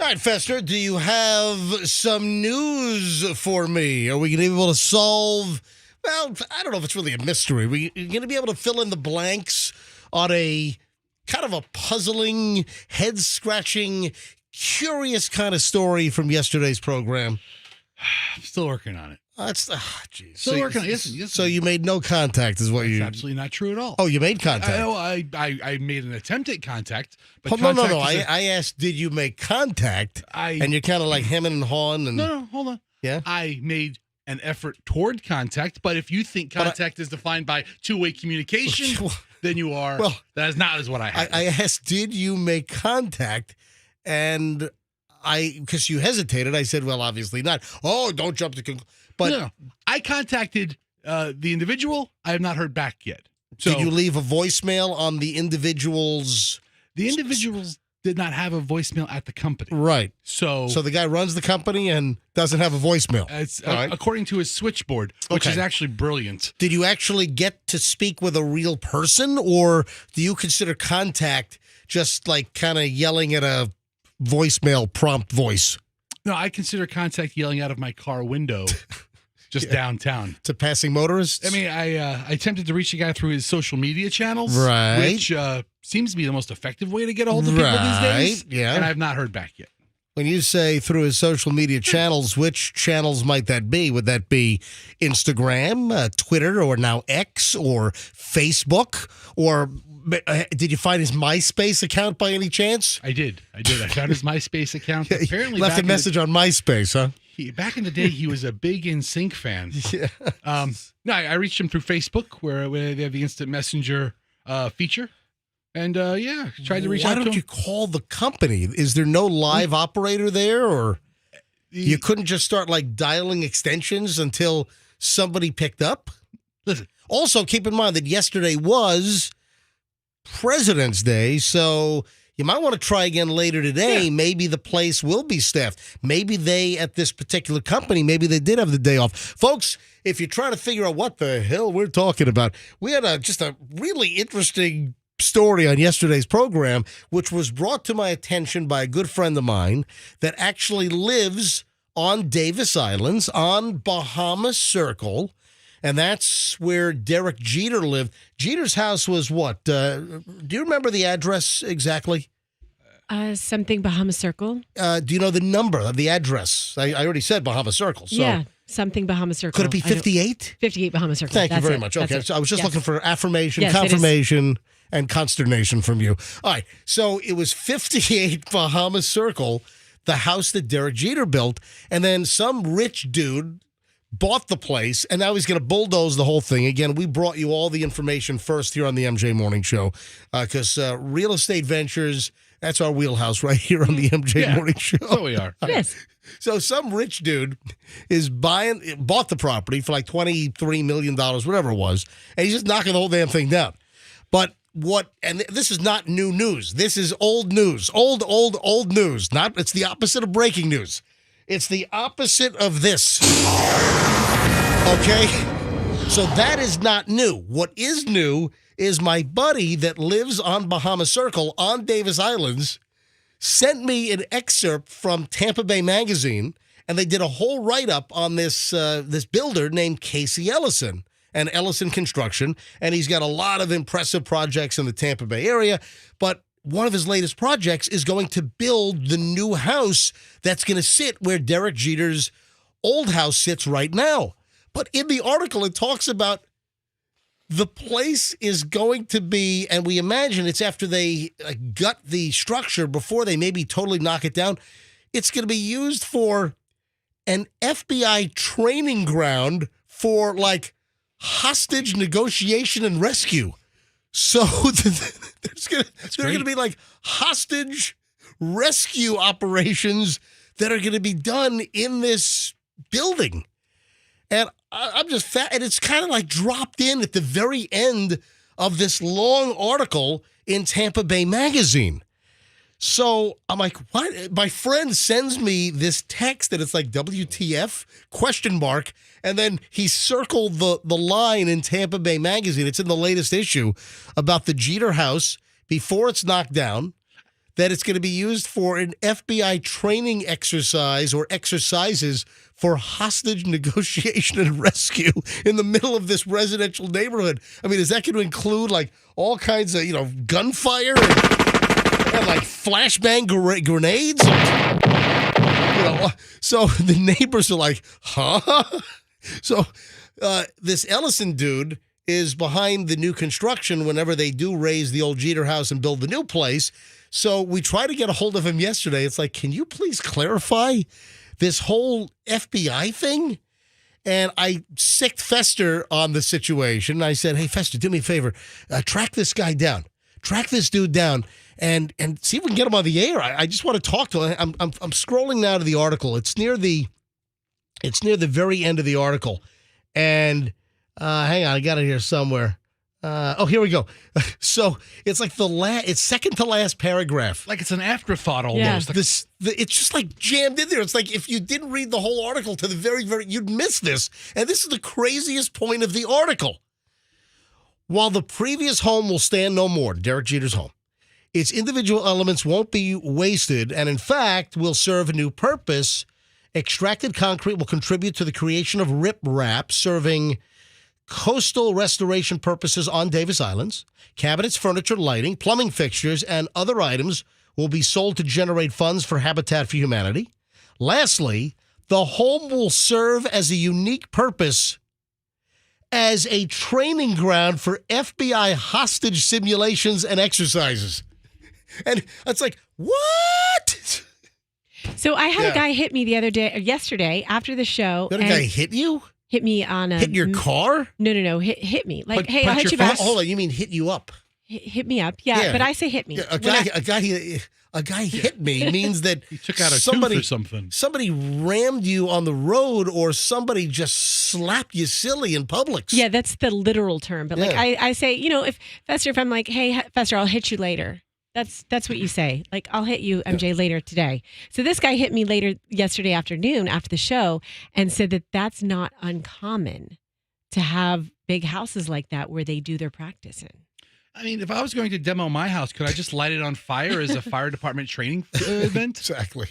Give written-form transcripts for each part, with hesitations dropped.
All right, Fester, do you have some news for me? Are we going to be able to solve, well, I don't know if it's really a mystery. We're going to be able to fill in the blanks on a kind of a puzzling, head-scratching, curious kind of story from yesterday's program? I'm still working on it. Geez. Still working on it. Yes. So you made no contact is what That's you... absolutely not true at all. Oh, you made contact? I made an attempt at contact. But No. I asked, did you make contact? And you're kind of like hemming and hawing. And... No, hold on. Yeah? I made an effort toward contact, but if you think contact is defined by two-way communication, then you are. Well, that is not what I had. I asked, did you make contact? And because you hesitated, I said, well, obviously not. Oh, don't jump to conclusion. But no, I contacted the individual. I have not heard back yet. So, did you leave a voicemail on the individual's? The individuals did not have a voicemail at the company. Right. So the guy runs the company and doesn't have a voicemail. It's according to his switchboard, which is actually brilliant. Did you actually get to speak with a real person, or do you consider contact just like kind of yelling at a voicemail prompt voice? No, I consider contact yelling out of my car window just downtown. To passing motorists? I mean, I attempted to reach the guy through his social media channels, right? Which seems to be the most effective way to get a hold of people these days. Yeah. And I have not heard back yet. When you say through his social media channels, which channels might that be? Would that be Instagram, Twitter, or now X, or Facebook? Or did you find his MySpace account by any chance? I did. I found his MySpace account. Apparently, left a message on MySpace, huh? Back in the day, he was a big NSYNC fan. Yeah. No, I reached him through Facebook, where they have the instant messenger feature. And, tried to reach out to him. Why don't you call the company? Is there no live operator there? Or you couldn't just start, like, dialing extensions until somebody picked up? Listen. Also, keep in mind that yesterday was President's Day, so you might want to try again later today. Yeah. Maybe the place will be staffed. Maybe they, at this particular company, maybe they did have the day off. Folks, if you're trying to figure out what the hell we're talking about, we had just a really interesting story on yesterday's program, which was brought to my attention by a good friend of mine that actually lives on Davis Islands on Bahamas Circle, and that's where Derek Jeter lived. Jeter's house was what? Do you remember the address exactly? Something Bahamas Circle. Do you know the number of the address? I already said Bahamas Circle. So. Yeah, something Bahamas Circle. Could it be 58? 58 Bahamas Circle. Thank you very much. Okay, so I was just looking for affirmation, confirmation, and consternation from you. All right, so it was 58 Bahamas Circle, the house that Derek Jeter built, and then some rich dude bought the place, and now he's going to bulldoze the whole thing. Again, we brought you all the information first here on the MJ Morning Show because Real Estate Ventures That's our wheelhouse right here on the MJ Morning Show. So we are. Yes. So some rich dude is bought the property for like $23 million, whatever it was, and he's just knocking the whole damn thing down. But and this is not new news. This is old news. Old news. It's the opposite of breaking news. It's the opposite of this. Okay? So that is not new. What is new is my buddy that lives on Bahama Circle on Davis Islands sent me an excerpt from Tampa Bay Magazine, and they did a whole write-up on this builder named Casey Ellison and Ellison Construction, and he's got a lot of impressive projects in the Tampa Bay area, but one of his latest projects is going to build the new house that's going to sit where Derek Jeter's old house sits right now. But in the article, it talks about the place is going to be, and we imagine it's after they gut the structure before they maybe totally knock it down, it's going to be used for an FBI training ground for like hostage negotiation and rescue. So there's going to be like hostage rescue operations that are going to be done in this building. And I'm just fat, and it's kind of like dropped in at the very end of this long article in Tampa Bay Magazine. So I'm like, what? My friend sends me this text that it's like WTF ? And then he circled the line in Tampa Bay Magazine. It's in the latest issue about the Jeter house before it's knocked down, that it's going to be used for an FBI training exercise or exercises for hostage negotiation and rescue in the middle of this residential neighborhood. I mean, is that going to include like all kinds of, gunfire and like flashbang grenades? So the neighbors are like, huh? So this Ellison dude is behind the new construction whenever they do raise the old Jeter house and build the new place. So we tried to get a hold of him yesterday. It's like, can you please clarify this whole FBI thing? And I sicked Fester on the situation. I said, hey, Fester, do me a favor. Track this guy down. Track this dude down and see if we can get him on the air. I just want to talk to him. I'm scrolling now to the article. It's near the very end of the article. And hang on, I got it here somewhere. Here we go. So it's like it's second to last paragraph. Like it's an afterthought almost. Yeah. It's just like jammed in there. It's like if you didn't read the whole article to the very, you'd miss this. And this is the craziest point of the article. While the previous home will stand no more, Derek Jeter's home, its individual elements won't be wasted and, in fact, will serve a new purpose. Extracted concrete will contribute to the creation of riprap, serving coastal restoration purposes on Davis Islands. Cabinets, furniture, lighting, plumbing fixtures, and other items will be sold to generate funds for Habitat for Humanity. Lastly, the home will serve as a unique purpose as a training ground for FBI hostage simulations and exercises. And it's like, what? So I had a guy hit me yesterday after the show. Did a guy hit you? Hit me on a... Hit your car? No. Hit me. Like, hey, I'll hit you back. Hold on, you mean hit you up? Hit me up. Yeah, but I say hit me. A guy hit me means that he took out a tooth or something. Somebody rammed you on the road or somebody just slapped you silly in Publix. Yeah, that's the literal term. But like I say, if I'm like, hey, Fester, I'll hit you later. That's what you say. Like, I'll hit you, MJ, later today. So this guy hit me later yesterday afternoon after the show and said that that's not uncommon to have big houses like that where they do their practice in. I mean, if I was going to demo my house, could I just light it on fire as a fire department training event? Exactly.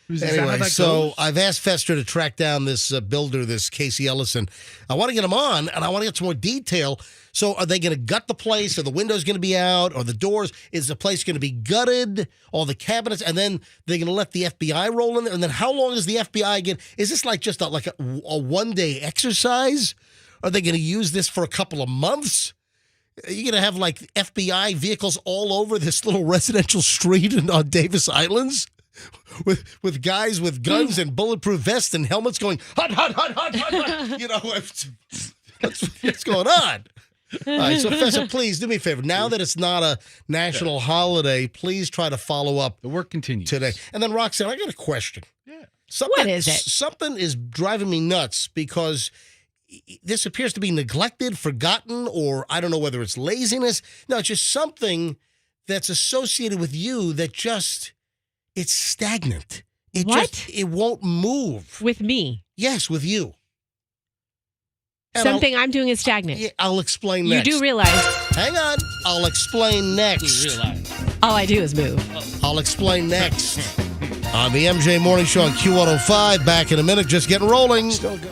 Anyway, so I've asked Fester to track down this builder, this Casey Ellison. I want to get him on, and I want to get some more detail. So are they going to gut the place? Are the windows going to be out? Or the doors? Is the place going to be gutted? All the cabinets? And then they're going to let the FBI roll in there? And then how long is the FBI get? Is this like just a one-day exercise? Are they going to use this for a couple of months? Are you going to have like FBI vehicles all over this little residential street on Davis Islands? With guys with guns and bulletproof vests and helmets going, hot, hot, hot, hot, hot, hot. What's going on? All right, so Fessa, please do me a favor. Now that it's not a national holiday, please try to follow up. The work continues today. And then, Roxanne, I got a question. Yeah. What is it? Something is driving me nuts because this appears to be neglected, forgotten, or I don't know whether it's laziness. No, it's just something that's associated with you that it's stagnant. It won't move. With me? Yes, with you. And something I'm doing is stagnant. Yeah, I'll explain next. You do realize. Hang on. I'll explain next. All I do is move. I'll explain next. On the MJ Morning Show on Q105. Back in a minute. Just getting rolling. Still good.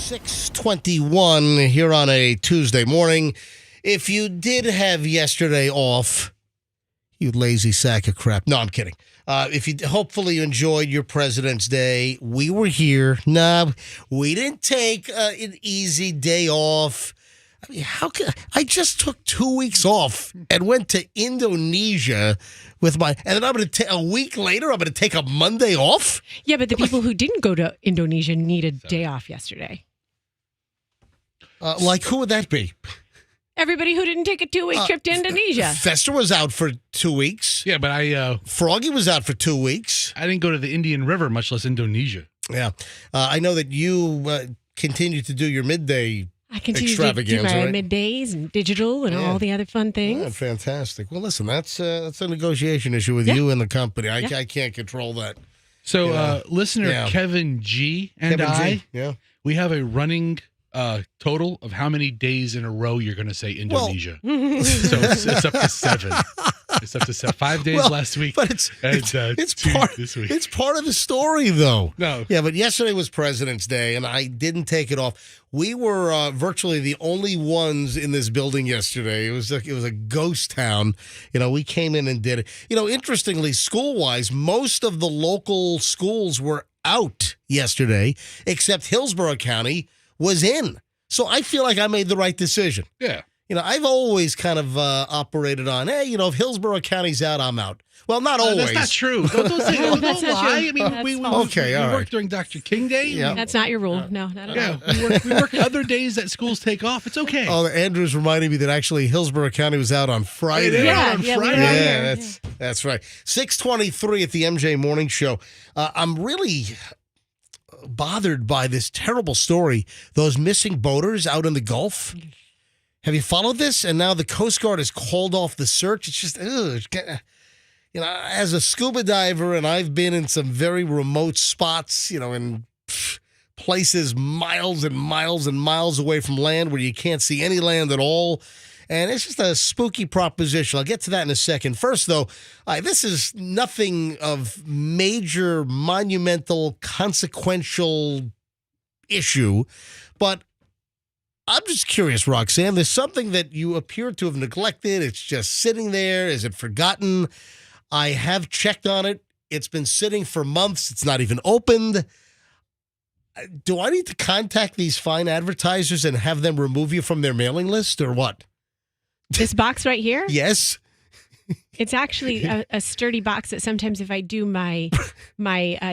6:21 here on a Tuesday morning. If you did have yesterday off, you lazy sack of crap. No, I'm kidding. Hopefully you enjoyed your President's Day. We were here. No, we didn't take an easy day off. I mean, I just took 2 weeks off and went to Indonesia and then a week later, I'm going to take a Monday off? Yeah, but the people who didn't go to Indonesia needed a day off yesterday. Like, who would that be? Everybody who didn't take a 2-week trip to Indonesia. Fester was out for 2 weeks. Yeah, but Froggy was out for 2 weeks. I didn't go to the Indian River, much less Indonesia. Yeah. I know that you continue to do your midday I continue to do my middays and digital and all the other fun things. Yeah, fantastic. Well, listen, that's a negotiation issue with you and the company. I can't control that. So, listener Kevin G and we have a running total of how many days in a row you're going to say Indonesia. So it's up to 7. It's up to 5 days last week. But it's 2 this week. It's part of the story, though. No. Yeah, but yesterday was President's Day, and I didn't take it off. We were virtually the only ones in this building yesterday. It was a ghost town. We came in and did it. Interestingly, school-wise, most of the local schools were out yesterday, except Hillsborough County was in. So I feel like I made the right decision. Yeah. I've always kind of operated on, if Hillsborough County's out, I'm out. Well, not always. That's not true. Don't That's not lie. true. I mean, we all work during Dr. King Day. Yeah. That's not your rule. No, not at all. We work other days that schools take off. It's okay. Oh, Andrew's reminding me that actually Hillsborough County was out on Friday. On Friday. That's right. 6:23 at the MJ Morning Show. I'm really bothered by this terrible story. Those missing boaters out in the Gulf. Have you followed this? And now the Coast Guard has called off the search. It's just, as a scuba diver, and I've been in some very remote spots, in places miles and miles and miles away from land where you can't see any land at all. And it's just a spooky proposition. I'll get to that in a second. First, though, this is nothing of major, monumental, consequential issue, but I'm just curious, Roxanne. There's something that you appear to have neglected. It's just sitting there. Is it forgotten? I have checked on it. It's been sitting for months. It's not even opened. Do I need to contact these fine advertisers and have them remove you from their mailing list or what? This box right here? Yes. It's actually a sturdy box that sometimes if I do my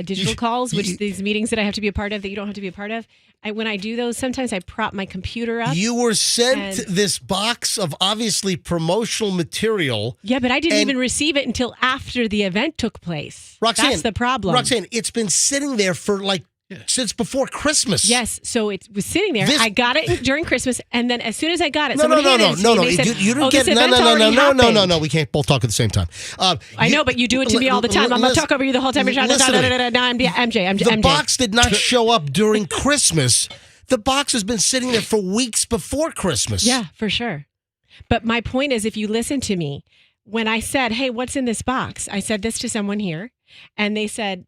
digital calls, which these meetings that I have to be a part of that you don't have to be a part of, when I do those, sometimes I prop my computer up. You were sent this box of obviously promotional material. Yeah, but I didn't even receive it until after the event took place. Roxanne, that's the problem. Roxanne, it's been sitting there for since before Christmas. Yes, so it was sitting there. I got it during Christmas, and then as soon as I got it, No. You didn't get it. No. We can't both talk at the same time. I know, but you do it to me all the time. I'm going to talk over you the whole time. MJ. The box did not show up during Christmas. The box has been sitting there for weeks before Christmas. Yeah, for sure. But my point is, if you listen to me, when I said, hey, what's in this box? I said this to someone here, and they said,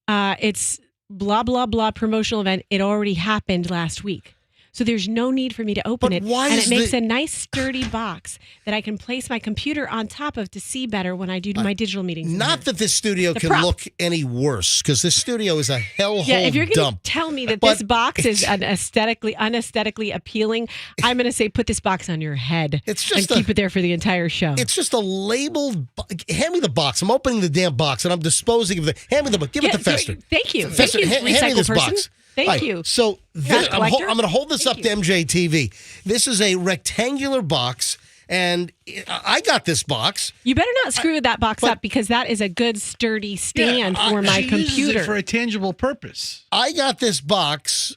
it's blah, blah, blah promotional event. It already happened last week. So there's no need for me to open it. And it makes a nice sturdy box that I can place my computer on top of to see better when I do my digital meetings. Not that this studio can look any worse, because this studio is a hellhole dump. Yeah, if you're going to tell me that this box is unaesthetically appealing, I'm going to say put this box on your head and keep it there for the entire show. It's just a labeled. Hand me the box. I'm opening the damn box and I'm disposing of the. Hand me the box. Give it to Fester. Thank you. Fester, hand me this box. Thank you. So I'm going to hold this up to MJ TV. This is a rectangular box, and I got this box. You better not screw that box up, because that is a good sturdy stand for my computer. Uses it for a tangible purpose. I got this box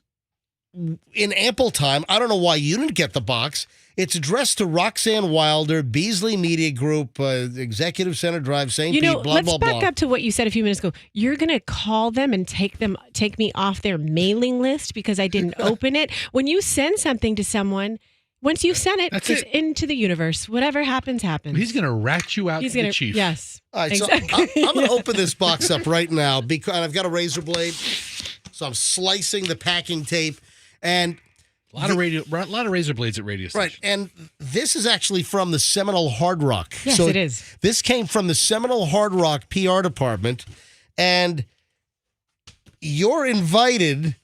in ample time. I don't know why you didn't get the box. It's addressed to Roxanne Wilder, Beasley Media Group, Executive Center Drive, St. Pete, blah, blah, blah. Let's back up to what you said a few minutes ago. You're going to call them and take me off their mailing list because I didn't open it. When you send something to someone, once you've sent it, it's into the universe. Whatever happens, happens. He's going to rat you out to the chief. Yes. All right, exactly. So I'm going to open this box up right now because I've got a razor blade. So I'm slicing the packing tape. And a lot of razor blades at radio stations. Right, and this is actually from the Seminole Hard Rock. Yes, so it is. This came from the Seminole Hard Rock PR department, and you're invited.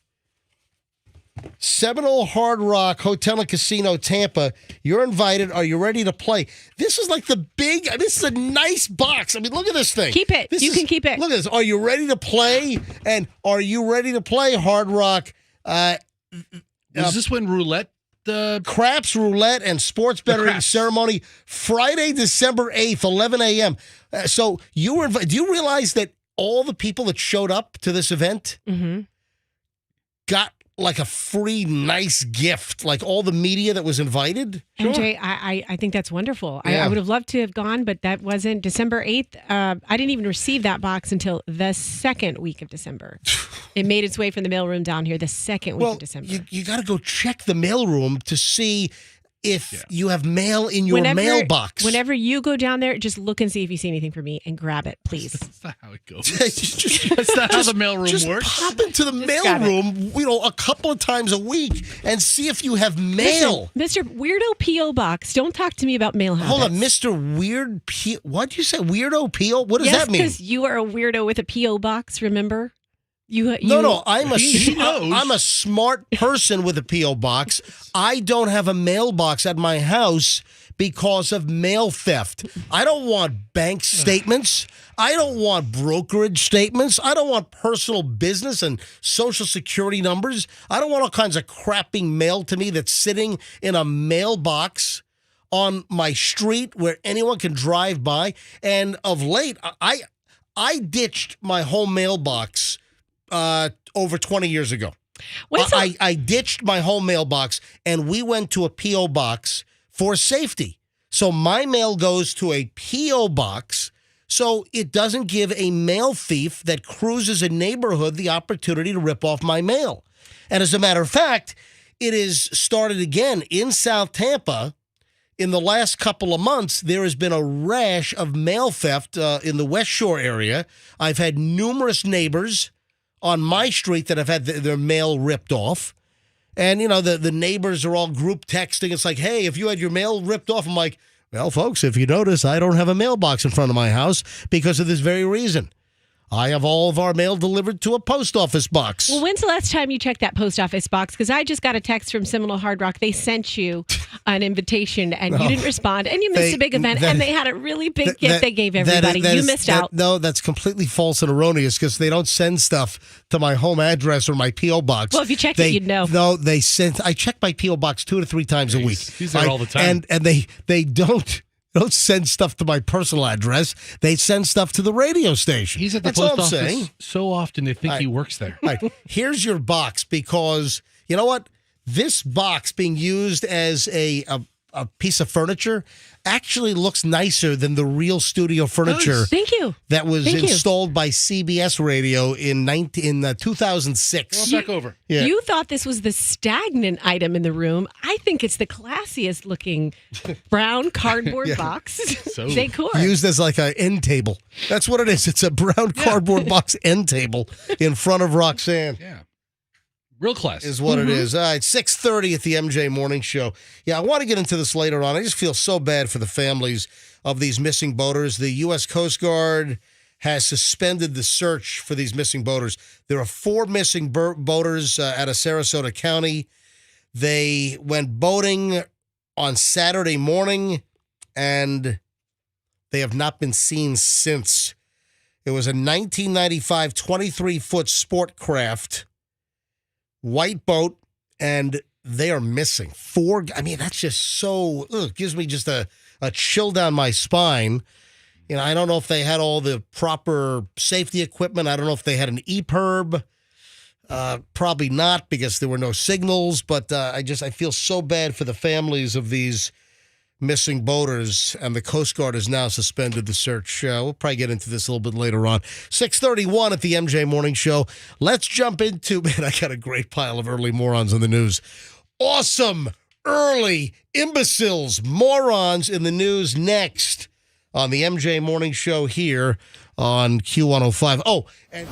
Seminole Hard Rock Hotel and Casino, Tampa. You're invited. Are you ready to play? This is like this is a nice box. I mean, look at this thing. Keep it. You can keep it. Look at this. Are you ready to play? And are you ready to play Hard Rock? Is this when roulette? Craps, roulette, and sports betting ceremony, Friday, December 8th, 11 a.m. So you were invited. Do you realize that all the people that showed up to this event got like a free nice gift, like all the media that was invited? MJ, I think that's wonderful. Yeah. I would have loved to have gone, but that wasn't December 8th. I didn't even receive that box until the second week of December. It made its way from the mailroom down here the second week of December. You got to go check the mailroom to see if you have mail in your mailbox. Whenever you go down there, just look and see if you see anything for me and grab it, please. That's not how it goes. That's not how the mailroom works. Pop into the mailroom, a couple of times a week and see if you have mail. Listen, Mr. Weirdo P.O. Box, don't talk to me about mail habits. Hold on, Mr. Weird P.O. What did you say? Weirdo P.O.? What does that mean? Yes, because you are a weirdo with a P.O. box, remember? No, I'm a smart person with a P.O. box. I don't have a mailbox at my house because of mail theft. I don't want bank statements. I don't want brokerage statements. I don't want personal business and social security numbers. I don't want all kinds of crap being mailed to me that's sitting in a mailbox on my street where anyone can drive by. And of late, I ditched my whole mailbox over 20 years ago. I ditched my home mailbox and we went to a P.O. box for safety. So my mail goes to a P.O. box so it doesn't give a mail thief that cruises a neighborhood the opportunity to rip off my mail. And as a matter of fact, it has started again in South Tampa. In the last couple of months, there has been a rash of mail theft in the West Shore area. I've had numerous neighbors on my street that have had their mail ripped off. And, the neighbors are all group texting. It's like, hey, if you had your mail ripped off, I'm like, well, folks, if you notice, I don't have a mailbox in front of my house because of this very reason. I have all of our mail delivered to a post office box. Well, when's the last time you checked that post office box? Because I just got a text from Seminole Hard Rock. They sent you an invitation, and you didn't respond, and you missed a big event, and they had a really big gift they gave everybody. You missed out. No, that's completely false and erroneous because they don't send stuff to my home address or my P.O. box. Well, if you checked it, you'd know. No, they sent. I check my P.O. box 2 to 3 times a week. He's there all the time. And they don't send stuff to my personal address. They send stuff to the radio station. He's at the post office so often they think he works there. Right. Here's your box because, you know what? This box being used as a piece of furniture actually looks nicer than the real studio furniture. Thank you. That was installed by CBS Radio in 2006. Well, back over. Yeah. You thought this was the stagnant item in the room. I think it's the classiest looking brown cardboard box. So decor. Used as like an end table. That's what it is. It's a brown cardboard box end table in front of Roxanne. Yeah. Real class. Is what it is. All right, 6:30 at the MJ Morning Show. Yeah, I want to get into this later on. I just feel so bad for the families of these missing boaters. The U.S. Coast Guard has suspended the search for these missing boaters. There are 4 missing boaters out of Sarasota County. They went boating on Saturday morning, and they have not been seen since. It was a 1995 23-foot sport craft, white boat, and they are missing 4. I mean, that's just so, gives me just a chill down my spine. I don't know if they had all the proper safety equipment. I don't know if they had an EPIRB. Probably not because there were no signals, but I feel so bad for the families of these missing boaters, and the Coast Guard has now suspended the search. We'll probably get into this a little bit later on. 6:31 at the MJ Morning Show. Let's jump into, I got a great pile of early morons in the news. Awesome early imbeciles, morons in the news next on the MJ Morning Show here on Q105. Oh, and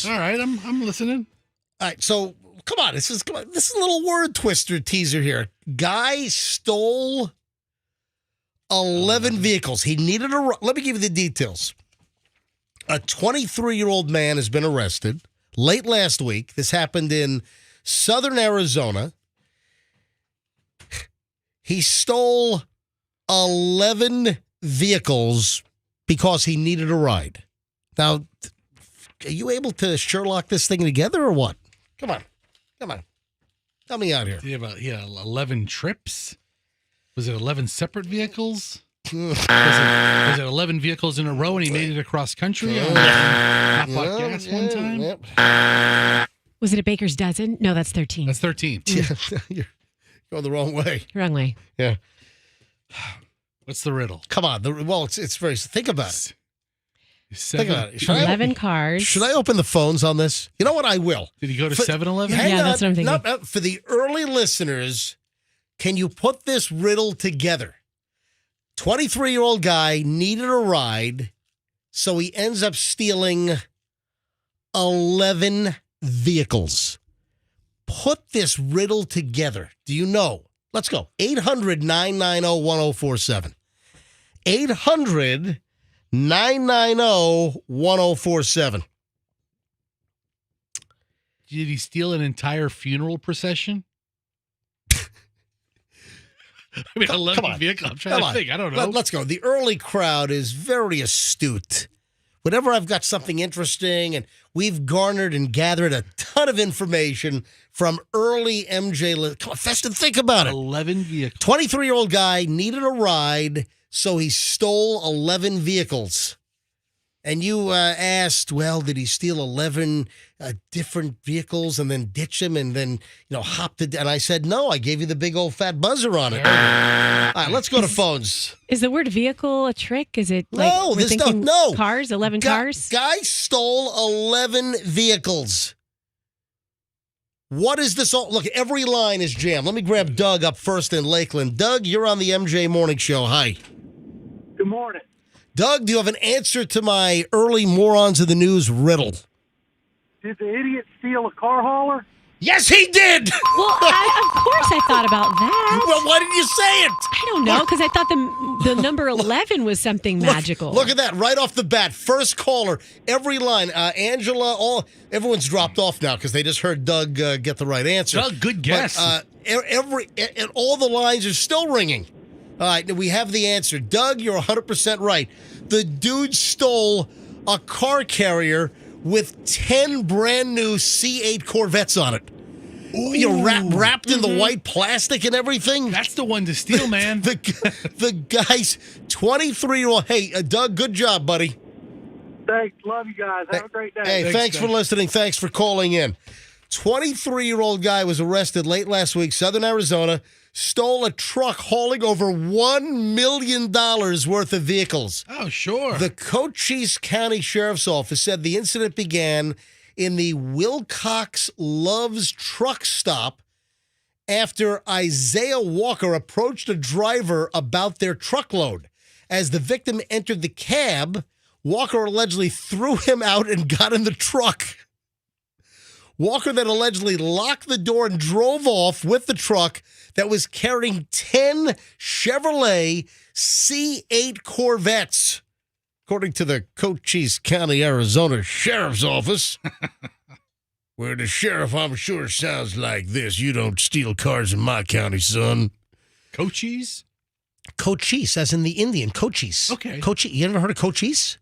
All right, I'm listening. All right, so come on, this is a little word twister teaser here. Guy stole 11 vehicles. He needed a. Let me give you the details. A 23-year-old man has been arrested late last week. This happened in southern Arizona. He stole 11 vehicles because he needed a ride. Now, are you able to Sherlock this thing together or what? Come on. Help me out here. He had 11 trips? Was it 11 separate vehicles? Was it 11 vehicles in a row and he made it across country? Not bought gas one time? Was it a baker's dozen? No, that's 13. That's 13. You're Going the wrong way. Wrong way. Yeah. What's the riddle? Come on. It's very. Think about it. Think about it. 11 cars. Should I open the phones on this? You know what? I will. Did he go to 7-Eleven? Yeah, that's what I'm thinking. For the early listeners, can you put this riddle together? 23-year-old guy needed a ride, so he ends up stealing 11 vehicles. Put this riddle together. Do you know? Let's go. 800-990-1047. 800-990-1047. Did he steal an entire funeral procession? I mean, 11 vehicles. I'm trying to think. I don't know. Let's go. The early crowd is very astute. Whenever I've got something interesting, and we've garnered and gathered a ton of information from early MJ. Come on, Feston, think about it. 11 vehicles. 23-year-old guy needed a ride, so he stole 11 vehicles. And you asked, well, did he steal 11 different vehicles and then ditch them and then, hopped it? And I said, no, I gave you the big old fat buzzer on it. All right, let's go to phones. Is the word vehicle a trick? Is it like no? Cars, 11 cars? Guy stole 11 vehicles. What is this all? Look, every line is jammed. Let me grab Doug up first in Lakeland. Doug, you're on the MJ Morning Show. Hi. Good morning. Doug, do you have an answer to my early Morons of the News riddle? Did the idiot steal a car hauler? Yes, he did! Well, of course I thought about that. Well, why didn't you say it? I don't know, because I thought the number 11 was something magical. Look at that, right off the bat. First caller, every line. Angela, everyone's dropped off now because they just heard Doug get the right answer. Doug, good guess. But, and all the lines are still ringing. All right, we have the answer. Doug, you're 100% right. The dude stole a car carrier with 10 brand new C8 Corvettes on it. You're wrapped in the white plastic and everything. That's the one to steal, man. the guy's 23-year-old. Hey, Doug, good job, buddy. Thanks. Love you guys. Have a great day. Hey, thanks for listening. Thanks for calling in. 23-year-old guy was arrested late last week, Southern Arizona, stole a truck hauling over $1 million worth of vehicles. Oh, sure. The Cochise County Sheriff's Office said the incident began in the Wilcox Loves truck stop after Isaiah Walker approached a driver about their truckload. As the victim entered the cab, Walker allegedly threw him out and got in the truck. Walker then allegedly locked the door and drove off with the truck that was carrying 10 Chevrolet C8 Corvettes, according to the Cochise County, Arizona Sheriff's Office, where the sheriff, I'm sure, sounds like this. You don't steal cars in my county, son. Cochise? Cochise, as in the Indian. Cochise. Okay. Cochise. You ever heard of Cochise?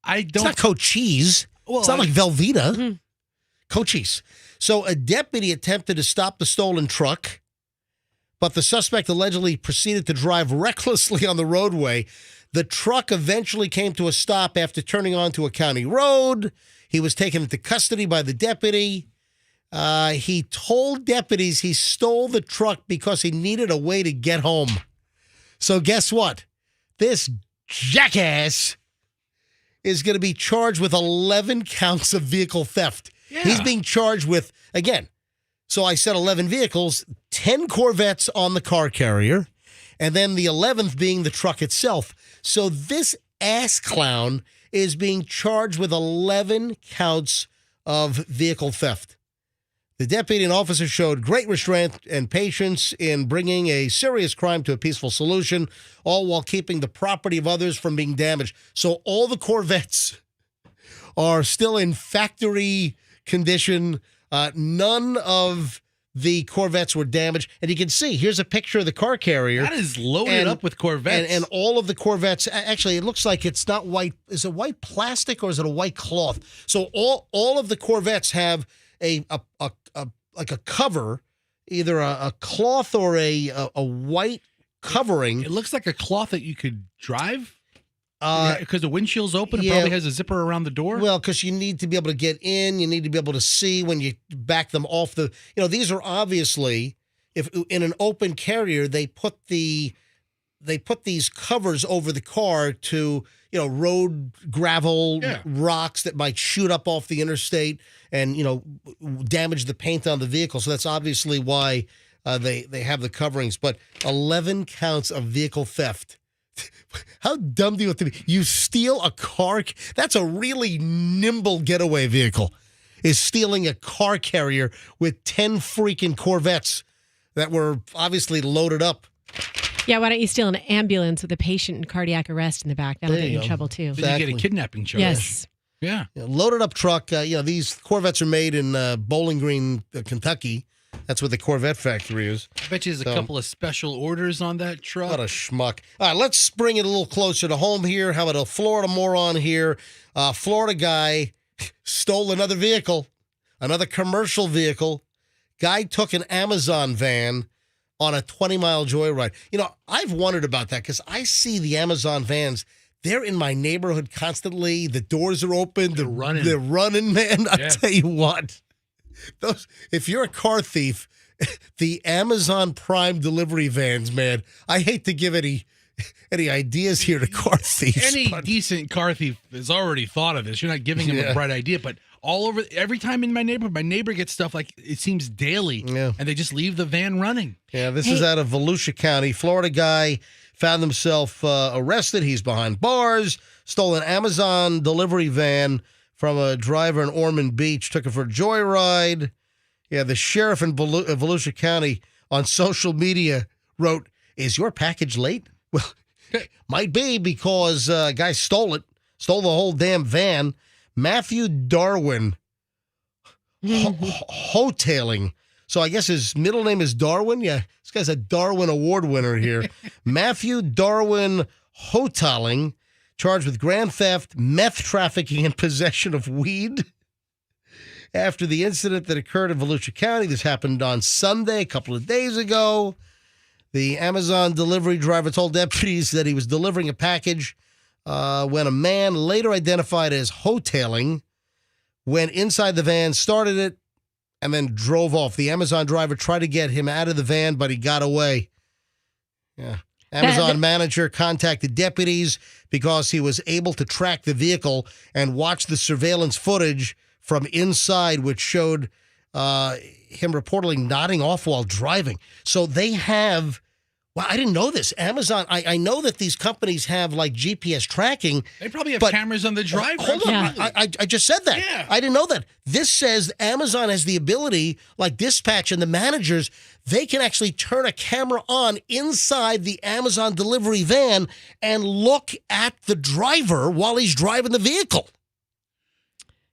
I don't. It's not Cochise. Well, it's not like Velveeta. Mm-hmm. Cochise. So a deputy attempted to stop the stolen truck, but the suspect allegedly proceeded to drive recklessly on the roadway. The truck eventually came to a stop after turning onto a county road. He was taken into custody by the deputy. He told deputies he stole the truck because he needed a way to get home. So guess what? This jackass is going to be charged with 11 counts of vehicle theft. Yeah. He's being charged with, again, so I said 11 vehicles, 10 Corvettes on the car carrier, and then the 11th being the truck itself. So this ass clown is being charged with 11 counts of vehicle theft. The deputy and officer showed great restraint and patience in bringing a serious crime to a peaceful solution, all while keeping the property of others from being damaged. So all the Corvettes are still in factory condition. None of the Corvettes were damaged. And you can see, here's a picture of the car carrier. That is loaded up with Corvettes. And all of the Corvettes, actually, it looks like it's not white. Is it white plastic or is it a white cloth? So all of the Corvettes have a like a cover, either a cloth or a white covering. It looks like a cloth that you could drive. Because the windshield's open, it probably has a zipper around the door. Well, because you need to be able to get in, you need to be able to see when you back them off the. These are obviously, if in an open carrier they put these covers over the car to, road gravel, rocks that might shoot up off the interstate and, damage the paint on the vehicle. So that's obviously why they have the coverings. But 11 counts of vehicle theft. How dumb do you have to be? You steal a car? That's a really nimble getaway vehicle, is stealing a car carrier with 10 freaking Corvettes that were obviously loaded up. Yeah, why don't you steal an ambulance with a patient in cardiac arrest in the back? That'll get you in trouble, too. Exactly. Then you get a kidnapping charge. Yes. Yeah. Loaded up truck. These Corvettes are made in Bowling Green, Kentucky. That's what the Corvette factory is. I bet you there's a couple of special orders on that truck. What a schmuck. All right, let's bring it a little closer to home here. How about a Florida moron here? Florida guy stole another vehicle, another commercial vehicle. Guy took an Amazon van on a 20-mile joyride. I've wondered about that because I see the Amazon vans. They're in my neighborhood constantly. The doors are open. They're running, man. I tell you what. If you're a car thief, the Amazon Prime delivery vans, man, I hate to give any ideas here to car thieves. Any decent car thief has already thought of this. You're not giving him a bright idea, but all over, every time in my neighborhood, my neighbor gets stuff like, it seems daily, and they just leave the van running. Yeah, this is out of Volusia County. Florida guy found himself arrested. He's behind bars, stole an Amazon delivery van from a driver in Ormond Beach, took it for a joyride. Yeah, the sheriff in Volusia County on social media wrote, "Is your package late?" Well, might be because a guy stole the whole damn van. Matthew Darwin, hoteling. So I guess his middle name is Darwin. Yeah, this guy's a Darwin Award winner here. Matthew Darwin hoteling. Charged with grand theft, meth trafficking, and possession of weed. After the incident that occurred in Volusia County, this happened on Sunday, a couple of days ago. The Amazon delivery driver told deputies that he was delivering a package when a man later identified as hoteling went inside the van, started it, and then drove off. The Amazon driver tried to get him out of the van, but he got away. Yeah. Amazon manager contacted deputies because he was able to track the vehicle and watch the surveillance footage from inside, which showed him reportedly nodding off while driving. So they have, well, I didn't know this. Amazon, I know that these companies have like GPS tracking. They probably have cameras on the driver. Hold on. Yeah. I just said that. Yeah. I didn't know that. This says Amazon has the ability, like dispatch and the managers, they can actually turn a camera on inside the Amazon delivery van and look at the driver while he's driving the vehicle.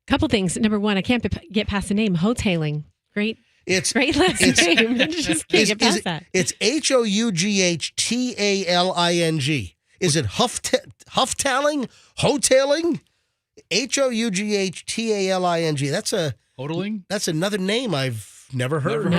Couple things. Number one, I can't get past the name hoteling. Great last name. Just can't get past that. It's Houghtaling. Is it hufftaling? Hoteling? Houghtaling. That's a hoteling. That's another name I've never heard.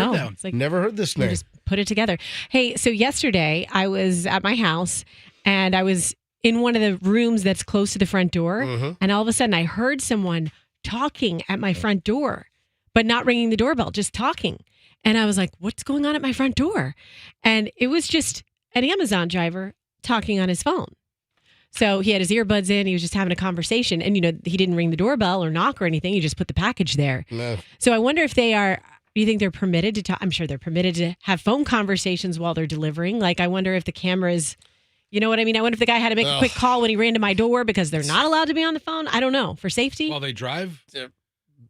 Never heard this name. Just put it together. Hey, so yesterday I was at my house and I was in one of the rooms that's close to the front door, and all of a sudden I heard someone talking at my front door, but not ringing the doorbell, just talking. And I was like, "What's going on at my front door?" And it was just an Amazon driver talking on his phone. So he had his earbuds in. He was just having a conversation. And, he didn't ring the doorbell or knock or anything. He just put the package there. No. So I wonder if do you think they're permitted to talk? I'm sure they're permitted to have phone conversations while they're delivering. Like, I wonder if the cameras, you know what I mean? I wonder if the guy had to make a quick call when he ran to my door because they're not allowed to be on the phone. I don't know. For safety? While they drive?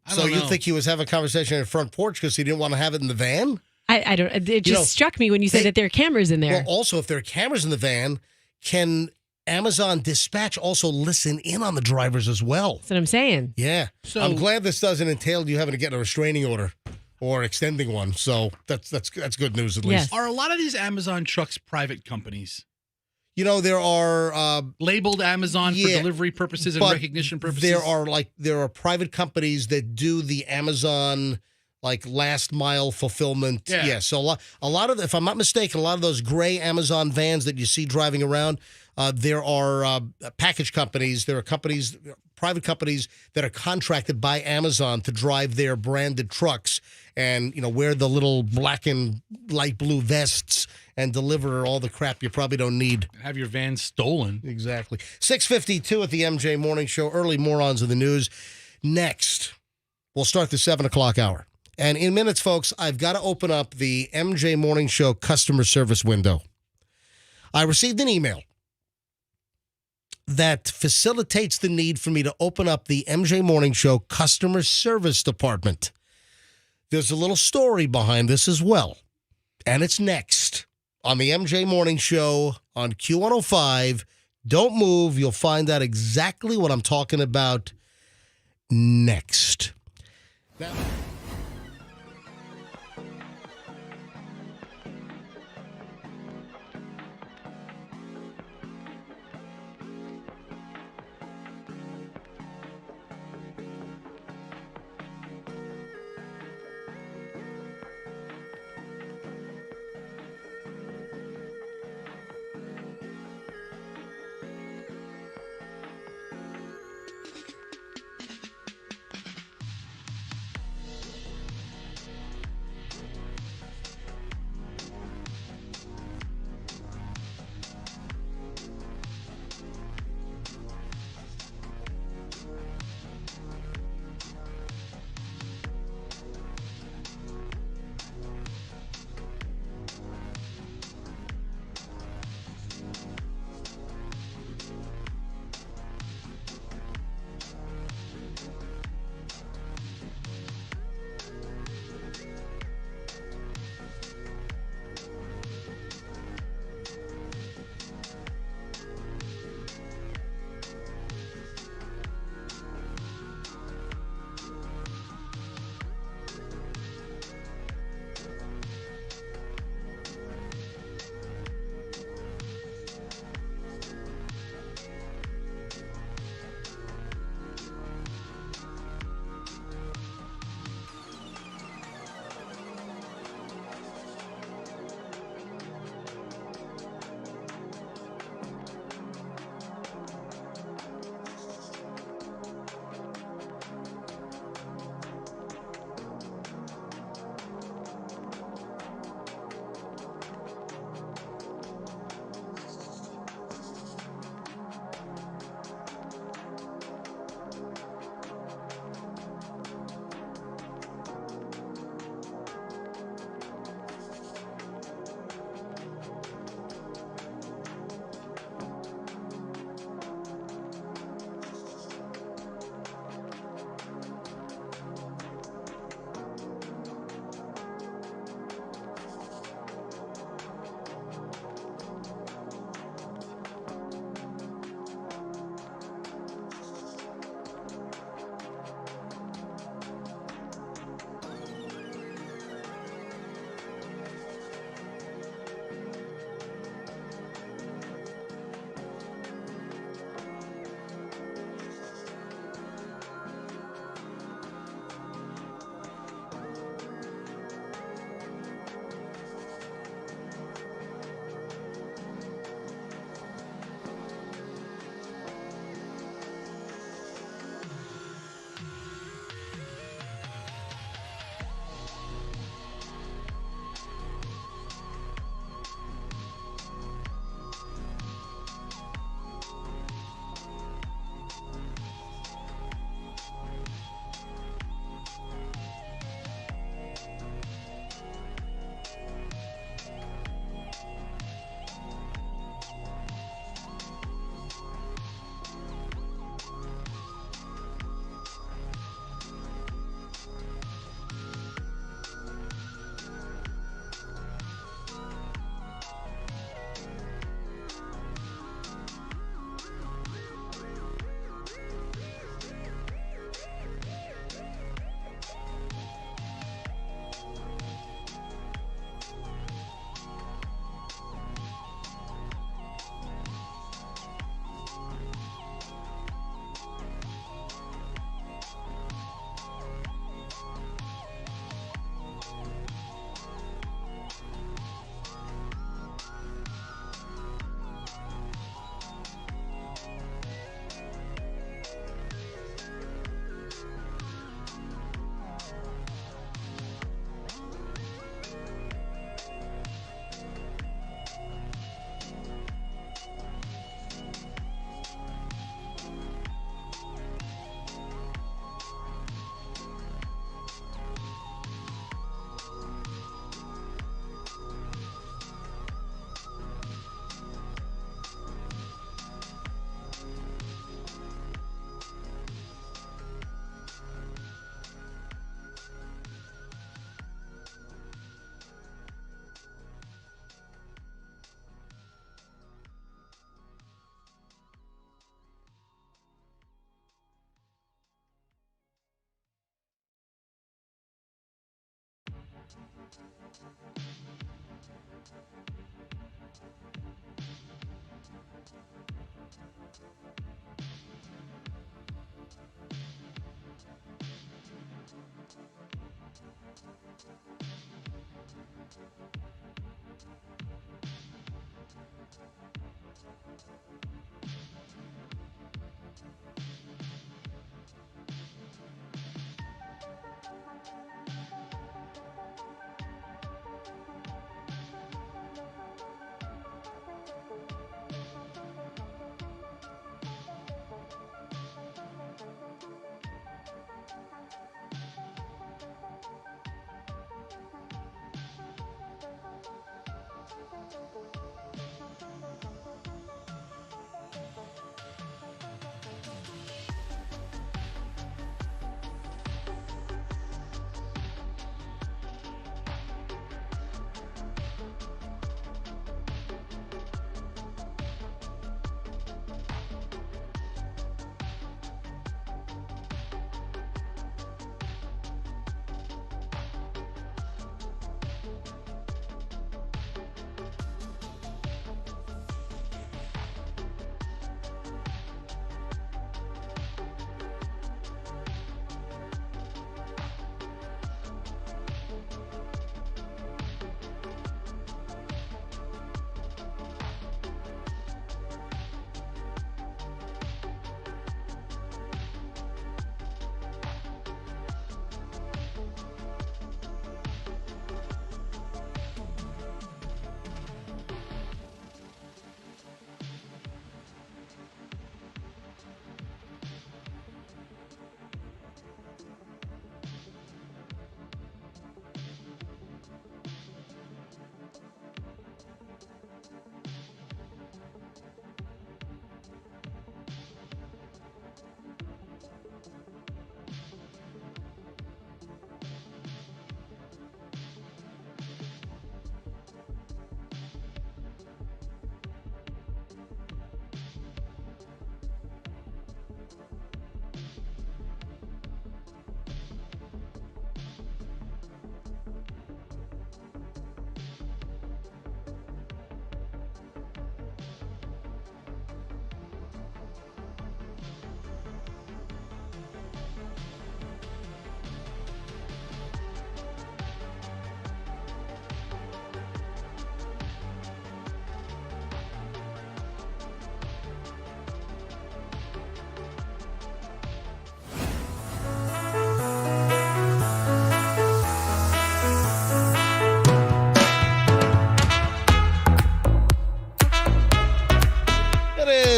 So you think he was having a conversation in the front porch because he didn't want to have it in the van? I don't. It just struck me when you said that there are cameras in there. Well, also, if there are cameras in the van, can Amazon Dispatch also listen in on the drivers as well? That's what I'm saying. Yeah. So I'm glad this doesn't entail you having to get a restraining order or extending one. So that's good news at least. Are a lot of these Amazon trucks private companies? There are labeled Amazon for delivery purposes and recognition purposes. There are private companies that do the Amazon last mile fulfillment. Yeah. So a lot of, if I'm not mistaken, a lot of those gray Amazon vans that you see driving around, there are package companies. There are private companies that are contracted by Amazon to drive their branded trucks. and, wear the little black and light blue vests and deliver all the crap you probably don't need. Have your van stolen. Exactly. 6:52 at the MJ Morning Show. Early Morons of the News. Next, we'll start the 7 o'clock hour. And in minutes, folks, I've got to open up the MJ Morning Show customer service window. I received an email that facilitates the need for me to open up the MJ Morning Show customer service department. There's a little story behind this as well. And it's next on the MJ Morning Show on Q105. Don't move. You'll find out exactly what I'm talking about next. Now,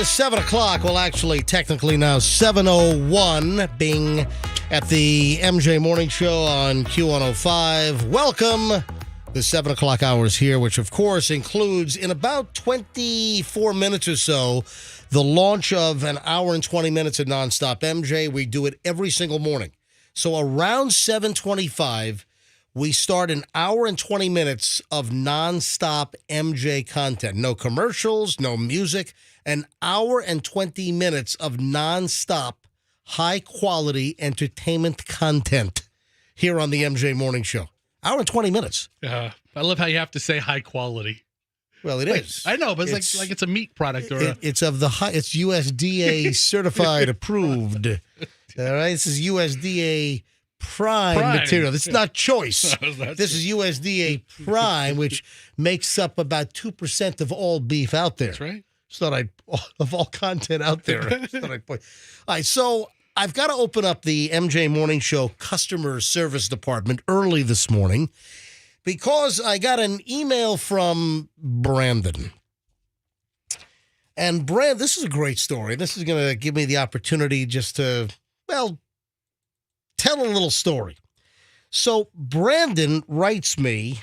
is 7 o'clock. Well, actually, technically now 7:01, being at the MJ Morning Show on Q105. Welcome. The 7 o'clock hour is here, which, of course, includes, in about 24 minutes or so, the launch of an hour and 20 minutes of nonstop MJ. We do it every single morning. So around 7:25, we start an hour and 20 minutes of nonstop MJ content. No commercials, no music. An hour and 20 minutes of nonstop, high-quality entertainment content here on the MJ Morning Show. Hour and 20 minutes. I love how you have to say high quality. Well, it is. I know, but it's like it's a meat product. Or it's of the high. It's USDA certified, approved. All right, this is USDA prime material. This is not choice. This is USDA prime, which makes up about 2% of all beef out there. That's right. So that of all content out there. All right, so I've got to open up the MJ Morning Show customer service department early this morning because I got an email from Brandon. And this is a great story. This is going to give me the opportunity just to, well, tell a little story. So Brandon writes me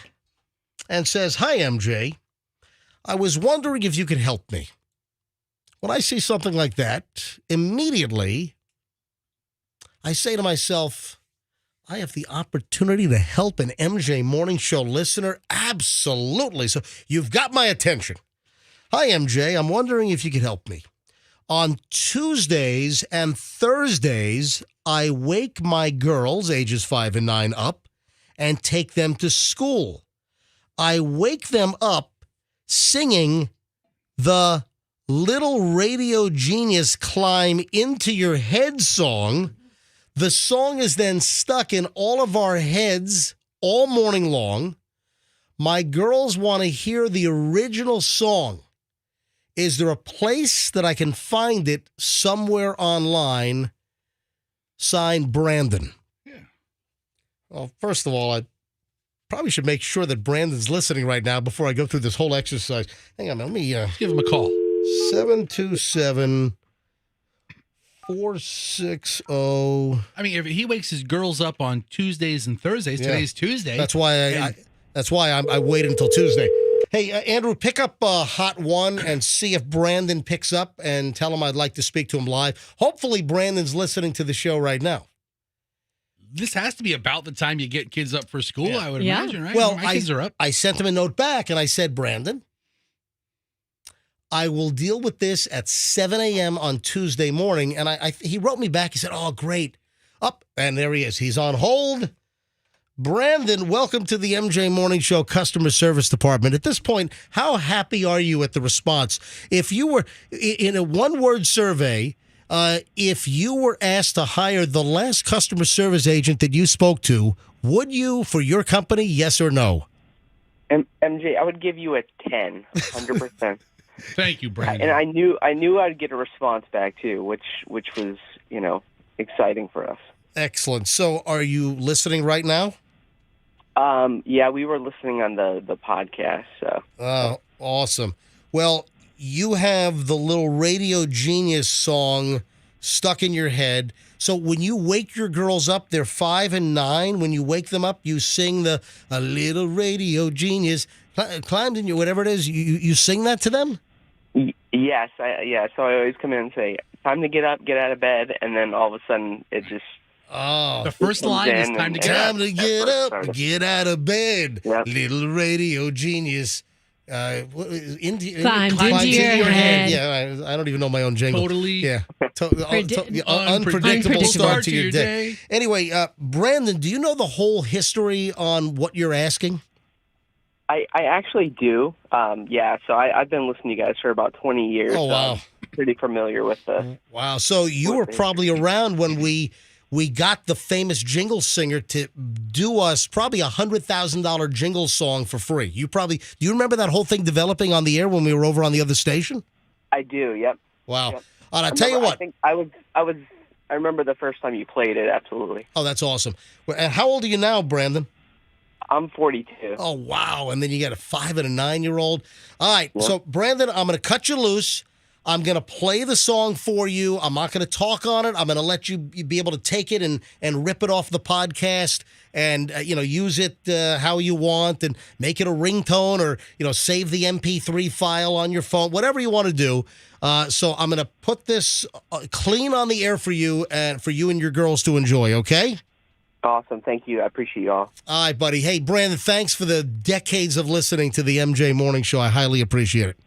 and says, "Hi, MJ. I was wondering if you could help me." When I see something like that, immediately I say to myself, I have the opportunity to help an MJ Morning Show listener? Absolutely. So you've got my attention. "Hi, MJ. I'm wondering if you could help me. On Tuesdays and Thursdays, I wake my girls, ages 5 and 9, up and take them to school. I wake them up singing the Little Radio Genius Climb Into Your Head song. The song is then stuck in all of our heads all morning long. My girls want to hear the original song. Is there a place that I can find it somewhere online? Signed, Brandon. Yeah. Well, first of all, I probably should make sure that Brandon's listening right now before I go through this whole exercise. Hang on, let me give him a call. 727-460. I mean, if he wakes his girls up on Tuesdays and Thursdays, today's Tuesday. That's why I waited until Tuesday. Hey, Andrew, pick up Hot 1 and see if Brandon picks up and tell him I'd like to speak to him live. Hopefully, Brandon's listening to the show right now. This has to be about the time you get kids up for school, I would imagine, right? Well, my kids are up. I sent him a note back, and I said, Brandon, I will deal with this at 7 a.m. on Tuesday morning. And he wrote me back. He said, oh, great. Up, and there he is. He's on hold. Brandon, welcome to the MJ Morning Show Customer Service Department. At this point, how happy are you at the response? If you were in a one-word survey, if you were asked to hire the last customer service agent that you spoke to, would you for your company, yes or no? MJ, I would give you a 10, 100%. Thank you, Brandon. And I knew I'd get a response back too, which was, exciting for us. Excellent. So are you listening right now? Yeah, we were listening on the podcast. So. Oh, awesome. Well, you have the little Radio Genius song stuck in your head. So when you wake your girls up, they're 5 and 9. When you wake them up, you sing a little Radio Genius climbed in you, whatever it is. You sing that to them? Yes. So I always come in and say, time to get up, get out of bed. And then all of a sudden it just... Oh, the first line is time to get up. Time to get up, get out of bed. Yep. Little Radio Genius. Climbed into your head. Yeah, I don't even know my own jingle. Totally. Yeah. Unpredictable start to your day. Anyway, Brandon, do you know the whole history on what you're asking? I actually do. So I've been listening to you guys for about 20 years. Oh, wow. So I'm pretty familiar with the... Wow. So you were probably around when we got the famous jingle singer to do us probably $100,000 jingle song for free. Do you remember that whole thing developing on the air when we were over on the other station? I do. Yep. Wow. Yep. And I tell you what. I remember the first time you played it. Absolutely. Oh, that's awesome. And how old are you now, Brandon? I'm 42. Oh, wow. And then you got a 5 and a 9-year-old. All right. Yep. So, Brandon, I'm going to cut you loose. I'm going to play the song for you. I'm not going to talk on it. I'm going to let you be able to take it and rip it off the podcast and, use it how you want and make it a ringtone or, save the MP3 file on your phone, whatever you want to do. So I'm going to put this clean on the air for you and your girls to enjoy, okay? Awesome. Thank you. I appreciate y'all. All right, buddy. Hey, Brandon, thanks for the decades of listening to the MJ Morning Show. I highly appreciate it.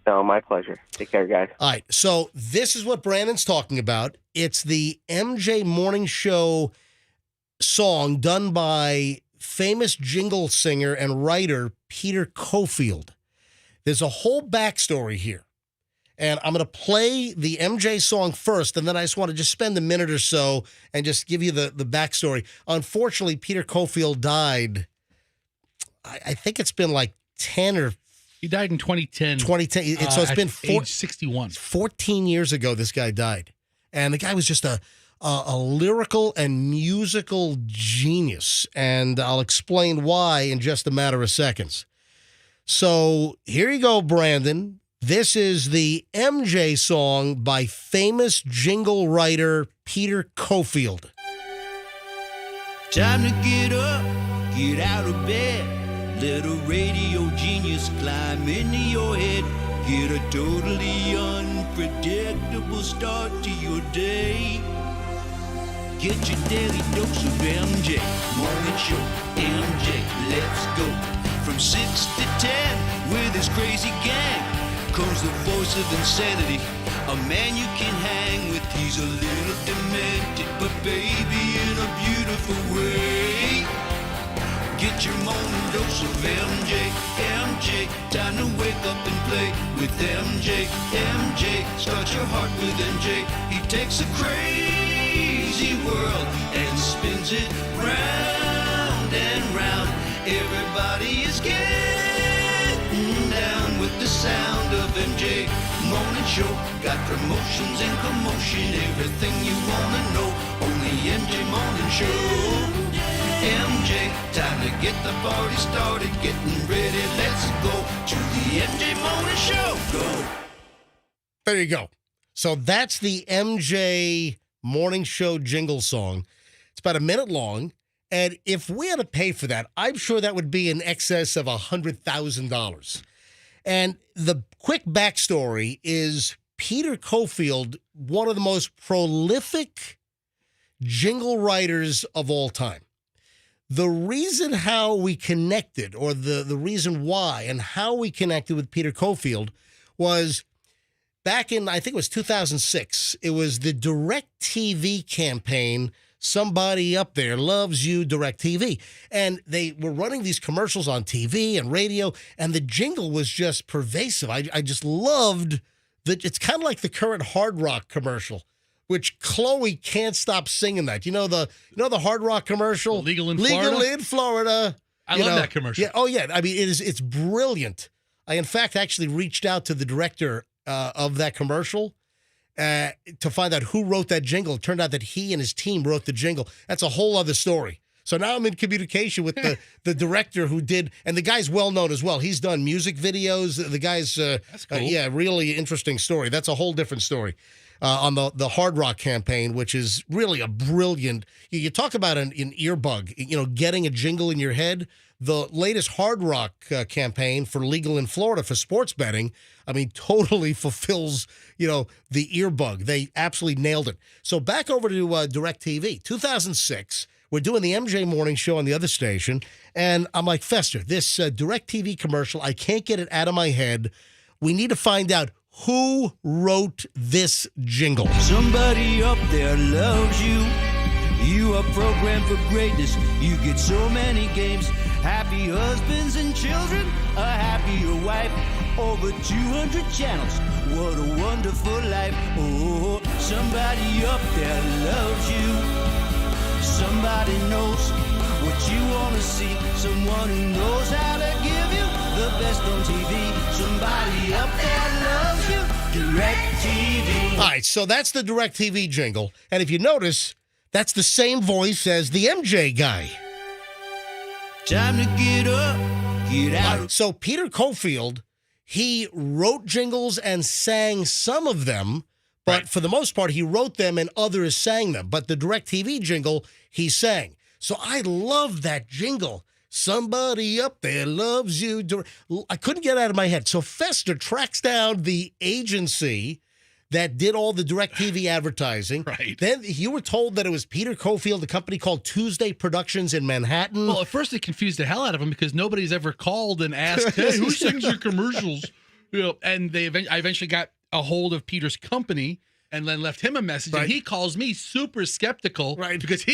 No, my pleasure. Take care, guys. All right. So this is what Brandon's talking about. It's the MJ Morning Show song done by famous jingle singer and writer Peter Cofield. There's a whole backstory here. And I'm going to play the MJ song first, and then I just want to spend a minute or so and just give you the backstory. Unfortunately, Peter Cofield died, I think it's been like 10 or... He died in 2010. So it's been age 61. 14 years ago this guy died. And the guy was just a lyrical and musical genius. And I'll explain why in just a matter of seconds. So here you go, Brandon. This is the MJ song by famous jingle writer Peter Cofield. Time to get up, get out of bed. Let a radio genius climb into your head. Get a totally unpredictable start to your day. Get your daily dose of MJ. Morning show, MJ, let's go. From 6 to 10 with his crazy gang comes the voice of insanity, a man you can hang with. He's a little demented, but baby in a beautiful way. Get your morning dose of MJ, MJ. Time to wake up and play with MJ, MJ. Start your heart with MJ. He takes a crazy world and spins it round and round. Everybody is getting down with the sound of MJ Morning Show. Got promotions and commotion, everything you wanna know. Only MJ Morning Show. MJ, time to get the party started. Getting ready, let's go to the MJ Morning Show. Go. There you go. So that's the MJ Morning Show jingle song. It's about a minute long. And if we had to pay for that, I'm sure that would be in excess of $100,000. And the quick backstory is Peter Cofield, one of the most prolific jingle writers of all time. The reason how we connected, or the reason why and how we connected with Peter Cofield was back in, I think it was 2006. It was the DirecTV campaign. Somebody up there loves you, DirecTV. And they were running these commercials on TV and radio, and the jingle was just pervasive. I just loved that. It's kind of like the current Hard Rock commercial, which Chloe can't stop singing that. You know the Hard Rock commercial? Legal in Florida? Legal in Florida. I love that commercial. Yeah. Oh, yeah. I mean, it's brilliant. I, in fact, actually reached out to the director of that commercial to find out who wrote that jingle. It turned out that he and his team wrote the jingle. That's a whole other story. So now I'm in communication with the director who did, and the guy's well known as well. He's done music videos. The guy's, that's cool. Yeah, really interesting story. That's a whole different story on the Hard Rock campaign, which is really a brilliant. You talk about an earbug, getting a jingle in your head. The latest Hard Rock campaign for legal in Florida for sports betting, I mean, totally fulfills, the earbug. They absolutely nailed it. So back over to DirecTV, 2006, we're doing the MJ Morning Show on the other station, and I'm like, Fester, this DirecTV commercial, I can't get it out of my head. We need to find out who wrote this jingle. Somebody up there loves you. You are programmed for greatness. You get so many games. Happy husbands and children, a happier wife. Over 200 channels. What a wonderful life. Oh, somebody up there loves you. Somebody knows what you want to see. Someone who knows how to give you the best on TV. Somebody up there loves you. DirecTV. All right, so that's the DirecTV jingle. And if you notice, that's the same voice as the MJ guy. Time to get up, get out. Right, so Peter Cofield, he wrote jingles and sang some of them, but for the most part, he wrote them and others sang them. But the DirecTV jingle, he sang. So I love that jingle. Somebody up there loves you. I couldn't get it out of my head. So Fester tracks down the agency that did all the DirecTV advertising. Right. Then you were told that it was Peter Cofield, a company called Tuesday Productions in Manhattan. Well, at first it confused the hell out of him because nobody's ever called and asked, hey, who sings your commercials? And I eventually got a hold of Peter's company and then left him a message. Right. And he calls me super skeptical, right? Because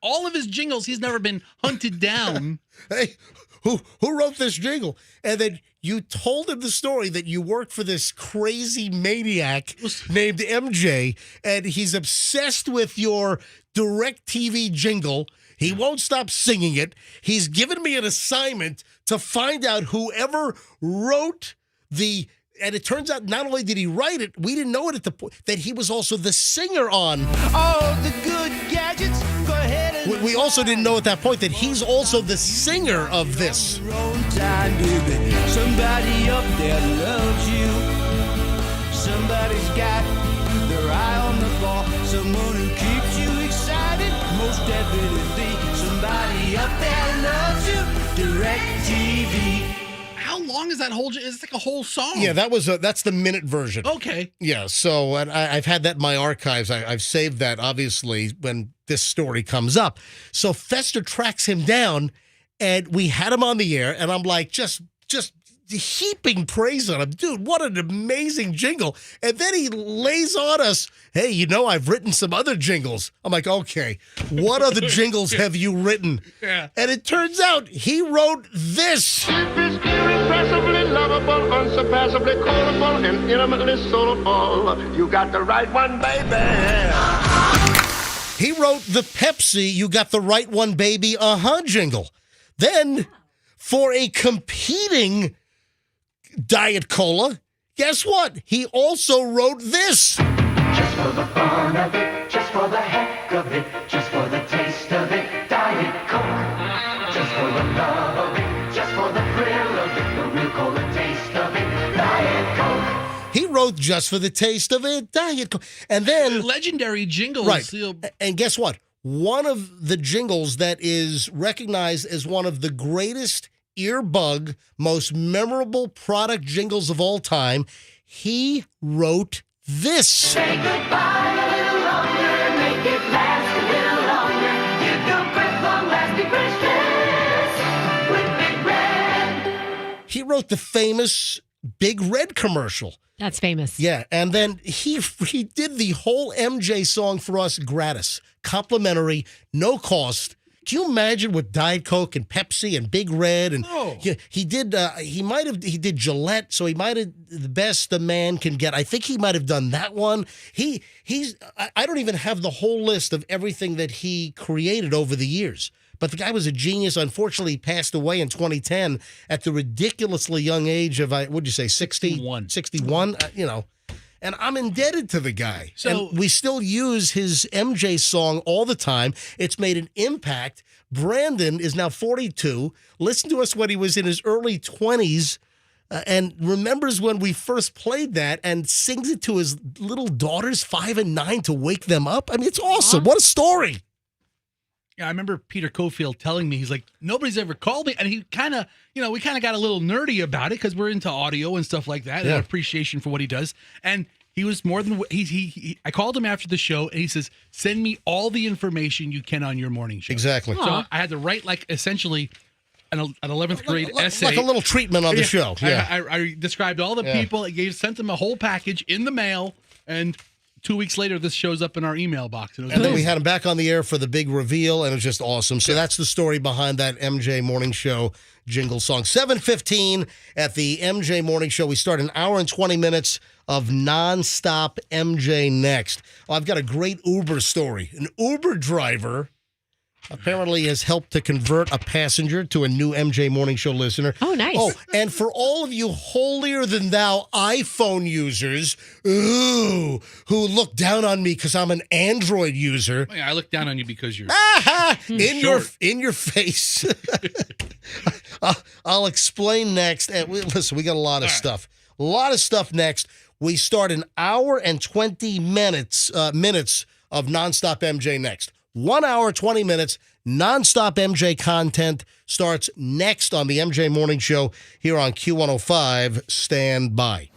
all of his jingles, he's never been hunted down. Hey, who wrote this jingle? And then you told him the story that you worked for this crazy maniac named MJ, and he's obsessed with your DirecTV jingle. He won't stop singing it. He's given me an assignment to find out whoever wrote and it turns out not only did he write it, we didn't know it at the point that he was also the singer on. All the good gadgets, go ahead and we also didn't know at that point that he's also the singer of this. Time, baby. Somebody up there loves you. Somebody's got their eye on the ball. Someone who keeps you excited, most definitely. Somebody up there loves you. DirecTV. How long is that whole? It's like a whole song. Yeah, that's the minute version. Okay. Yeah, so and I've had that in my archives. I've saved that, obviously, when this story comes up. So Fester tracks him down, and we had him on the air, and I'm like, just heaping praise on him. Dude, what an amazing jingle. And then he lays on us, hey, I've written some other jingles. I'm like, okay, what other jingles have you written? Yeah. And it turns out he wrote this. Irrepressibly lovable, unsurpassably quotable, and intimately soulful. You got the right one, baby. He wrote the Pepsi, you got the right one, baby, jingle. Then for a competing Diet Cola, guess what? He also wrote this. Just for the fun of it, just for the heck of it, just for the taste of it, Diet Coke. Just for the love of it, just for the thrill of it, the real cola taste of it, Diet Coke. He wrote just for the taste of it, Diet Coke. And then... legendary jingles. Right. And guess what? One of the jingles that is recognized as one of the greatest earbug, most memorable product jingles of all time, he wrote this. Say goodbye a little longer, make it last a little longer. Give your breath long lasting freshness with Big Red. He wrote the famous Big Red commercial. That's famous. Yeah, and then he did the whole MJ song for us gratis, complimentary, no cost. Can you imagine with Diet Coke and Pepsi and Big Red and he did Gillette, so he might have the best a man can get. I think he might have done that one. I don't even have the whole list of everything that he created over the years. But the guy was a genius. Unfortunately, he passed away in 2010 at the ridiculously young age of, what'd you say, 60? 61. And I'm indebted to the guy. So and we still use his MJ song all the time. It's made an impact. Brandon is now 42. Listen to us when he was in his early 20s and remembers when we first played that and sings it to his little daughters, 5 and 9, to wake them up. I mean, it's awesome. What a story. Yeah, I remember Peter Cofield telling me, he's like, nobody's ever called me. And he kind of, we kind of got a little nerdy about it because we're into audio and stuff like that and appreciation for what he does. And he was more than, I called him after the show and he says, send me all the information you can on your morning show. Exactly. So I had to write essentially an 11th grade essay. Like a little treatment on the show. Yeah. I described all the people, sent them a whole package in the mail, and 2 weeks later, this shows up in our email box. And then we had him back on the air for the big reveal, and it was just awesome. So that's the story behind that MJ Morning Show jingle song. 7:15 at the MJ Morning Show. We start an hour and 20 minutes of nonstop MJ next. Oh, I've got a great Uber story. An Uber driver apparently has helped to convert a passenger to a new MJ Morning Show listener. Oh, nice. Oh, and for all of you holier-than-thou iPhone users, who look down on me because I'm an Android user. Yeah, I look down on you because you're in your face. I'll explain next. And listen, we got a lot of stuff. A lot of stuff next. We start an hour and 20 minutes of nonstop MJ next. 1 hour, 20 minutes, nonstop MJ content starts next on the MJ Morning Show here on Q105. Stand by.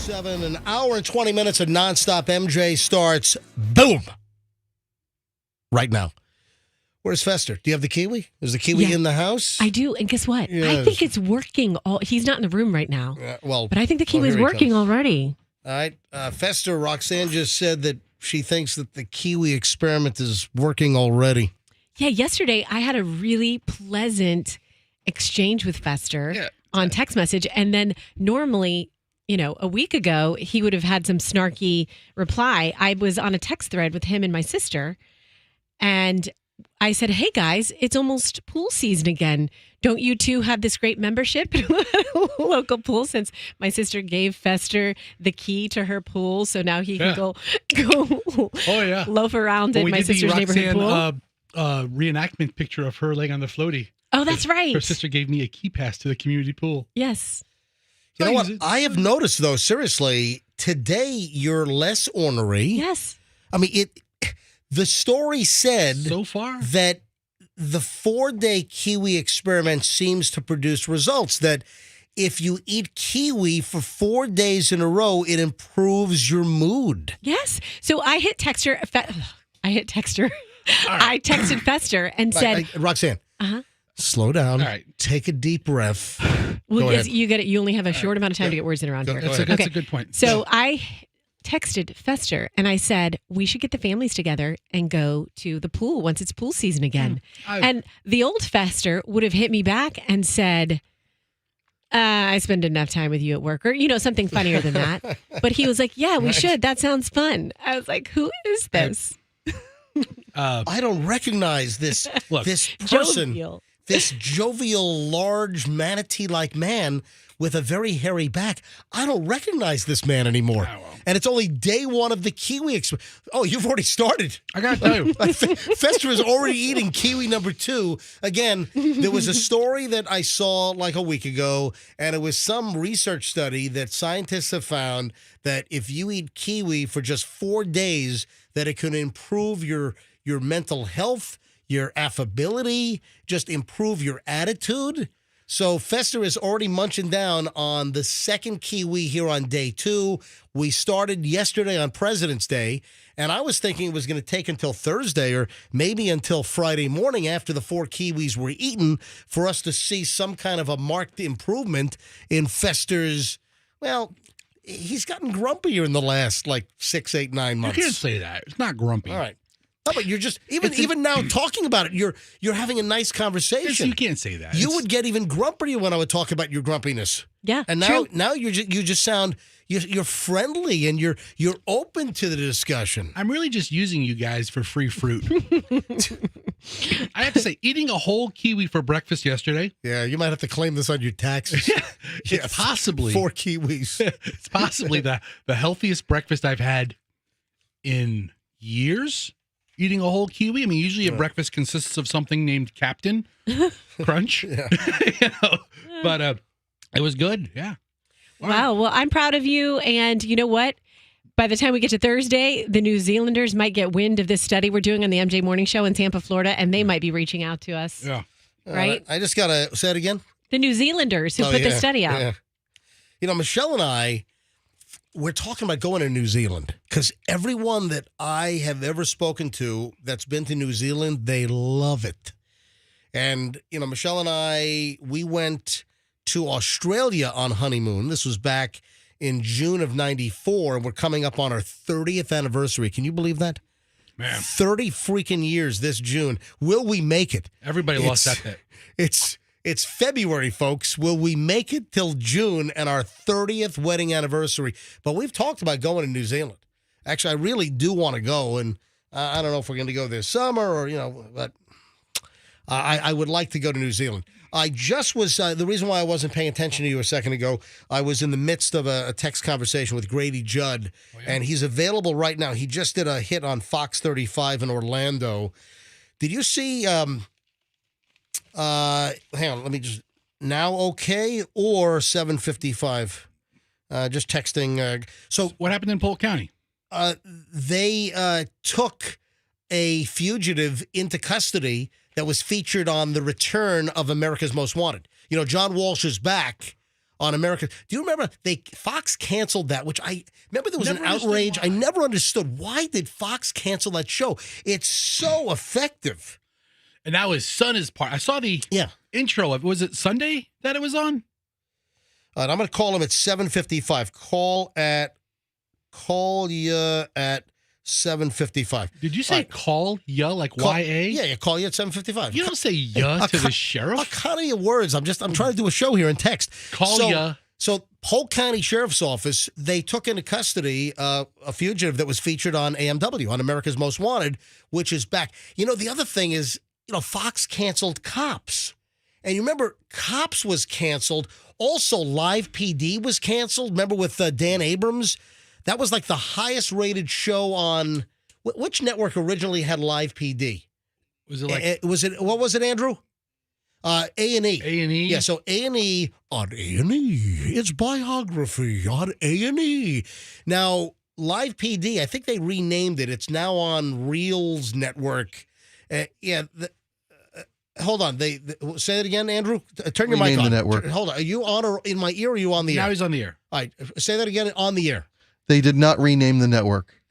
7, an hour and 20 minutes of nonstop MJ starts. Boom. Right now. Where's Fester? Do you have the Kiwi? Is the Kiwi in the house? I do. And guess what? Yes. I think it's working. He's not in the room right now. But I think the Kiwi's working already. All right. Fester, Roxanne just said that she thinks that the Kiwi experiment is working already. Yeah, yesterday I had a really pleasant exchange with Fester on text message. And then normally, a week ago, he would have had some snarky reply. I was on a text thread with him and my sister. And I said, hey, guys, it's almost pool season again. Don't you two have this great membership at a local pool since my sister gave Fester the key to her pool. So now he can go loaf around in my sister's neighborhood pool. Reenactment picture of her laying on the floaty. Oh, that's right. Her sister gave me a key pass to the community pool. Yes. You know what? I have noticed, though, seriously, today you're less ornery. Yes. I mean, the story said so far that the 4-day Kiwi experiment seems to produce results that if you eat kiwi for 4 days in a row, it improves your mood. Yes. So I hit texter. I texted Fester and said, Roxanne, slow down. All right. Take a deep breath. Well, yes, you get it. You only have a short amount of time to get words in around here. That's a good point. So I texted Fester and I said, we should get the families together and go to the pool once it's pool season again. And the old Fester would have hit me back and said, I spend enough time with you at work, or, something funnier than that. But he was like, yeah, we should. That sounds fun. I was like, who is this? I don't recognize this person. This jovial, large, manatee-like man with a very hairy back. I don't recognize this man anymore. Oh, well. And it's only day one of the Kiwi experiment. Oh, you've already started. I got to. Fester is already eating Kiwi number 2. Again, there was a story that I saw like a week ago, and it was some research study that scientists have found that if you eat Kiwi for just 4 days, that it can improve your mental health, your affability, just improve your attitude. So Fester is already munching down on the second Kiwi here on day 2. We started yesterday on President's Day, and I was thinking it was going to take until Thursday or maybe until Friday morning after the 4 Kiwis were eaten for us to see some kind of a marked improvement in Fester's, he's gotten grumpier in the last 6, 8, 9 months. You can't say that. It's not grumpy. All right. No, but you're just even now talking about it. You're having a nice conversation. You can't say that. You would get even grumpier when I would talk about your grumpiness. Yeah, and now you just sound you're friendly and you're open to the discussion. I'm really just using you guys for free fruit. I have to say, eating a whole kiwi for breakfast yesterday. Yeah, you might have to claim this on your taxes. It's possibly 4 kiwis. It's possibly the healthiest breakfast I've had in years. Eating a whole kiwi. I mean, usually a breakfast consists of something named Captain Crunch. But it was good. Yeah. Wow. Well, I'm proud of you. And you know what? By the time we get to Thursday, the New Zealanders might get wind of this study we're doing on the MJ Morning Show in Tampa, Florida, and they might be reaching out to us. Yeah. Right? I just got to say it again. The New Zealanders who put the study out. Yeah. Michelle and I, we're talking about going to New Zealand because everyone that I have ever spoken to that's been to New Zealand, they love it. And, Michelle and I, we went to Australia on honeymoon. This was back in June of 94, and we're coming up on our 30th anniversary. Can you believe that? Man. 30 freaking years this June. Will we make it? Everybody lost that bet. It's February, folks. Will we make it till June and our 30th wedding anniversary? But we've talked about going to New Zealand. Actually, I really do want to go, and I don't know if we're going to go this summer or, but I would like to go to New Zealand. I just was, the reason why I wasn't paying attention to you a second ago, I was in the midst of a text conversation with Grady Judd, and he's available right now. He just did a hit on Fox 35 in Orlando. Did you see... hang on, let me just now okay or 7:55. Just texting. So what happened in Polk County? They took a fugitive into custody that was featured on The Return of America's Most Wanted. John Walsh is back on America. Do you remember Fox canceled that, which I remember there was an outrage. I never understood. Why did Fox cancel that show? It's so effective. And now his son is part. I saw the intro of, was it Sunday that it was on? All right, I'm going to call him at 7:55. Call you at 7:55. Did you say call ya like Y-A? Yeah, call you at 7:55. You don't say ya to the sheriff? A kind of words. I'm trying to do a show here in text. Call ya. So Polk County Sheriff's Office, they took into custody a fugitive that was featured on AMW, on America's Most Wanted, which is back. You know, the other thing is, Fox canceled Cops. And you remember, Cops was canceled. Also, Live PD was canceled. Remember with Dan Abrams? That was like the highest rated show on, which network originally had Live PD? What was it, Andrew? A&E. A&E? Yeah, so A&E, on A&E, it's biography on A&E. Now, Live PD, I think they renamed it. It's now on Reels Network. Hold on. They say it again, Andrew. Turn your mic on. The network. Hold on. Are you on or in my ear? Or are you on the air? Now he's on the air. All right. Say that again. On the air. They did not rename the network.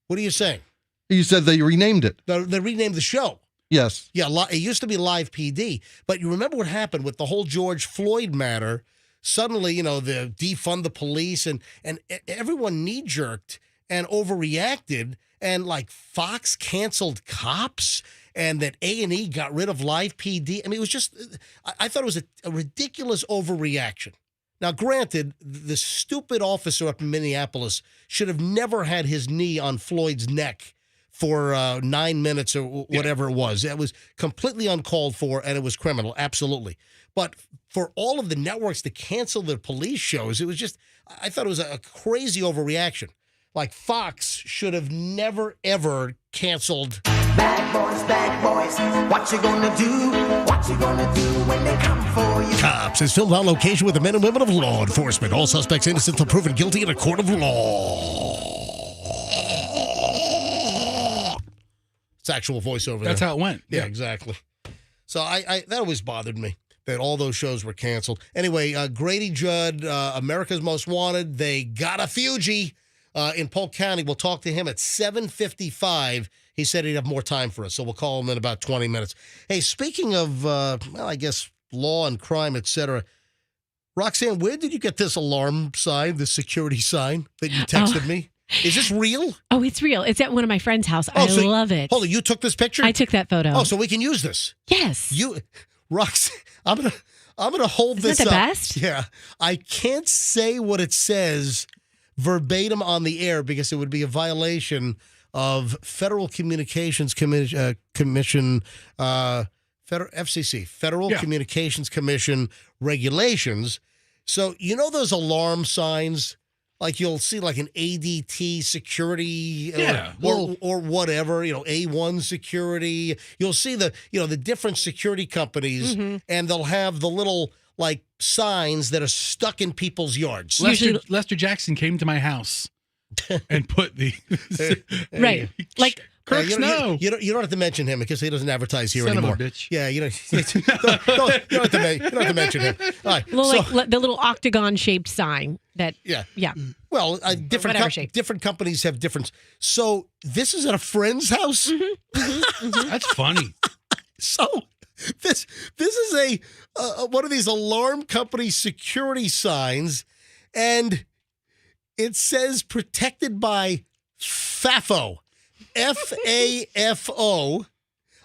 What are you saying? You said they renamed it. They renamed the show. Yes. Yeah. It used to be Live PD, but you remember what happened with the whole George Floyd matter? Suddenly, the defund the police and everyone knee-jerked and overreacted, and like Fox canceled Cops, and that A&E got rid of Live PD. I mean, it was just, I thought it was a ridiculous overreaction. Now, granted, the stupid officer up in Minneapolis should have never had his knee on Floyd's neck for 9 minutes or whatever it was. It was completely uncalled for, and it was criminal, absolutely. But for all of the networks to cancel their police shows, it was just, I thought it was a crazy overreaction. Like Fox should have never, ever canceled. Bad boys, what you gonna do? What you gonna do when they come for you? Cops is filmed on location with the men and women of law enforcement. All suspects innocent until proven guilty in a court of law. It's actual voiceover there. That's how it went. Yeah, exactly. So I that always bothered me, that all those shows were canceled. Anyway, Grady Judd, America's Most Wanted, they got a fugie in Polk County. We'll talk to him at 7:55. He said he'd have more time for us, so we'll call him in about 20 minutes. Hey, speaking of, I guess, law and crime, etc., Roxanne, where did you get this alarm sign, this security sign that you texted me? Is this real? Oh, it's real. It's at one of my friend's house. I love it. Hold on, you took this picture? I took that photo. Oh, so we can use this? Yes. Roxanne, I'm gonna hold this up. Isn't that the best? Yeah. I can't say what it says verbatim on the air because it would be a violation of Federal Communications Commission, FCC, Federal Communications Commission regulations. So, those alarm signs, like you'll see like an ADT security or whatever, A1 security. You'll see the different security companies, and they'll have the little like signs that are stuck in people's yards. Lester Jackson came to my house and put the right, like Kirk Snow. You don't have to mention him because he doesn't advertise here Son anymore. Of a bitch. Yeah, you don't have to mention him. All right, the little octagon shaped sign that. Yeah. Well, different companies have different. So this is at a friend's house. That's funny. So this is a one of these alarm company security signs, and it says protected by FAFO. FAFO.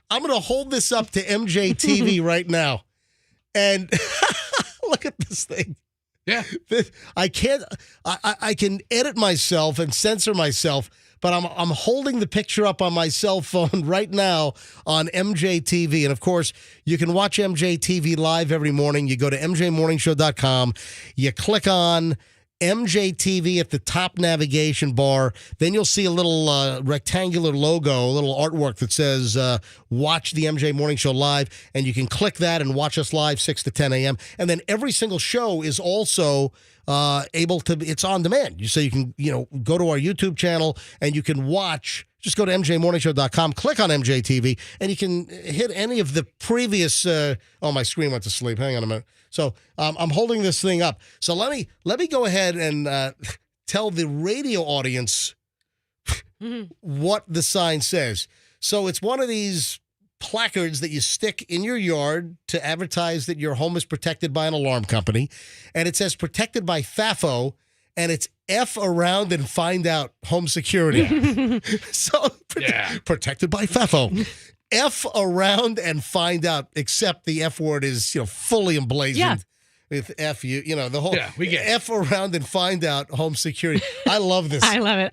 I'm going to hold this up to MJTV right now. And look at this thing. Yeah. I can edit myself and censor myself, but I'm holding the picture up on my cell phone right now on MJTV. And of course, you can watch MJTV live every morning. You go to mjmorningshow.com. You click on MJTV at the top navigation bar. Then you'll see a little rectangular logo, a little artwork that says watch the MJ Morning Show live. And you can click that and watch us live 6 to 10 a.m. And then every single show is also it's on demand. So you can, go to our YouTube channel and you can watch Just go to mjmorningshow.com, click on MJTV, and you can hit any of the previous. My screen went to sleep. Hang on a minute. So I'm holding this thing up. So let me go ahead and tell the radio audience what the sign says. So it's one of these placards that you stick in your yard to advertise that your home is protected by an alarm company, and it says "Protected by FAFO." And it's F around and find out home security. So protected by FAFO. F around and find out, except the F word is fully emblazoned with F. The whole we get F around and find out home security. I love this. I love it.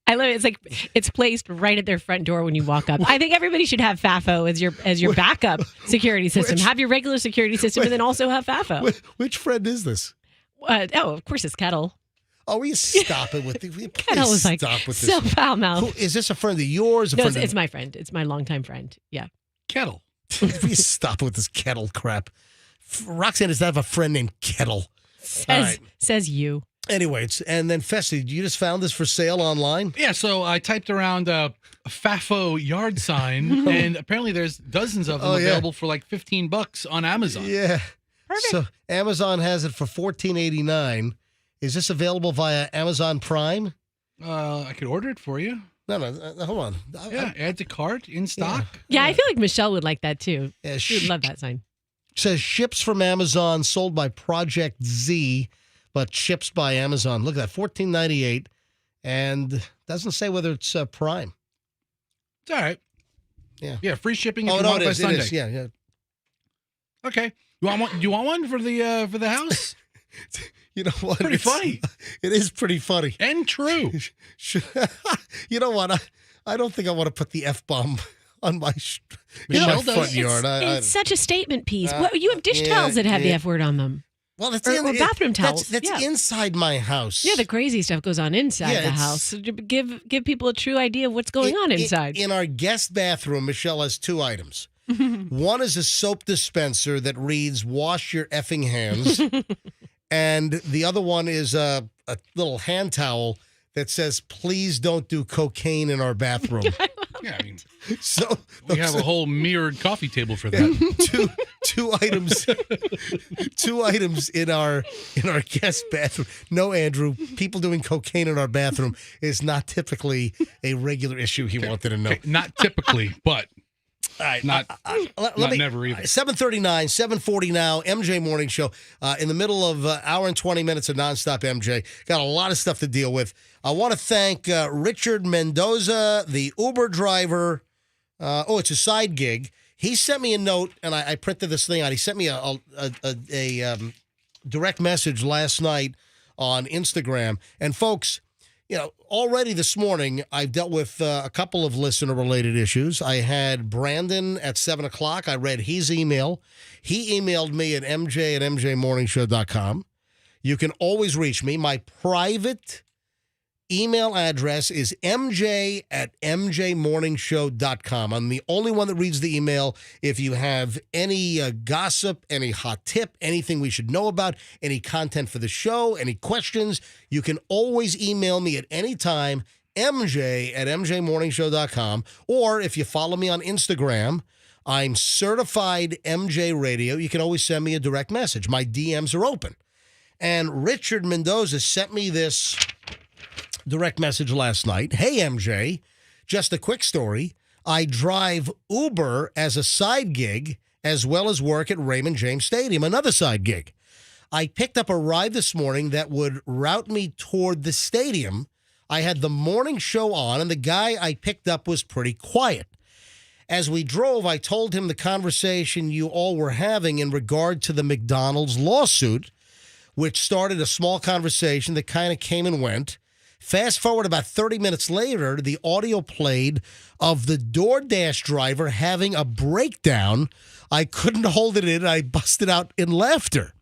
I love it. It's like it's placed right at their front door when you walk up. I think everybody should have FAFO as your backup security system. Have your regular security system and then also have FAFO. Which friend is this? Of course it's Kettle. Oh, will you stop it with the Kettle is like so foul mouth. Is this a friend of yours? No, it's my friend. It's my longtime friend. Yeah. Kettle. Will you stop with this Kettle crap? Roxanne does not have a friend named Kettle. Says you. Anyway, and then Festy, you just found this for sale online? Yeah, so I typed around a FAFO yard sign, and apparently there's dozens of them available for like $15 on Amazon. Yeah. Perfect. So Amazon has it for $14.89. Is this available via Amazon Prime? I could order it for you. No, hold on. Add to cart in stock. Yeah, I feel like Michelle would like that too. Yeah, she would love that sign. Says ships from Amazon, sold by Project Z, but ships by Amazon. Look at that, $14.98, and doesn't say whether it's Prime. It's all right. Yeah, free shipping if you want it by Sunday. It is. Yeah. Okay. Do you want one for the house? You know what? Pretty funny. It is pretty funny. And true. You know what? I don't think I want to put the F-bomb on my front yard. It's such a statement piece. You have dish towels that have the F word on them. Well, that's or bathroom towels. That's inside my house. Yeah, the crazy stuff goes on inside the house. So give people a true idea of what's going on inside. In our guest bathroom, Michelle has two items. One is a soap dispenser that reads, "Wash your effing hands." And the other one is a little hand towel that says, "Please don't do cocaine in our bathroom." Yeah, I mean, so we have a whole mirrored coffee table for that. Two items in our guest bathroom. No, Andrew, people doing cocaine in our bathroom is not typically a regular issue. He wanted to know. Okay, not typically, but. All right, not never either. 7:39, 7:40 now, MJ Morning Show. In the middle of hour and 20 minutes of nonstop MJ. Got a lot of stuff to deal with. I want to thank Richard Mendoza, the Uber driver. It's a side gig. He sent me a note, and I printed this thing out. He sent me a direct message last night on Instagram. And folks, already this morning, I've dealt with a couple of listener-related issues. I had Brandon at 7 o'clock. I read his email. He emailed me at mj@mjmorningshow.com. You can always reach me. My private email address is mj@mjmorningshow.com. I'm the only one that reads the email. If you have any gossip, any hot tip, anything we should know about, any content for the show, any questions, you can always email me at any time, mj@mjmorningshow.com. Or if you follow me on Instagram, I'm Certified MJ Radio. You can always send me a direct message. My DMs are open. And Richard Mendoza sent me this direct message last night. "Hey, MJ, just a quick story. I drive Uber as a side gig as well as work at Raymond James Stadium, another side gig. I picked up a ride this morning that would route me toward the stadium. I had the morning show on, and the guy I picked up was pretty quiet. As we drove, I told him the conversation you all were having in regard to the McDonald's lawsuit, which started a small conversation that kind of came and went. Fast forward about 30 minutes later, the audio played of the DoorDash driver having a breakdown. I couldn't hold it in, and I busted out in laughter.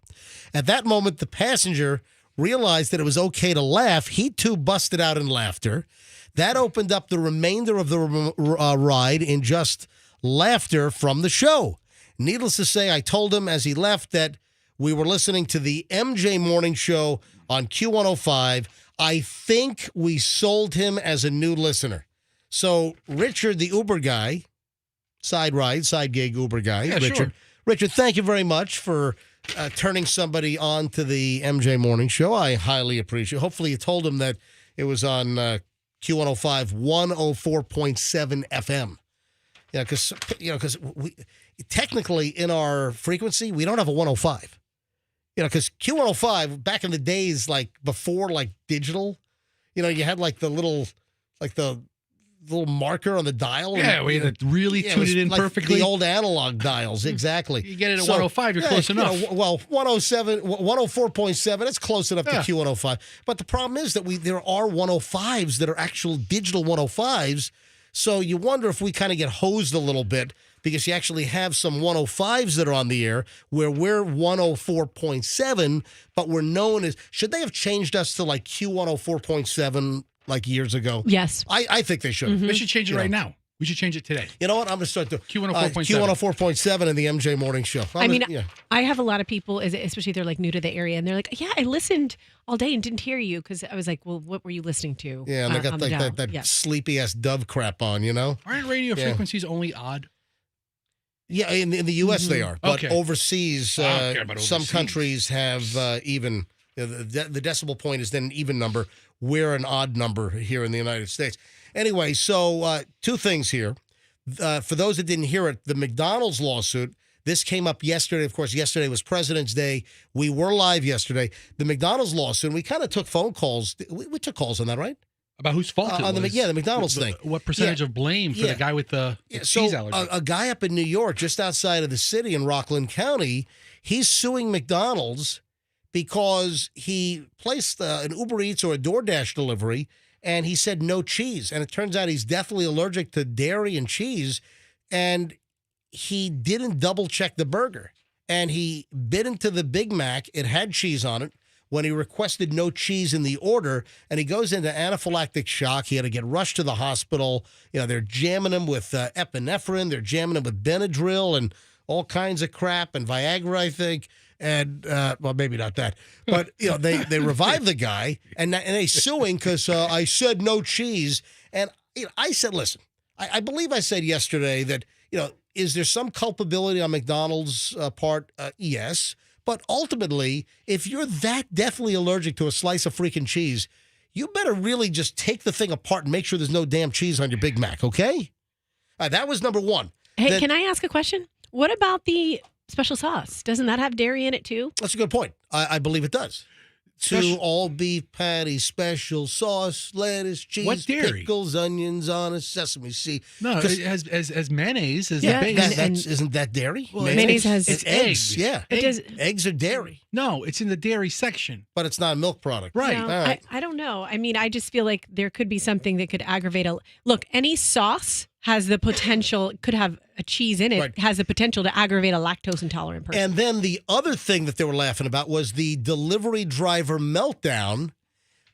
At that moment, the passenger realized that it was okay to laugh. He, too, busted out in laughter. That opened up the remainder of the ride in just laughter from the show. Needless to say, I told him as he left that we were listening to the MJ Morning Show on Q105. I think we sold him as a new listener. So Richard, the Uber guy, side gig Uber guy, Yeah, Richard. sure. Richard, thank you very much for turning somebody on to the MJ Morning Show. I highly appreciate it. Hopefully you told him that it was on Q105, 104.7 FM. Yeah, because we technically in our frequency, we don't have a 105. Because Q105, back in the days, like before like digital, you had like the little marker on the dial. Yeah, we had to really tune it in like perfectly. The old analog dials, exactly. You get it at 105, you're close enough. 104.7, it's close enough to Q105. But the problem is that there are 105s that are actual digital 105s. So you wonder if we kind of get hosed a little bit because you actually have some 105s that are on the air where we're 104.7, but we're known as, should they have changed us to like Q104.7 like years ago? Yes. I think they should. Mm-hmm. They should change it right now. We should change it today. You know what? I'm going to start the Q104.7. Q104.7 in the MJ Morning Show. I have a lot of people, especially if they're like new to the area, and they're like, yeah, I listened all day and didn't hear you because I was like, well, what were you listening to? Yeah, and they got like that sleepy-ass dove crap on, Aren't radio frequencies only odd? Yeah, in the U.S. they are. But overseas, some countries have even. The decimal point is then an even number. We're an odd number here in the United States. Anyway, so two things here. For those that didn't hear it, the McDonald's lawsuit, this came up yesterday. Of course, yesterday was President's Day. We were live yesterday. The McDonald's lawsuit, we kind of took phone calls. We took calls on that, right? About whose fault it was? The McDonald's thing. What percentage of blame for the guy with the cheese allergy? A guy up in New York, just outside of the city in Rockland County, he's suing McDonald's because he placed an Uber Eats or a DoorDash delivery, and he said no cheese. And it turns out he's deathly allergic to dairy and cheese, and he didn't double-check the burger. And he bit into the Big Mac. It had cheese on it when he requested no cheese in the order, and he goes into anaphylactic shock. He had to get rushed to the hospital. They're jamming him with epinephrine. They're jamming him with Benadryl and all kinds of crap and Viagra, I think. And, well, maybe not that. But, they revive the guy, and they suing because I said no cheese. And I said, listen, I believe I said yesterday that, is there some culpability on McDonald's part? Yes. But ultimately, if you're that deathly allergic to a slice of freaking cheese, you better really just take the thing apart and make sure there's no damn cheese on your Big Mac, okay? That was number one. Hey, can I ask a question? What about the special sauce? Doesn't that have dairy in it too? That's a good point. I believe it does. Two all-beef patties, special sauce, lettuce, cheese, pickles, onions on a sesame seed. No, it has as mayonnaise as the base. Isn't that dairy? Well, mayonnaise has it's eggs. Yeah, eggs are dairy. No, it's in the dairy section, but it's not a milk product, right? No, right. I don't know. I mean, I just feel like there could be something that could aggravate look. Any sauce has the potential, could have a cheese in it, has the potential to aggravate a lactose intolerant person. And then the other thing that they were laughing about was the delivery driver meltdown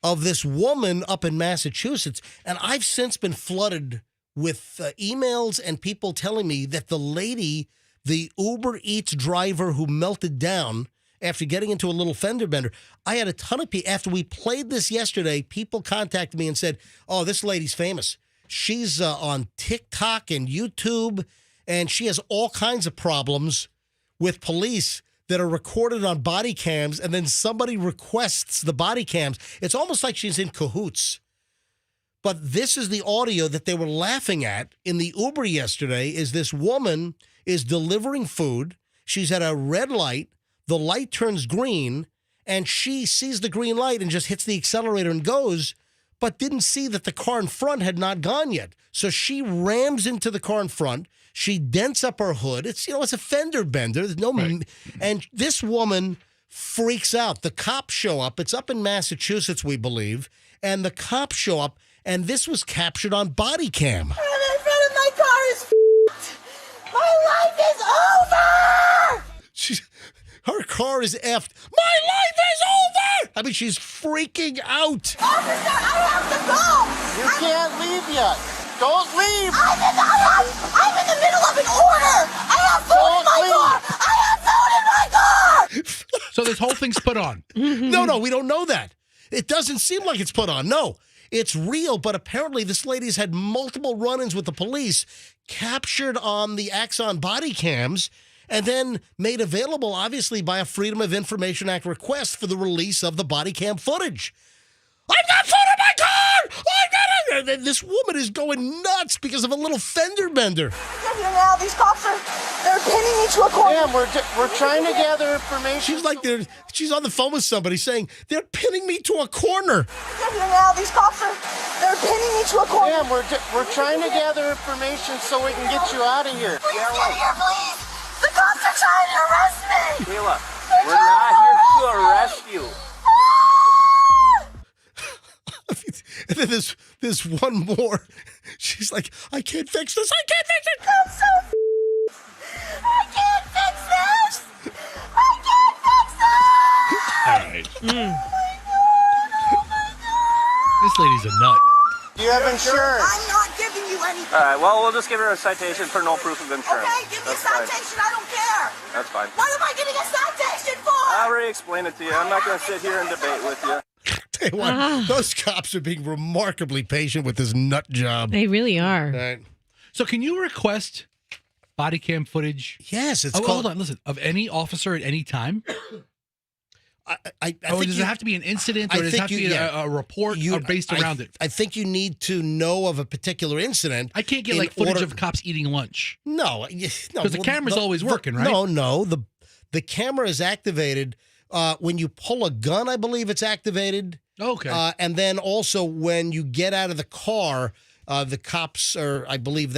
of this woman up in Massachusetts. And I've since been flooded with emails and people telling me that the lady, the Uber Eats driver who melted down after getting into a little fender bender, I had a ton of people, after we played this yesterday, people contacted me and said, oh, this lady's famous. She's on TikTok and YouTube, and she has all kinds of problems with police that are recorded on body cams, and then somebody requests the body cams. It's almost like she's in cahoots. But this is the audio that they were laughing at in the Uber yesterday, is this woman is delivering food. She's at a red light. The light turns green, and she sees the green light and just hits the accelerator and goes, but didn't see that the car in front had not gone yet. So she rams into the car in front. She dents up her hood. It's, it's a fender bender. There's no, and this woman freaks out. The cops show up. It's up in Massachusetts, we believe. And the cops show up, and this was captured on body cam. I'm in front of my car is f***ed. My life is over! Her car is effed. My life is over! I mean, she's freaking out. Officer, I have to go! You can't leave yet. Don't leave! I'm in the middle of an order! I have food in my car! I have food in my car! So this whole thing's put on. No, we don't know that. It doesn't seem like it's put on. No. it's real, but apparently this lady's had multiple run-ins with the police, captured on the Axon body cams, and then made available, obviously, by a Freedom of Information Act request for the release of the body cam footage. I've got food in my car! I got it! This woman is going nuts because of a little fender bender. Now these cops they're pinning me to a corner. Ma'am, we're trying to gather information. She's like she's on the phone with somebody saying, they're pinning me to a corner. Now these cops they're pinning me to a corner. Ma'am, we're trying to gather information so we can get you out of here. Please get here, please. The cops are trying to arrest me. Kayla, we're not here to arrest you. And then there's one more. She's like, I can't fix this. I can't fix it. I'm so I can't fix this. I can't fix this. All right. Oh my God. This lady's a nut. Do you have insurance? I'm not giving you anything. All right, well, we'll just give her a citation for no proof of insurance. Okay, give me a citation. I don't care. That's fine. What am I getting a citation for? I already explained it to you. I'm not going to sit here and debate with you. Tell you what, those cops are being remarkably patient with this nut job. They really are. All right. So can you request body cam footage? Yes, it's hold on, listen, of any officer at any time? I or does it have to be an incident, or does it have to be a report based around it? I think you need to know of a particular incident. I can't get like footage of cops eating lunch. No, because the camera's always working, right? No. The camera is activated when you pull a gun. I believe it's activated. Okay. And then also when you get out of the car, the cops are, I believe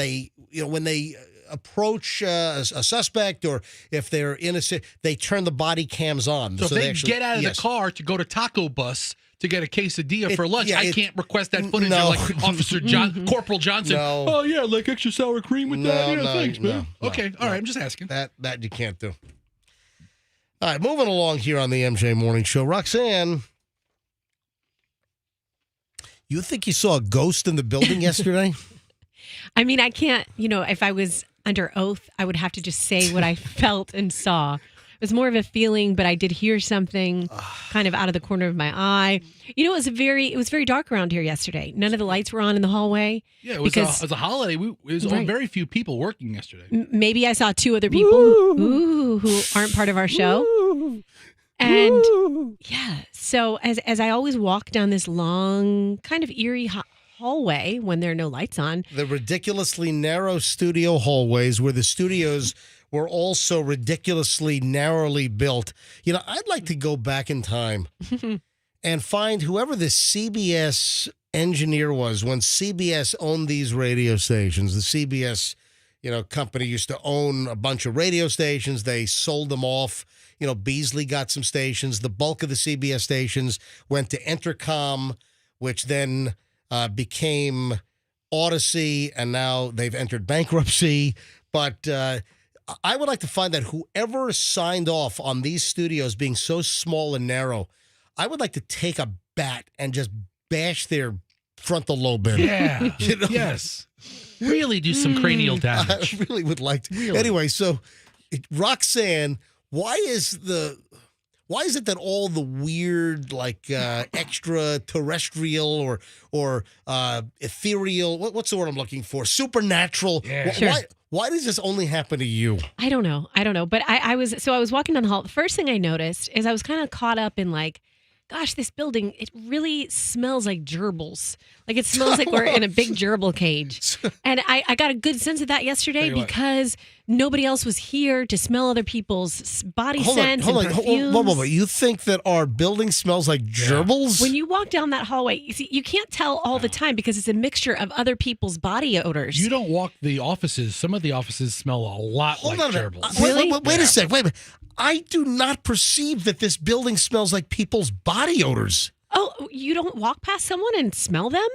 when they approach a suspect, or if they're innocent, they turn the body cams on. So if they actually get out of the car to go to Taco Bus to get a quesadilla for lunch, I can't request that footage of like Officer Corporal Johnson. No. Oh yeah, like extra sour cream with that. Yeah, thanks, man. Okay, all right, I'm just asking. That you can't do. All right, moving along here on the MJ Morning Show. Roxanne, you think you saw a ghost in the building yesterday? I mean, I can't, if I was under oath, I would have to just say what I felt and saw. It was more of a feeling, but I did hear something kind of out of the corner of my eye. It was very dark around here yesterday. None of the lights were on in the hallway. Yeah, it was a holiday. It was very few people working yesterday. Maybe I saw two other people who aren't part of our show. And yeah, so as I always walk down this long, kind of eerie hallway when there are no lights on. The ridiculously narrow studio hallways where the studios were also ridiculously narrowly built. I'd like to go back in time and find whoever the CBS engineer was when CBS owned these radio stations. The CBS, company used to own a bunch of radio stations. They sold them off. Beasley got some stations. The bulk of the CBS stations went to Entercom, which then became Odyssey, and now they've entered bankruptcy. But I would like to find out whoever signed off on these studios being so small and narrow. I would like to take a bat and just bash their frontal lobe in. Yeah. Yes. Really do some cranial damage. I really would like to. Really? Anyway, so Roxanne, why is it that all the weird, like extraterrestrial or ethereal, what's the word I'm looking for? Supernatural. Yeah. Sure. Why does this only happen to you? I don't know. But I was walking down the hall. The first thing I noticed is I was kind of caught up in like, gosh, this building, it really smells like gerbils. Like it smells like we're in a big gerbil cage. And I got a good sense of that yesterday because nobody else was here to smell other people's body scents and perfumes. Hold on. You think that our building smells like gerbils? When you walk down that hallway, you can't tell all the time because it's a mixture of other people's body odors. You don't walk the offices. Some of the offices smell a lot like gerbils. Really? Wait a second. Wait a minute. I do not perceive that this building smells like people's body odors. Oh, you don't walk past someone and smell them?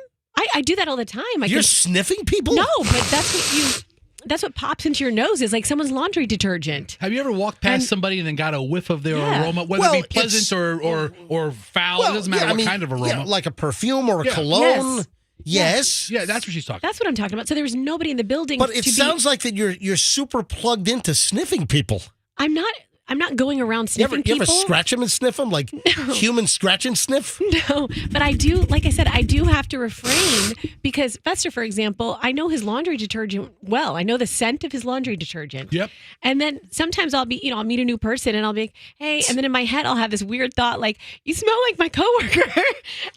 I do that all the time. You're sniffing people? No, but that's what pops into your nose is like someone's laundry detergent. Have you ever walked past somebody and then got a whiff of their aroma, whether it be pleasant or foul? It doesn't matter what kind of aroma. Yeah, like a perfume or a cologne. Yes. Yeah, that's what she's talking about. That's what I'm talking about. So there was nobody in the building. But it sounds like that you're super plugged into sniffing people. I'm not. I'm not going around sniffing you ever people. scratch them and sniff them like human scratch and sniff? No, but I do, like I said, I do have to refrain because Fester, for example, I know his laundry detergent well. I know the scent of his laundry detergent. Yep. And then sometimes I'll be, I'll meet a new person and I'll be like, hey, and then in my head I'll have this weird thought like, you smell like my coworker.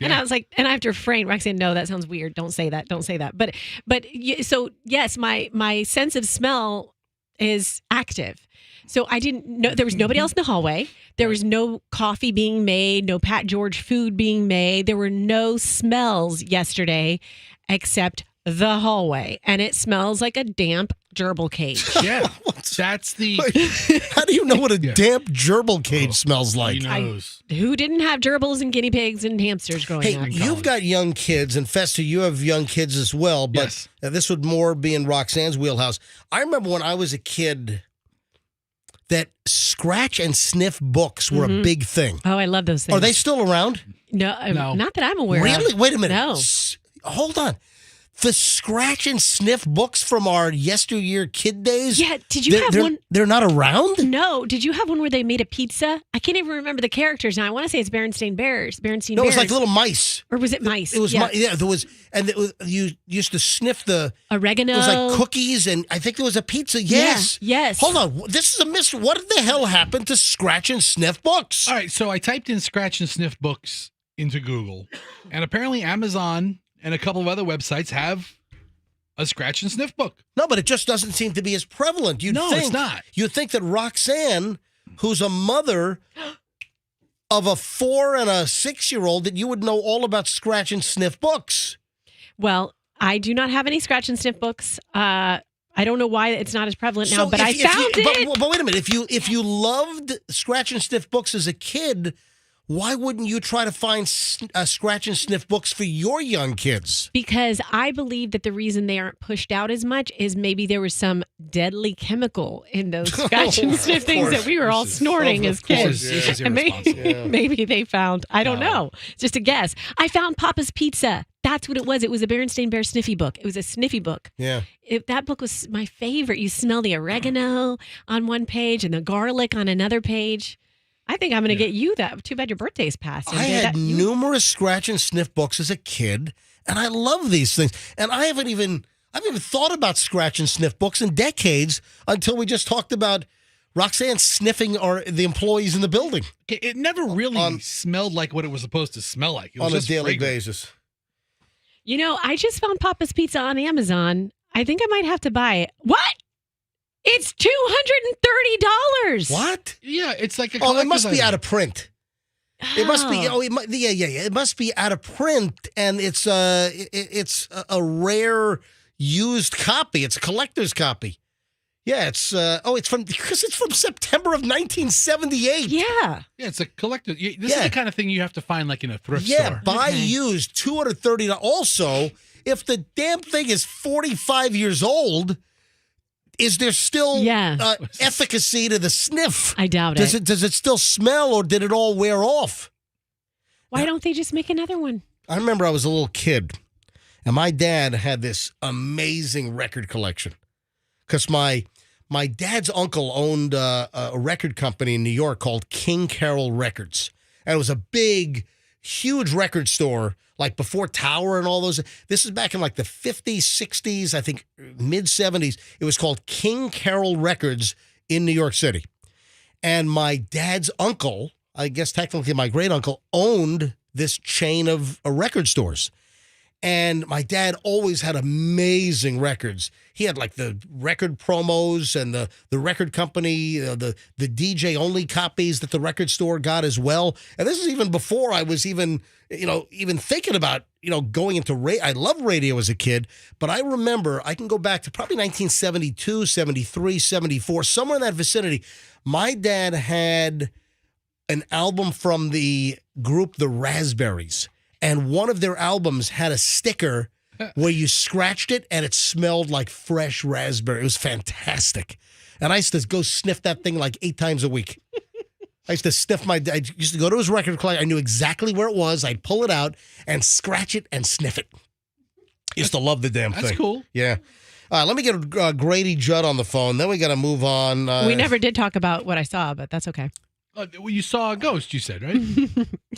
And I was like, and I have to refrain. Roxanne, no, that sounds weird. Don't say that. Don't say that. But so yes, my sense of smell is active. So I didn't know there was nobody else in the hallway. There was no coffee being made, no Pat George food being made. There were no smells yesterday except the hallway. And it smells like a damp gerbil cage. Yeah. That's the... How do you know what a damp gerbil cage smells like? He knows. Who didn't have gerbils and guinea pigs and hamsters growing up? Hey, you've got young kids, and Fester, you have young kids as well, but this would more be in Roxanne's wheelhouse. I remember when I was a kid that scratch and sniff books were a big thing. Oh, I love those things. Are they still around? No, not that I'm aware of. Really? Wait a minute. No. Hold on. The scratch and sniff books from our yesteryear kid days? Yeah, did you have one? They're not around? No. Did you have one where they made a pizza? I can't even remember the characters now. I want to say it's Berenstain Bears. No, it was like little mice. Or was it mice? It was there was, and you used to sniff the oregano. It was like cookies, and I think there was a pizza. Yes. Yeah, yes. Hold on. This is a mystery. What the hell happened to scratch and sniff books? All right, so I typed in scratch and sniff books into Google, and apparently Amazon and a couple of other websites have a scratch and sniff book. No, but it just doesn't seem to be as prevalent. It's not. You'd think that Roxanne, who's a mother of a 4 and a 6-year-old, that you would know all about scratch and sniff books. Well, I do not have any scratch and sniff books. I don't know why it's not as prevalent now, but I found it. But wait a minute. If you loved scratch and sniff books as a kid, why wouldn't you try to find scratch and sniff books for your young kids? Because I believe that the reason they aren't pushed out as much is maybe there was some deadly chemical in those scratch and sniff things that we were all snorting as kids. This is And irresponsible. maybe they found, I don't know, just a guess. I found Papa's Pizza. That's what it was. It was a Berenstain Bear sniffy book. It was a sniffy book. Yeah. That book was my favorite. You smell the oregano on one page and the garlic on another page. I think I'm going to get you that. Too bad your birthday's passed. I had numerous scratch and sniff books as a kid, and I love these things. And I haven't even thought about scratch and sniff books in decades until we just talked about Roxanne sniffing the employees in the building. It never really smelled like what it was supposed to smell like. It was on a just daily fragrant. basis. I just found Papa's Pizza on Amazon. I think I might have to buy it. What? It's $230. What? Yeah, it's like a it must be item. out of print. It must be. It must be out of print, and it's a rare used copy. It's a collector's copy. Yeah, it's from September of 1978. Yeah, it's a collector. This is the kind of thing you have to find like in a thrift store. Yeah, buy used, $230. Also, if the damn thing is 45 years old, is there still efficacy to the sniff? I doubt it. Does it still smell, or did it all wear off? Why don't they just make another one? I remember I was a little kid, and my dad had this amazing record collection. Because my dad's uncle owned a record company in New York called King Carroll Records. And it was a big, huge record store, like before Tower and all those. This is back in like the 50s, 60s, I think mid-70s. It was called King Carroll Records in New York City. And my dad's uncle, I guess technically my great uncle, owned this chain of record stores. And my dad always had amazing records. He had like the record promos and the record company, the DJ only copies that the record store got as well. And this is even before I was even thinking about, going into radio. I loved radio as a kid, but I remember I can go back to probably 1972, 73, 74, somewhere in that vicinity. My dad had an album from the group The Raspberries. And one of their albums had a sticker where you scratched it and it smelled like fresh raspberry. It was fantastic. And I used to go sniff that thing like 8 times a week. I used to sniff I used to go to his record collector. I knew exactly where it was. I'd pull it out and scratch it and sniff it. Used to love the damn thing. That's cool. Yeah. All right, let me get Grady Judd on the phone. Then we got to move on. We never did talk about what I saw, but that's okay. Well, you saw a ghost, you said, right?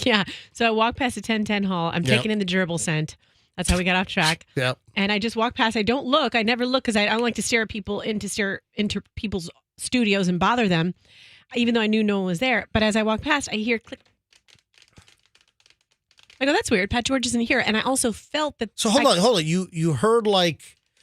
Yeah. So I walked past the 1010 hall. I'm taking in the gerbil scent. That's how we got off track. Yep. And I just walk past. I don't look. I never look because I don't like to stare into people's studios and bother them, even though I knew no one was there. But as I walk past, I hear click. I go, that's weird. Pat George isn't here. And I also felt that. So hold on. You heard like,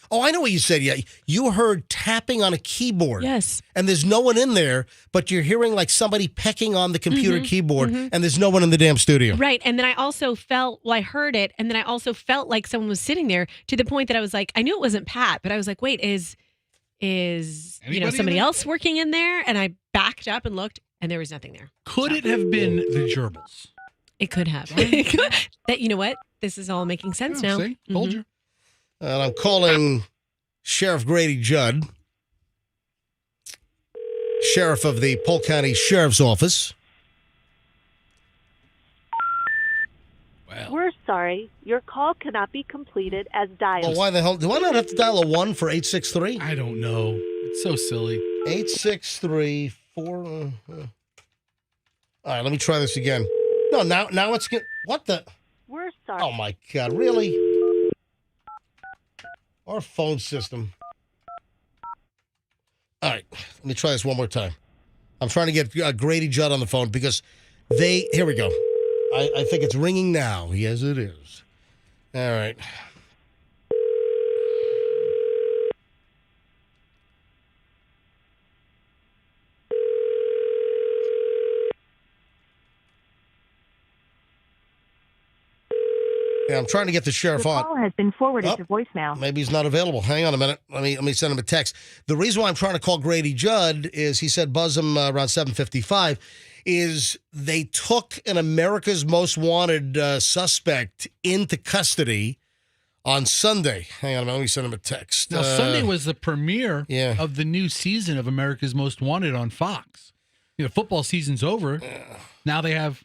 oh, I know what you said. Yeah. You heard tapping on a keyboard. Yes. And there's no one in there, but you're hearing like somebody pecking on the computer keyboard, and there's no one in the damn studio. Right. And then I also felt, I heard it. And then I also felt like someone was sitting there to the point that I was like, I knew it wasn't Pat, but I was like, wait, is somebody else working in there? And I backed up and looked, and there was nothing there. Could it have been the gerbils? It could have. That, you know what? This is all making sense now. See? Told you. And I'm calling Sheriff Grady Judd, Sheriff of the Polk County Sheriff's Office. Well. We're sorry. Your call cannot be completed as dialed. Well, why the hell? Do I not have to dial a 1 for 863? I don't know. It's so silly. 863 4. All right, let me try this again. No, now it's good. What the? We're sorry. Oh, my God. Really? Our phone system. All right, let me try this one more time. I'm trying to get Grady Judd on the phone because here we go. I think it's ringing now. Yes, it is. All right. Yeah, I'm trying to get the sheriff on. The call has been forwarded to voicemail. Maybe he's not available. Hang on a minute. Let me send him a text. The reason why I'm trying to call Grady Judd is he said buzz him around 7:55. Is they took an America's Most Wanted suspect into custody on Sunday. Hang on a minute. Let me send him a text. Now, Sunday was the premiere of the new season of America's Most Wanted on Fox. Football season's over. Now they have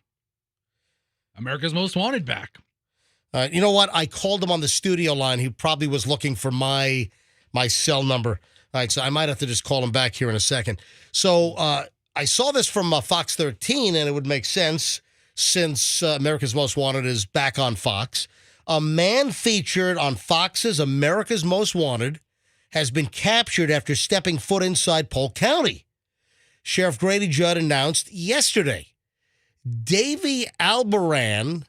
America's Most Wanted back. You know what? I called him on the studio line. He probably was looking for my cell number. All right, so I might have to just call him back here in a second. So I saw this from Fox 13, and it would make sense since America's Most Wanted is back on Fox. A man featured on Fox's America's Most Wanted has been captured after stepping foot inside Polk County. Sheriff Grady Judd announced yesterday. Davey Albaran...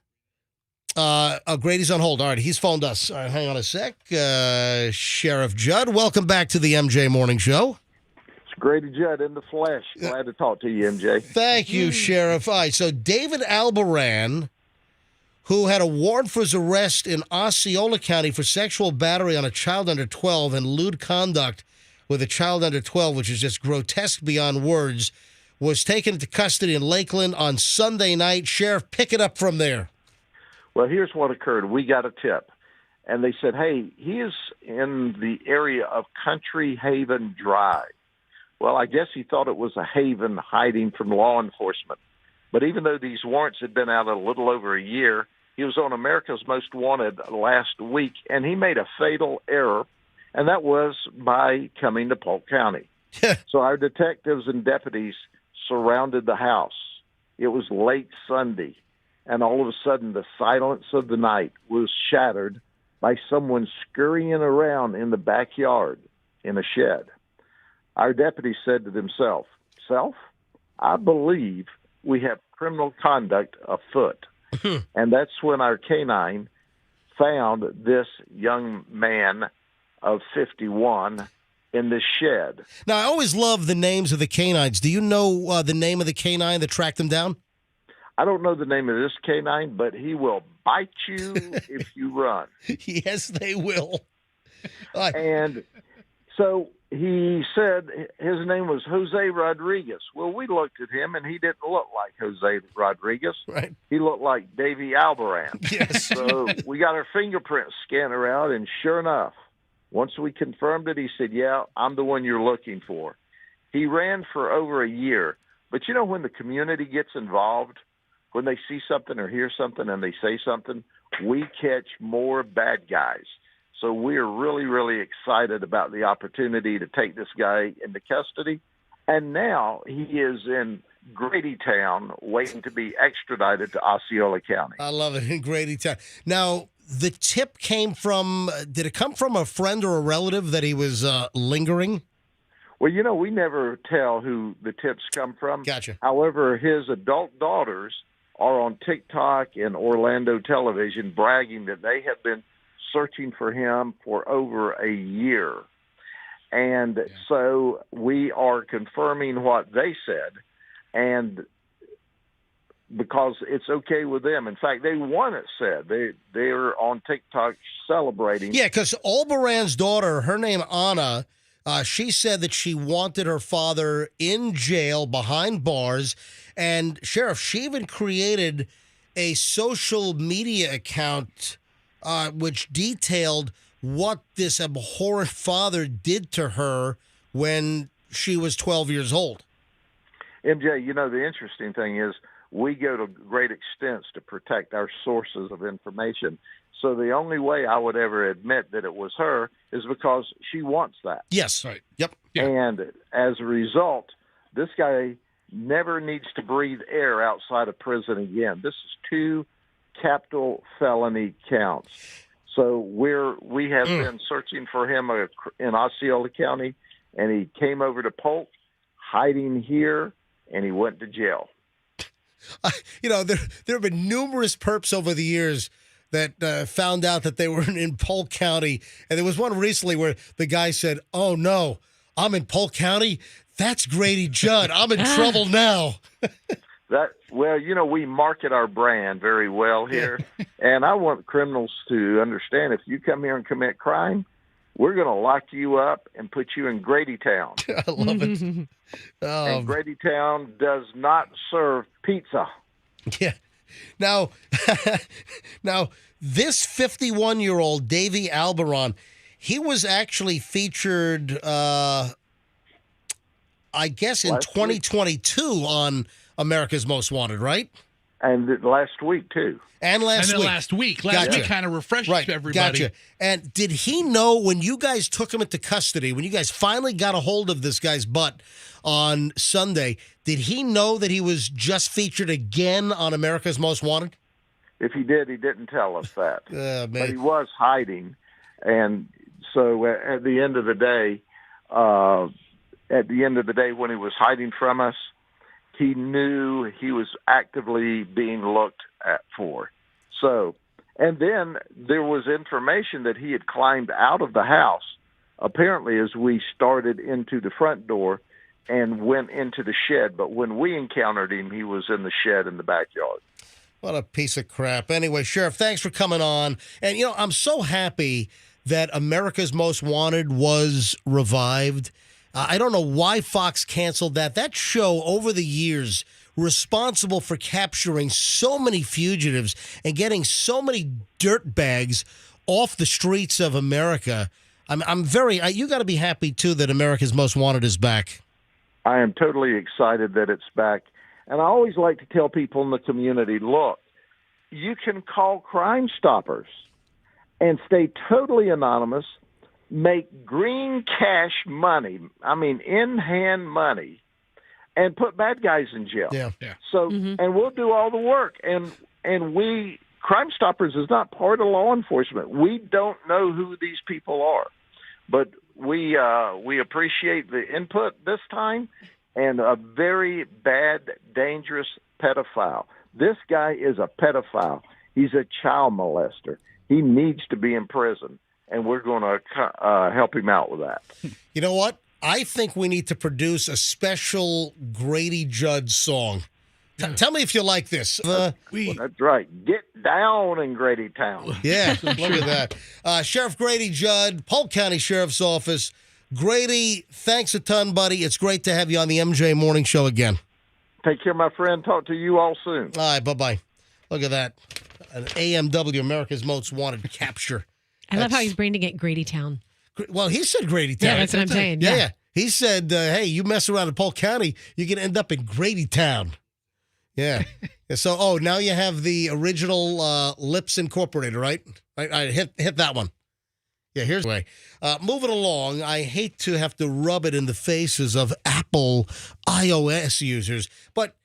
Grady's on hold. All right, he's phoned us. All right, hang on a sec. Sheriff Judd, welcome back to the MJ Morning Show. It's Grady Judd in the flesh. Glad to talk to you, MJ. Thank you, Sheriff. All right, so David Albaran, who had a warrant for his arrest in Osceola County for sexual battery on a child under 12 and lewd conduct with a child under 12, which is just grotesque beyond words, was taken into custody in Lakeland on Sunday night. Sheriff, pick it up from there. Well, here's what occurred. We got a tip, and they said, hey, he is in the area of Country Haven Drive. Well, I guess he thought it was a haven hiding from law enforcement. But even though these warrants had been out a little over a year, he was on America's Most Wanted last week, and he made a fatal error, and that was by coming to Polk County. So our detectives and deputies surrounded the house. It was late Sunday. And all of a sudden, the silence of the night was shattered by someone scurrying around in the backyard in a shed. Our deputy said to himself, Self, I believe we have criminal conduct afoot. And that's when our canine found this young man of 51 in the shed. Now, I always love the names of the canines. Do you know the name of the canine that tracked them down? I don't know the name of this canine, but he will bite you if you run. Yes, they will. And so he said his name was Jose Rodriguez. Well, we looked at him, and he didn't look like Jose Rodriguez. Right. He looked like Davey Albaran. Yes. So we got our fingerprint scanner out, and sure enough, once we confirmed it, he said, yeah, I'm the one you're looking for. He ran for over a year. But you know when the community gets involved, when they see something or hear something and they say something, we catch more bad guys. So we're really, really excited about the opportunity to take this guy into custody. And now he is in Grady Town waiting to be extradited to Osceola County. I love it, in Grady Town. Now, the tip came from, did it come from a friend or a relative that he was lingering? Well, we never tell who the tips come from. Gotcha. However, his adult daughters are on TikTok and Orlando television bragging that they have been searching for him for over a year. And so we are confirming what they said, and because it's okay with them. In fact, they want it said. They're on TikTok celebrating. Yeah, because Olberan's daughter, her name Anna, she said that she wanted her father in jail behind bars. And, Sheriff, she even created a social media account which detailed what this abhorrent father did to her when she was 12 years old. MJ, the interesting thing is we go to great extents to protect our sources of information. So the only way I would ever admit that it was her is because she wants that. Yes. Right. Yep. Yeah. And as a result, this guy never needs to breathe air outside of prison again. This is 2 capital felony counts. So we have been searching for him in Osceola County, and he came over to Polk, hiding here, and he went to jail. There have been numerous perps over the years that found out that they were in Polk County, and there was one recently where the guy said, "Oh no, I'm in Polk County. That's Grady Judd. I'm in trouble now." We market our brand very well here, and I want criminals to understand if you come here and commit crime, we're going to lock you up and put you in Grady Town. I love it. And Grady Town does not serve pizza. Yeah. Now, this 51-year-old Davey Alberon, he was actually featured, I guess, in 2022 on America's Most Wanted, right? And last week, too. And last week. Last week kind of refreshed everybody. Gotcha. And did he know when you guys took him into custody, when you guys finally got a hold of this guy's butt on Sunday, did he know that he was just featured again on America's Most Wanted? If he did, he didn't tell us that. But he was hiding. And so at the end of the day, when he was hiding from us, he knew he was actively being looked at for. So, and then there was information that he had climbed out of the house, apparently as we started into the front door and went into the shed. But when we encountered him, he was in the shed in the backyard. What a piece of crap. Anyway, Sheriff, thanks for coming on. And, I'm so happy that America's Most Wanted was revived. I don't know why Fox canceled that. That show, over the years, responsible for capturing so many fugitives and getting so many dirtbags off the streets of America. You got to be happy, too, that America's Most Wanted is back. I am totally excited that it's back. And I always like to tell people in the community, look, you can call Crime Stoppers and stay totally anonymous, make green cash money, in-hand money, and put bad guys in jail. Yeah. So, and we'll do all the work. And Crime Stoppers is not part of law enforcement. We don't know who these people are, but we appreciate the input this time. And a very bad, dangerous pedophile. This guy is a pedophile. He's a child molester. He needs to be in prison, and we're going to help him out with that. You know what? I think we need to produce a special Grady Judd song. Tell me if you like this. That's right. Get down in Grady Town. Yeah, look at that. Sheriff Grady Judd, Polk County Sheriff's Office. Grady, thanks a ton, buddy. It's great to have you on the MJ Morning Show again. Take care, my friend. Talk to you all soon. All right, bye-bye. Look at that. An AMW, America's Most Wanted capture. I love how he's branding it Grady Town. Well, he said Grady Town. Yeah, that's what I'm saying. Yeah. He said, hey, you mess around in Polk County, you're going to end up in Grady Town. Yeah. So, now you have the original Lips Incorporated, right? All right, hit that one. Yeah, here's the way. Moving along, I hate to have to rub it in the faces of Apple iOS users, but,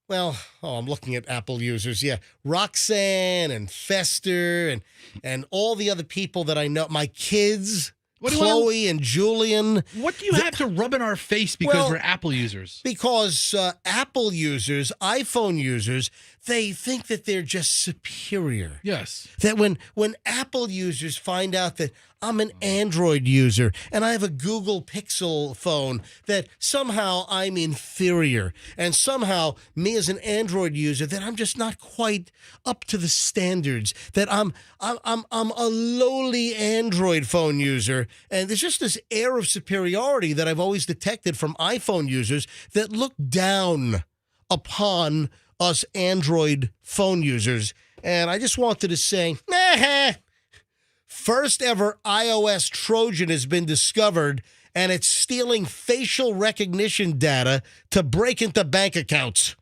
I'm looking at Apple users. Yeah, Roxanne and Fester and all the other people that I know, my kids, Chloe and Julian. What do you have to rub in our face because we're Apple users? Because Apple users, iPhone users, they think that they're just superior. Yes. That when Apple users find out that I'm an Android user and I have a Google Pixel phone, that somehow I'm inferior, and somehow me as an Android user, that I'm just not quite up to the standards, that I'm a lowly Android phone user, and there's just this air of superiority that I've always detected from iPhone users that look down upon us Android phone users. And I just wanted to say, first ever iOS Trojan has been discovered, and it's stealing facial recognition data to break into bank accounts.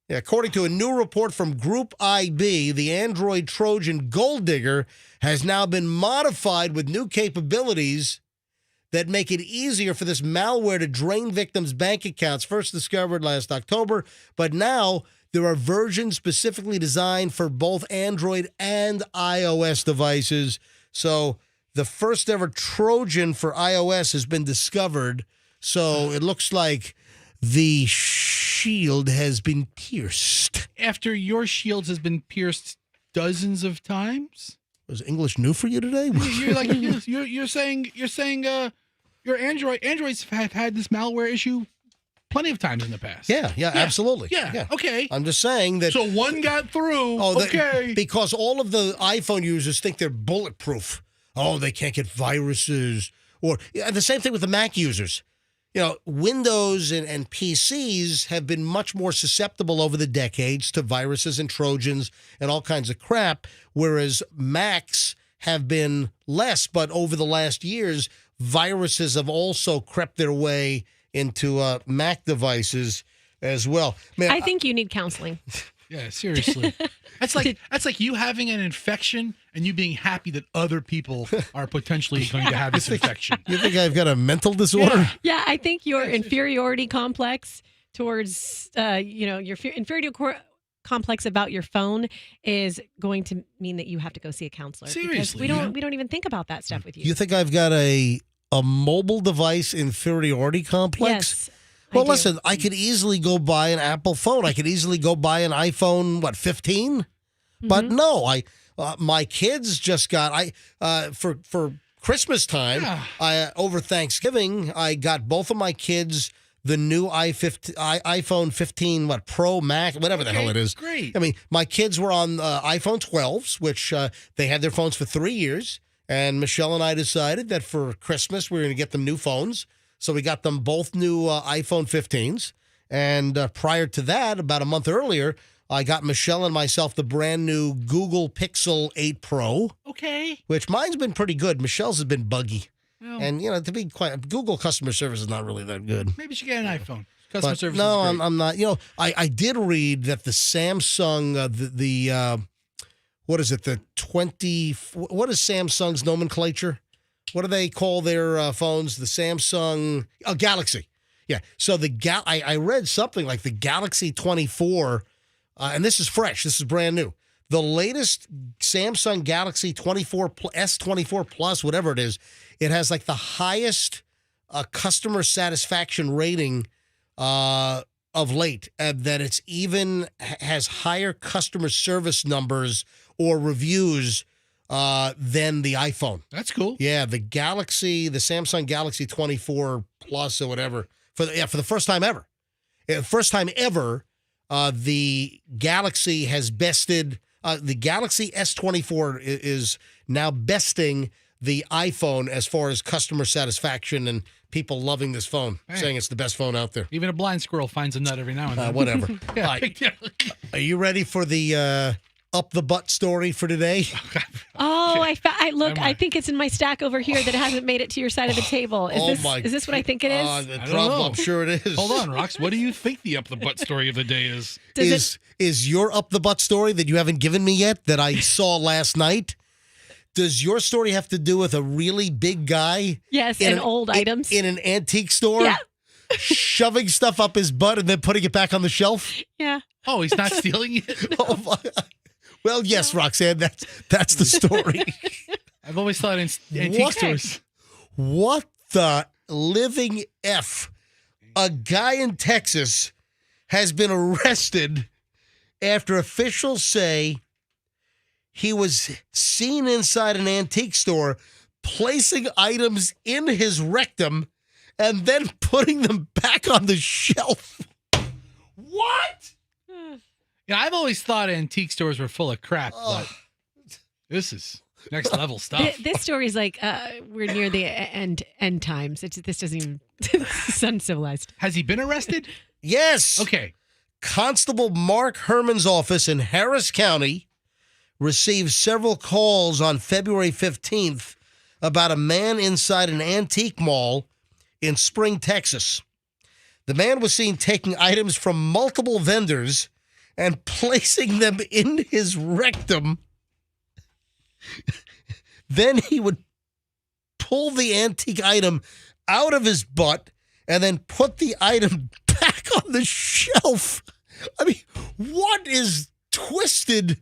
Yeah, according to a new report from Group IB, the Android Trojan Gold Digger has now been modified with new capabilities that make it easier for this malware to drain victims' bank accounts, first discovered last October. But now there are versions specifically designed for both Android and iOS devices. So the first ever Trojan for iOS has been discovered. So it looks like the shield has been pierced. After your shield has been pierced dozens of times? Was English new for you today? You're saying your Androids have had this malware issue plenty of times in the past. Yeah, absolutely. Yeah, okay. I'm just saying that. So one got through. Okay. Because all of the iPhone users think they're bulletproof. Oh, they can't get viruses. Or the same thing with the Mac users. Windows and PCs have been much more susceptible over the decades to viruses and Trojans and all kinds of crap, whereas Macs have been less. But over the last years, viruses have also crept their way into Mac devices as well. Man, I think you need counseling. Yeah, seriously. That's like you having an infection and you being happy that other people are potentially going to have this infection. You think I've got a mental disorder? Yeah, I think your inferiority complex towards, your inferiority complex about your phone is going to mean that you have to go see a counselor. Seriously, because we don't even think about that stuff with you. You think I've got a mobile device inferiority complex? Yes. Well, listen, I could easily go buy an Apple phone. I could easily go buy an iPhone, 15? Mm-hmm. But no, my kids just got, for Christmas time, over Thanksgiving, I got both of my kids the new iPhone 15, Pro Max, whatever the hell it is. Great. I mean, my kids were on iPhone 12s, which they had their phones for 3 years. And Michelle and I decided that for Christmas, we were going to get them new phones. So we got them both new iPhone 15s. And prior to that, about a month earlier, I got Michelle and myself the brand new Google Pixel 8 Pro. Okay. Which mine's been pretty good. Michelle's has been buggy. Well, and, to be quite, Google customer service is not really that good. Maybe you should get an iPhone. Customer service no, is great. I'm not. I did read that the Samsung, what is it, what is Samsung's nomenclature? What do they call their phones? The Samsung Galaxy. Yeah. So I read something like the Galaxy 24, and this is fresh. This is brand new. The latest Samsung Galaxy 24 S24 Plus, whatever it is, it has like the highest customer satisfaction rating of late. That it's even has higher customer service numbers or reviews than the iPhone. That's cool. Yeah, the Samsung Galaxy 24 Plus or whatever, for the first time ever. First time ever, the Galaxy has bested, the Galaxy S24 is now besting the iPhone as far as customer satisfaction and people loving this phone, saying it's the best phone out there. Even a blind squirrel finds a nut every now and then. Whatever. Are you ready for the up the butt story for today? Oh, I think it's in my stack over here that hasn't made it to your side of the table. Is this what I think it is? I'm sure it is. Hold on, Rox. What do you think the up the butt story of the day is? Is your up the butt story that you haven't given me yet that I saw last night? Does your story have to do with a really big guy? Yes, and old items. In an antique store? Yeah. Shoving stuff up his butt and then putting it back on the shelf? Yeah. Oh, he's not stealing it? Oh, my. Well, yes, Roxanne, that's the story. I've always thought in antique stores. What the living F? A guy in Texas has been arrested after officials say he was seen inside an antique store placing items in his rectum and then putting them back on the shelf. What? Yeah, I've always thought antique stores were full of crap, but this is next level stuff. This story is like we're near the end times. This doesn't even sound civilized. Has he been arrested? Yes. Okay. Constable Mark Herman's office in Harris County received several calls on February 15th about a man inside an antique mall in Spring, Texas. The man was seen taking items from multiple vendors and placing them in his rectum. Then he would pull the antique item out of his butt and then put the item back on the shelf. I mean, what is twisted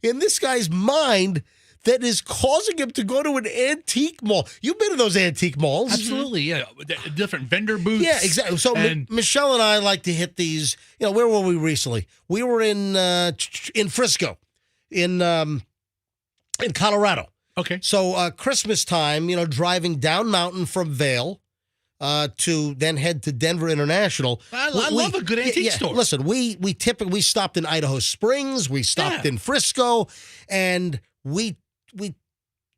in this guy's mind that is causing him to go to an antique mall? You've been to those antique malls. Absolutely, yeah. Different vendor booths. Yeah, exactly. So Michelle and I like to hit these. You know, where were we recently? We were in Frisco, in Colorado. Okay. So Christmas time, you know, driving down mountain from Vail to then head to Denver International. I love a good antique store. Listen, we typically stopped in Idaho Springs, we stopped in Frisco, and we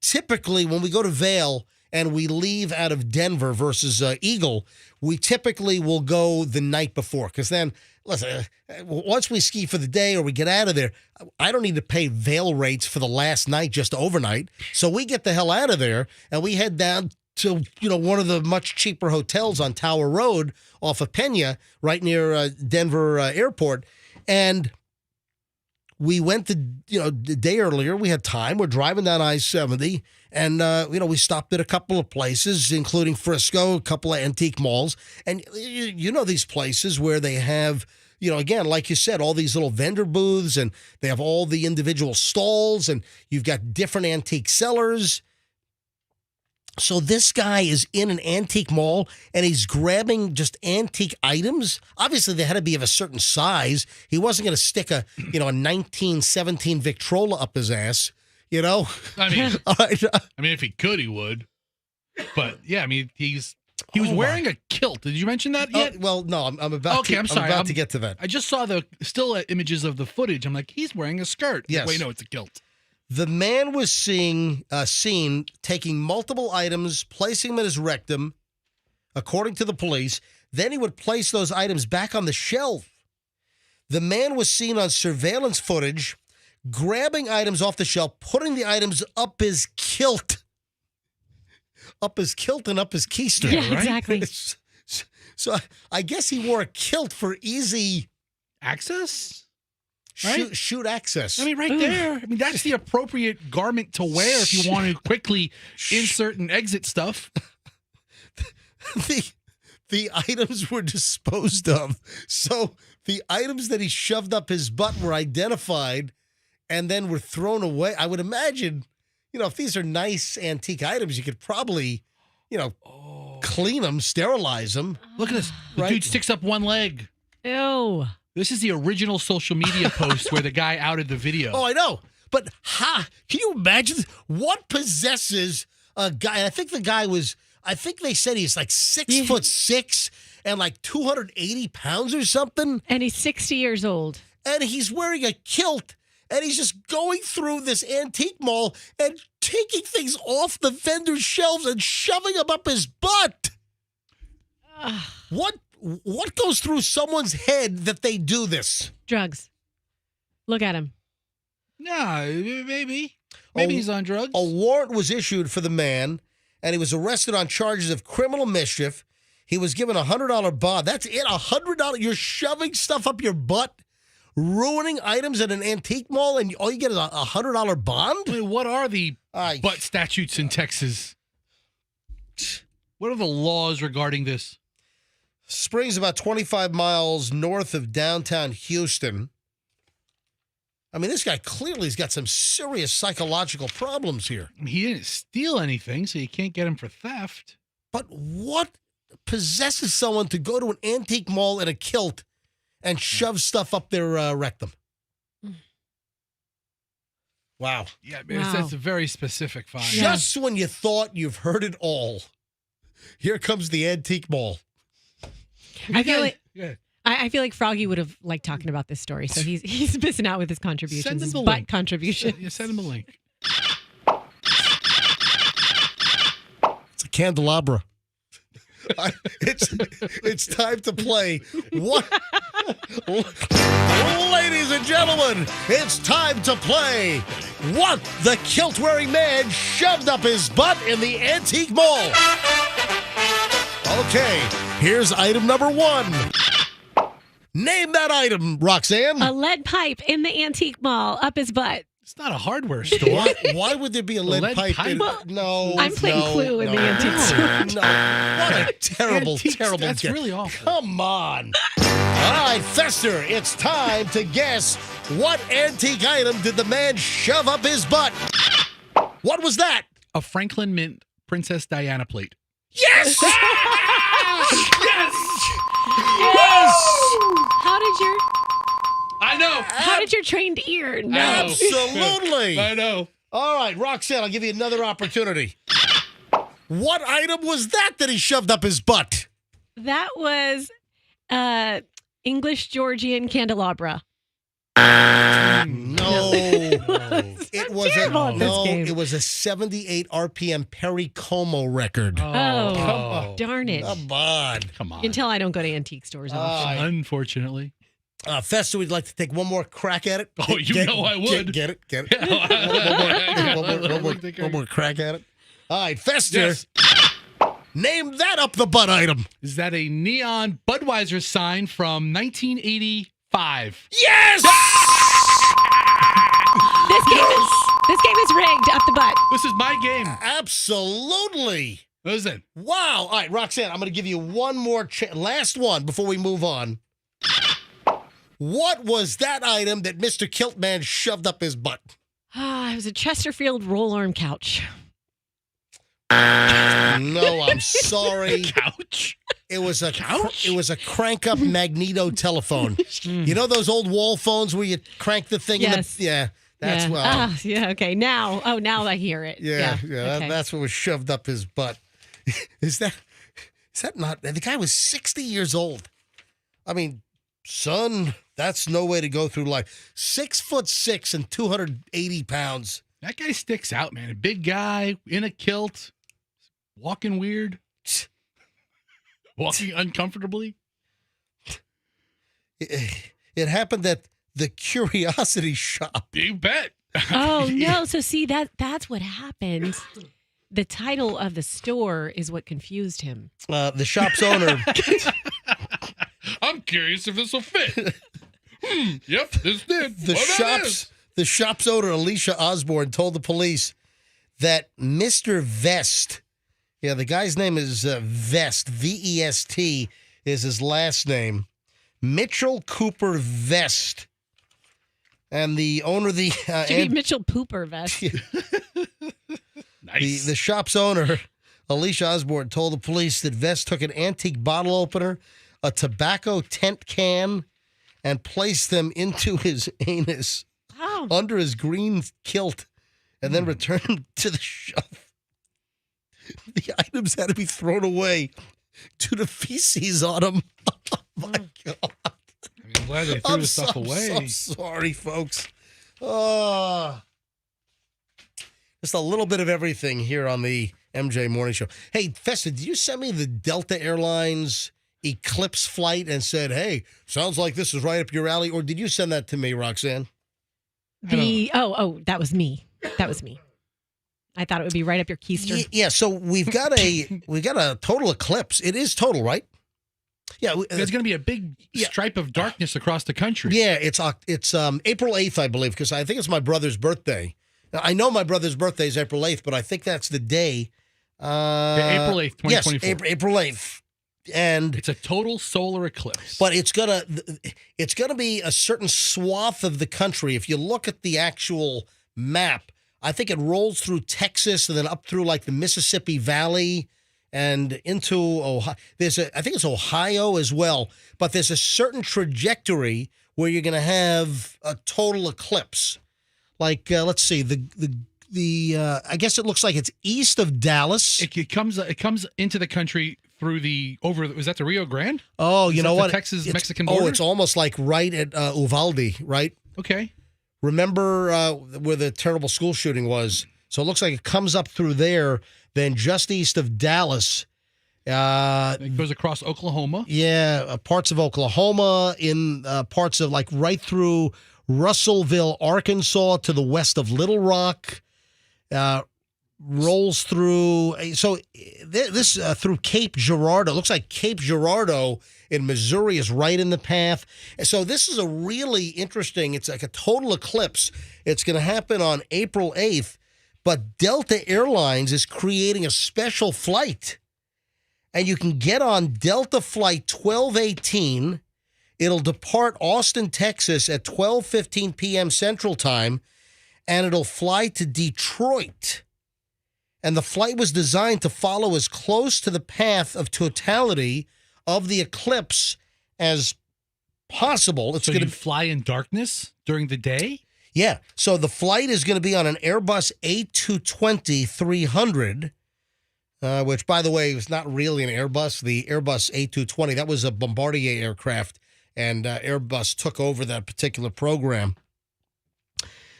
typically, when we go to Vail and we leave out of Denver versus Eagle, we typically will go the night before, because then, listen, once we ski for the day or we get out of there, I don't need to pay Vail rates for the last night, just overnight. So we get the hell out of there and we head down to, you know, one of the much cheaper hotels on Tower Road off of Pena, right near Denver Airport. And we went the day earlier. We had time. We're driving down I-70, and we stopped at a couple of places, including Frisco, a couple of antique malls, and you know these places where they have, you know, again, like you said, all these little vendor booths, and they have all the individual stalls, and you've got different antique sellers. So this guy is in an antique mall and he's grabbing just antique items. Obviously, they had to be of a certain size. He wasn't going to stick a 1917 Victrola up his ass, you know? I mean, if he could, he would. But yeah, I mean, he was wearing a kilt. Did you mention that yet? Well, no, I'm about to. I'm sorry. I'm about to get to that. I just saw the still images of the footage. I'm like, he's wearing a skirt. Yes. Wait, no, it's a kilt. The man was seen taking multiple items, placing them in his rectum, according to the police. Then he would place those items back on the shelf. The man was seen on surveillance footage grabbing items off the shelf, putting the items up his kilt. Up his kilt and up his keister. Yeah, right? Exactly. So I guess he wore a kilt for easy access? Right? Shoot access. I mean, right there. I mean, that's the appropriate garment to wear if you want to quickly insert and exit stuff. The items were disposed of. So the items that he shoved up his butt were identified and then were thrown away. I would imagine, you know, if these are nice antique items, you could probably, you know, clean them, sterilize them. Look at this. The dude sticks up one leg. Ew. This is the original social media post where the guy outed the video. Oh, I know. But can you imagine what possesses a guy? I think the guy was, I think they said he's like 6'6" and like 280 pounds or something. And he's 60 years old. And he's wearing a kilt and he's just going through this antique mall and taking things off the vendor's shelves and shoving them up his butt. What goes through someone's head that they do this? Drugs. Look at him. No, maybe. Maybe he's on drugs. A warrant was issued for the man, and he was arrested on charges of criminal mischief. He was given a $100 bond. That's it, $100. You're shoving stuff up your butt ruining items at an antique mall, and all you get is a $100 bond? I mean, what are the butt statutes in Texas? What are the laws regarding this? Springs about 25 miles north of downtown Houston. I mean, this guy clearly has got some serious psychological problems here. I mean, he didn't steal anything, so you can't get him for theft. But what possesses someone to go to an antique mall in a kilt and shove stuff up their rectum? Wow. Yeah, man, that's a very specific find. Just when you thought you've heard it all, here comes the antique mall. I feel like Froggy would have liked talking about this story, so he's missing out with his contributions. His butt contribution. Send him a link. It's a candelabra. It's time to play. What, ladies and gentlemen? It's time to play. What the kilt-wearing man shoved up his butt in the antique mall. Okay, here's item number 1. Name that item, Roxanne. A lead pipe in the antique mall up his butt. It's not a hardware store. Why would there be a lead pipe? No, I'm playing Clue in the antique store. No, what a terrible That's guess. really awful. Come on. All right, Fester, it's time to guess what antique item did the man shove up his butt? What was that? A Franklin Mint Princess Diana plate. Yes! Yes! How did your trained ear know? Absolutely. I know. All right, Roxanne, I'll give you another opportunity. What item was that he shoved up his butt? That was English Georgian candelabra. No. It was a 78 RPM Perry Como record. Oh, darn it. Come on. You can tell I don't go to antique stores often. Unfortunately. Fester, would you like to take one more crack at it? Oh, I would. Get it. One more crack at it. All right, Fester. Yes. Name that up the butt item. Is that a neon Budweiser sign from 1985? Yes! This game is rigged up the butt. This is my game. Absolutely. Listen. Wow. All right, Roxanne, I'm going to give you one more last one before we move on. What was that item that Mr. Kiltman shoved up his butt? It was a Chesterfield roll-arm couch. No, I'm sorry. Couch? It was a couch. It was a crank-up magneto telephone. You know those old wall phones where you crank the thing? Yes. That's well. Yeah. Okay. Now I hear it. Yeah. Okay. That's what was shoved up his butt. Is that not? The guy was 60 years old. I mean, son, that's no way to go through life. 6'6" and 280 pounds. That guy sticks out, man. A big guy in a kilt, walking weird, walking uncomfortably. It happened at the Curiosity Shop. You bet. Oh no! So see that's what happened. The title of the store is what confused him. The shop's owner. I'm curious if this will fit. Yep, this did. The shop's owner, Alicia Osborne, told the police that Mr. Vest, the guy's name is Vest, V-E-S-T is his last name, Mitchell Cooper Vest. And the owner of the... Should be Mitchell Pooper Vest. Nice. The shop's owner, Alicia Osborne, told the police that Vest took an antique bottle opener, a tobacco tent can, and placed them into his anus under his green kilt, and then returned to the shop. The items had to be thrown away due to feces on them. Oh, my God. I'm glad they threw the stuff away. I'm sorry, folks. Just a little bit of everything here on the MJ Morning Show. Hey, Festa, did you send me the Delta Airlines Eclipse flight and said, hey, sounds like this is right up your alley? Or did you send that to me, Roxanne? That was me. That was me. I thought it would be right up your keister. Yeah, so we've got a total eclipse. It is total, right? Yeah, there's going to be a big stripe of darkness across the country. Yeah, it's April 8th, I believe, because I think it's my brother's birthday. Now, I know my brother's birthday is April 8th, but I think that's the day. April 8th, 2024. Yes, April 8th. And it's a total solar eclipse. But it's gonna be a certain swath of the country. If you look at the actual map, I think it rolls through Texas and then up through like the Mississippi Valley and into Ohio. I think it's Ohio as well. But there's a certain trajectory where you're gonna have a total eclipse. Like let's see, I guess it looks like it's east of Dallas. It comes into the country through was that the Rio Grande? Oh, you know what? The Texas-Mexican border? Oh, it's almost like right at Uvalde, right? Okay. Remember where the terrible school shooting was? So it looks like it comes up through there, then just east of Dallas. It goes across Oklahoma. Yeah, parts of Oklahoma, in parts of like right through Russellville, Arkansas, to the west of Little Rock. Rolls through, so this through Cape Girardeau. Looks like Cape Girardeau in Missouri is right in the path. So this is a really interesting, it's like a total eclipse. It's going to happen on April 8th, but Delta Airlines is creating a special flight. And you can get on Delta Flight 1218. It'll depart Austin, Texas at 12:15 p.m. Central Time, and it'll fly to Detroit. And the flight was designed to follow as close to the path of totality of the eclipse as possible. It's going to fly in darkness during the day? Yeah. So the flight is going to be on an Airbus A220-300, which, by the way, is not really an Airbus. The Airbus A220, that was a Bombardier aircraft, and Airbus took over that particular program.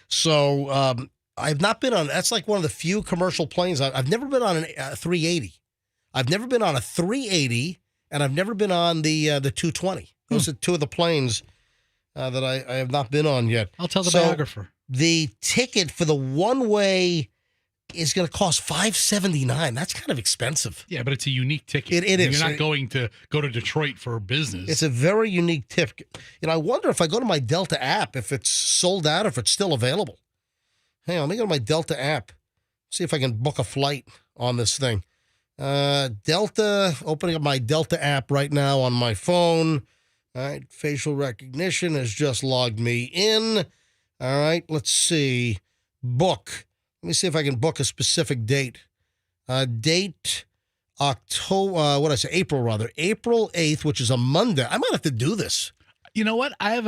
So I've not been on, that's like one of the few commercial planes. I've never been on a 380. I've never been on a 380, and I've never been on the 220. Those are two of the planes that I have not been on yet. I'll tell the biographer. The ticket for the one-way is going to cost $579. That's kind of expensive. Yeah, but it's a unique ticket. It is. You're not going to go to Detroit for business. It's a very unique ticket. I wonder if I go to my Delta app, if it's sold out, if it's still available. Hang on, let me go to my Delta app, see if I can book a flight on this thing. Delta, opening up my Delta app right now on my phone. All right, facial recognition has just logged me in. All right, let's see. Book. Let me see if I can book a specific date. Date, October, April rather. April 8th, which is a Monday. I might have to do this. You know what? I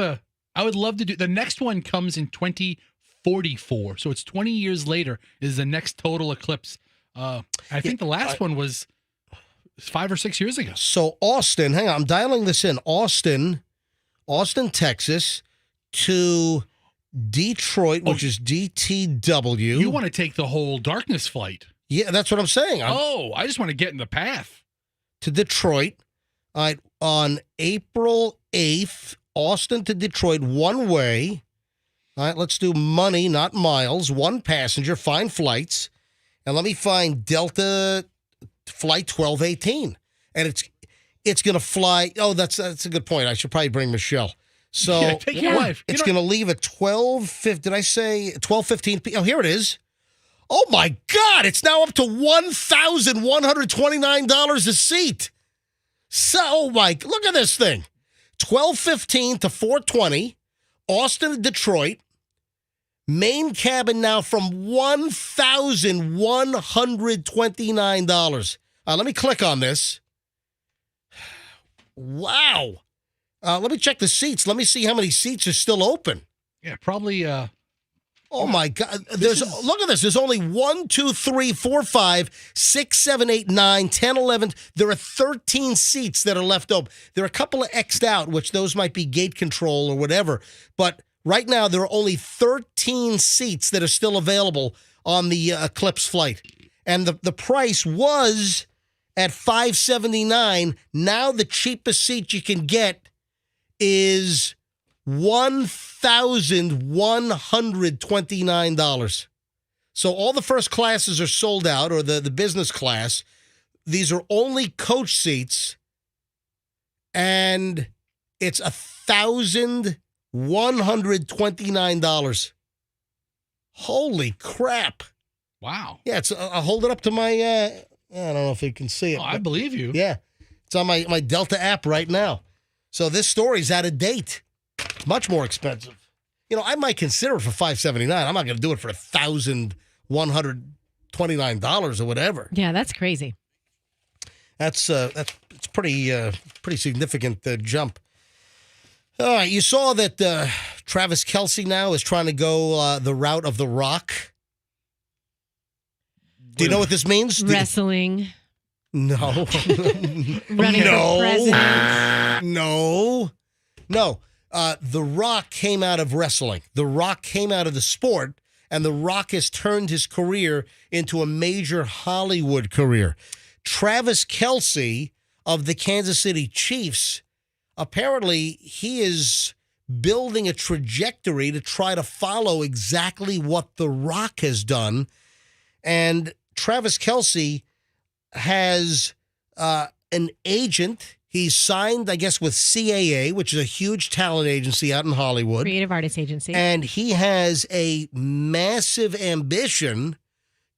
would love to do, the next one comes in 2044. So it's 20 years later is the next total eclipse. I think the last one was 5 or 6 years ago. So Austin, hang on, I'm dialing this in. Austin, Texas to Detroit, which is DTW. You want to take the whole darkness flight. Yeah, that's what I'm saying. I just want to get in the path. To Detroit. All right, on April 8th, Austin to Detroit, one way. All right, let's do money, not miles. One passenger, find flights. And let me find Delta Flight 1218. And it's going to fly. Oh, that's a good point. I should probably bring Michelle. So yeah, take your wife. It's going to leave at 12:15. Did I say 12:15 p.m.? Oh, here it is. Oh, my God. It's now up to $1,129 a seat. So, Mike, look at this thing. 12:15 to 4:20, Austin to Detroit. Main cabin now from $1,129. Let me click on this. Wow. Let me check the seats. Let me see how many seats are still open. Yeah, probably. Oh my God! Look at this. There's only 1, 2, 3, 4, 5, 6, 7, 8, 9, 10, 11. There are 13 seats that are left open. There are a couple of X'd out, which those might be gate control or whatever. But right now, there are only 13 seats that are still available on the Eclipse flight, and the price was at $579. Now the cheapest seat you can get is $1,129. So all the first classes are sold out, or the business class. These are only coach seats. and it's $1,129. Holy crap. Wow. Yeah, I'll hold it up to my, I don't know if you can see it. Oh, I believe you. Yeah, it's on my Delta app right now. So this story's out of date. Much more expensive. I might consider it for $579. I'm not going to do it for $1,129 or whatever. Yeah, that's crazy. It's pretty significant jump. All right, you saw that Travis Kelce now is trying to go the route of The Rock. Do you know what this means? Wrestling. No. Running for president. No. The Rock came out of wrestling. The Rock came out of the sport, and The Rock has turned his career into a major Hollywood career. Travis Kelce of the Kansas City Chiefs, apparently he is building a trajectory to try to follow exactly what The Rock has done. And Travis Kelce has an agent. He's signed, I guess, with CAA, which is a huge talent agency out in Hollywood. Creative Artists Agency. And he has a massive ambition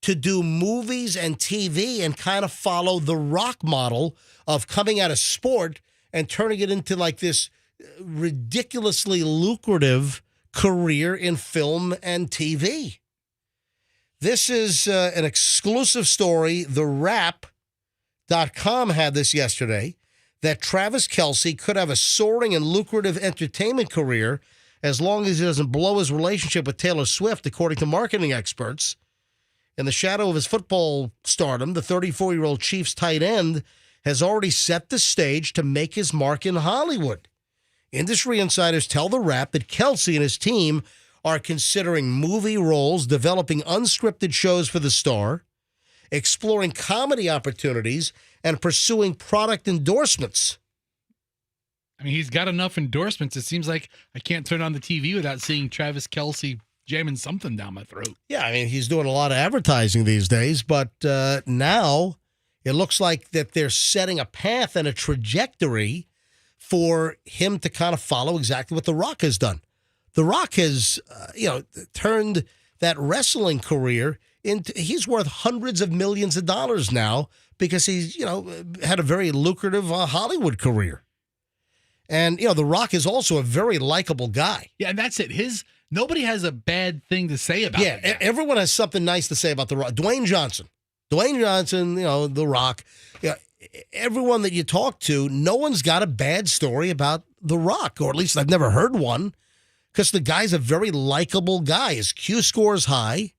to do movies and TV and kind of follow the Rock model of coming out of sport and turning it into like this ridiculously lucrative career in film and TV. This is an exclusive story. TheWrap.com had this yesterday, that Travis Kelce could have a soaring and lucrative entertainment career as long as he doesn't blow his relationship with Taylor Swift, according to marketing experts. In the shadow of his football stardom, the 34-year-old Chiefs tight end has already set the stage to make his mark in Hollywood. Industry insiders tell The Wrap that Kelce and his team are considering movie roles, developing unscripted shows for the star, exploring comedy opportunities, and pursuing product endorsements. I mean, he's got enough endorsements. It seems like I can't turn on the TV without seeing Travis Kelce jamming something down my throat. Yeah, I mean, he's doing a lot of advertising these days, but now it looks like that they're setting a path and a trajectory for him to kind of follow exactly what The Rock has done. The Rock has, turned that wrestling career into, he's worth hundreds of millions of dollars now because he's, had a very lucrative Hollywood career. And, The Rock is also a very likable guy. Yeah, and that's it. Nobody has a bad thing to say about him. Yeah, everyone has something nice to say about The Rock. Dwayne Johnson, The Rock. Yeah, everyone that you talk to, no one's got a bad story about The Rock, or at least I've never heard one, because the guy's a very likable guy. His Q score is high.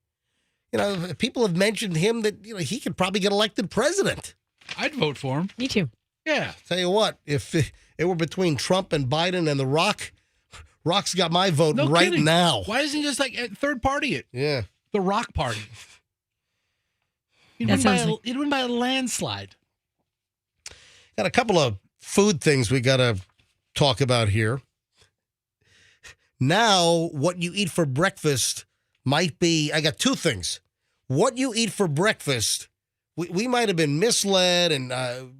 People have mentioned him that he could probably get elected president. I'd vote for him. Me too. Yeah. Tell you what, if it were between Trump and Biden and The Rock, Rock's got my vote kidding. Now. Why isn't he just like third party it? Yeah. The Rock Party. He'd win by a landslide. Got a couple of food things we got to talk about here. Now, what you eat for breakfast might be, I got two things. What you eat for breakfast, we might have been misled, and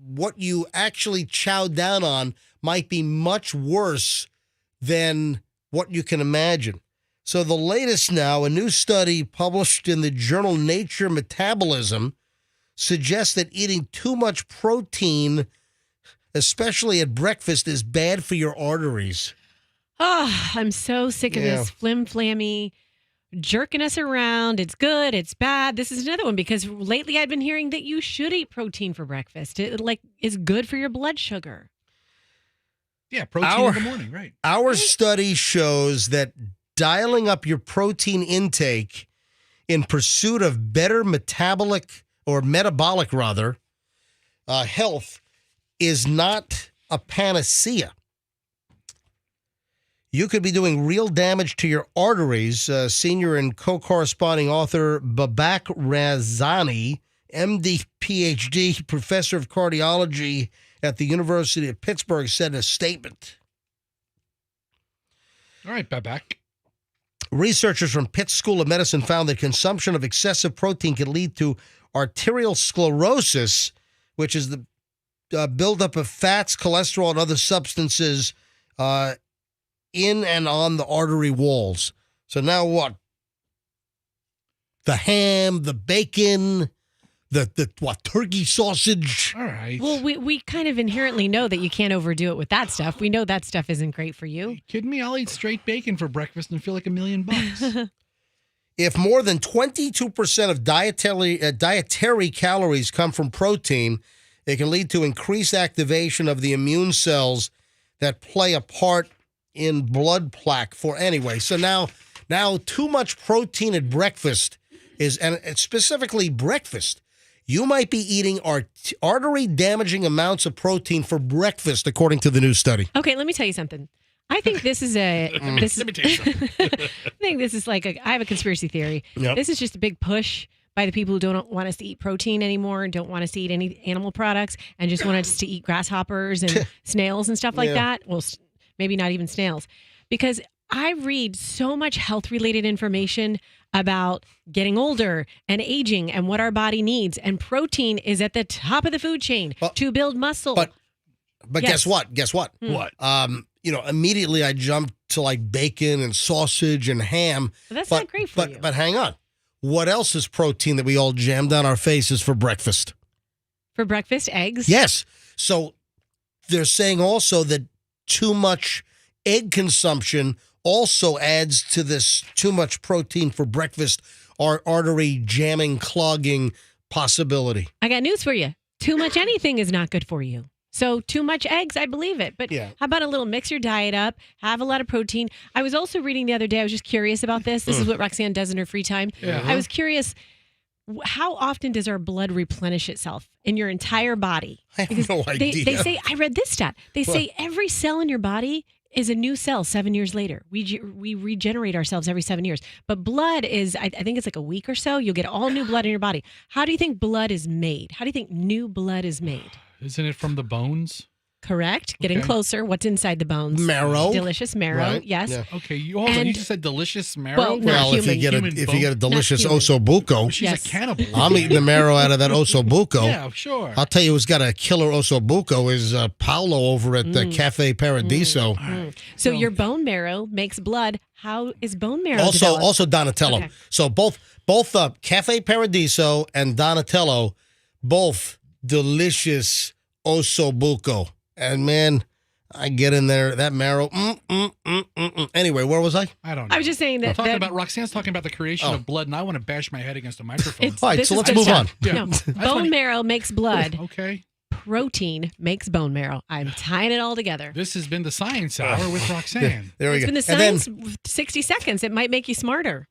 what you actually chowed down on might be much worse than what you can imagine. So the latest now, a new study published in the journal Nature Metabolism, suggests that eating too much protein, especially at breakfast, is bad for your arteries. Oh, I'm so sick of this flim-flammy jerking us around. It's good, it's bad. This is another one because lately I've been hearing that you should eat protein for breakfast. It is good for your blood sugar. Yeah, protein in the morning, right. Our study shows that dialing up your protein intake in pursuit of better metabolic health is not a panacea. You could be doing real damage to your arteries. Senior and co-corresponding author Babak Razani, MD, PhD, professor of cardiology at the University of Pittsburgh, said in a statement. All right, Babak. Researchers from Pitt School of Medicine found that consumption of excessive protein can lead to arterial sclerosis, which is the buildup of fats, cholesterol, and other substances in and on the artery walls. So now what? The ham, the bacon, the turkey sausage. All right. Well, we kind of inherently know that you can't overdo it with that stuff. We know that stuff isn't great for you. Are you kidding me? I'll eat straight bacon for breakfast and feel like $1 million. If more than 22% of dietary calories come from protein, it can lead to increased activation of the immune cells that play a part in blood plaque So now too much protein at breakfast and specifically breakfast. You might be eating artery-damaging amounts of protein for breakfast, according to the new study. Okay, let me tell you something. I think this is I think this is like I have a conspiracy theory. Yep. This is just a big push by the people who don't want us to eat protein anymore and don't want us to eat any animal products and just want us to eat grasshoppers and snails and stuff like that. Well, maybe not even snails. Because I read so much health-related information about getting older and aging and what our body needs. And protein is at the top of the food chain to build muscle. But guess what? What? Immediately I jumped to like bacon and sausage and ham. But that's not great for you. But hang on. What else is protein that we all jam down our faces for breakfast? For breakfast, eggs? Yes. So they're saying also that too much egg consumption also adds to this too much protein for breakfast, or artery jamming, clogging possibility. I got news for you. Too much anything is not good for you. So too much eggs, I believe it. But how about a little mix your diet up, have a lot of protein. I was also reading the other day, I was just curious about this. This is what Roxanne does in her free time. Yeah. I was curious, how often does our blood replenish itself in your entire body? I have no idea. They say, I read this stat. They say every cell in your body is a new cell 7 years later. We regenerate ourselves every 7 years. But blood is, I think it's like a week or so. You'll get all new blood in your body. How do you think blood is made? How do you think new blood is made? Isn't it from the bones? Correct. Getting closer. What's inside the bones? Marrow. Delicious marrow. Right. Yes. Yeah. Okay, hold on. You just said delicious marrow? Well, if you get a delicious osso buco, She's a cannibal. I'm eating the marrow out of that osso buco. Yeah, sure. I'll tell you who's got a killer osso buco is Paolo over at the Cafe Paradiso. So your bone marrow makes blood. How is bone marrow Also, developed? Donatello. Okay. So both Cafe Paradiso and Donatello, both delicious osso buco. And man, I get in there, that marrow. Anyway, where was I? I don't know. I was just saying that. Roxanne's talking about the creation of blood, and I want to bash my head against a microphone. All right, so let's move on. Yeah. No, bone marrow makes blood. Okay. Protein makes bone marrow. I'm tying it all together. This has been the Science Hour with Roxanne. There we It's go. been the science 60 seconds. It might make you smarter.